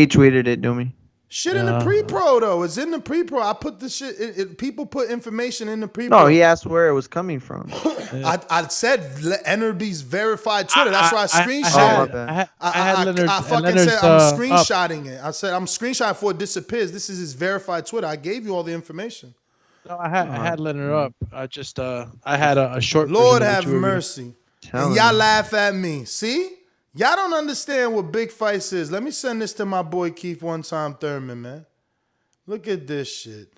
tweeted it, Doomy. Shit in the pre-pro though. It's in the pre-pro. I put the shit. People put information in the pre-pro. No, he asked where it was coming from. I said Energy's verified Twitter. That's why I screenshot it. I fucking said I'm screenshotting it. I said I'm screenshotting before it disappears. This is his verified Twitter. I gave you all the information. No, I had Leonard up. I just I had a short. Lord have mercy. And y'all laugh at me. See? Y'all don't understand what big fights is. Let me send this to my boy Keith One Time Thurman, man. Look at this shit.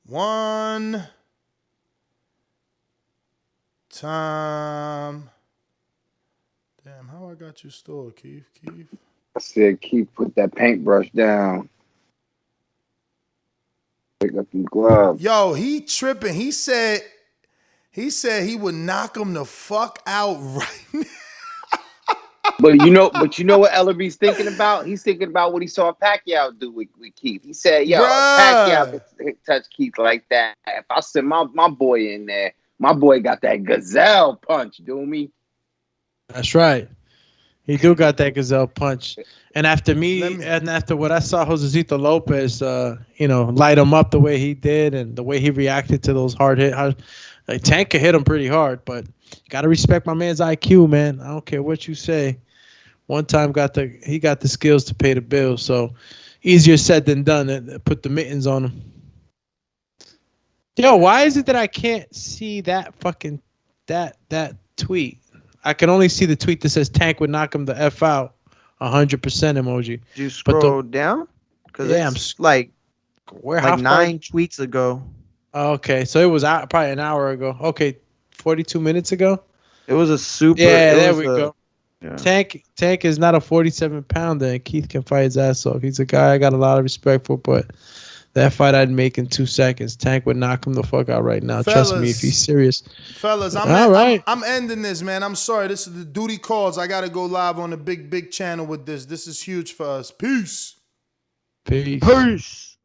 One time. Damn, how I got you stored, Keith? I said, Keith, put that paintbrush down. Pick up them gloves. Yo, he tripping. He said he would knock him the fuck out right now. But you know what Ellerby's thinking about? He's thinking about what he saw Pacquiao do with Keith. He said, yo, Pacquiao could touch Keith like that. If I send my boy in there, my boy got that gazelle punch, Doomy. That's right. He do got that gazelle punch. And after what I saw Josecito Lopez, light him up the way he did and the way he reacted to those hard hit. Like Tank could hit him pretty hard, but you gotta respect my man's IQ, man. I don't care what you say. One time he got the skills to pay the bills, so easier said than done. Put the mittens on him. Yo, why is it that I can't see that fucking that tweet? I can only see the tweet that says Tank would knock him the F out. 100% emoji. Did you scroll down? Because it's like 9 tweets ago. Okay, so it was probably an hour ago. Okay, 42 minutes ago. It was a super. Yeah, there we go. Yeah. Tank is not a 47-pounder, and Keith can fight his ass off. He's a guy I got a lot of respect for, but that fight I'd make in 2 seconds. Tank would knock him the fuck out right now. Fellas, trust me, if he's serious. Fellas, I'm ending this, man. I'm sorry. This is the duty calls. I got to go live on the big channel with this. This is huge for us. Peace. Peace. Peace.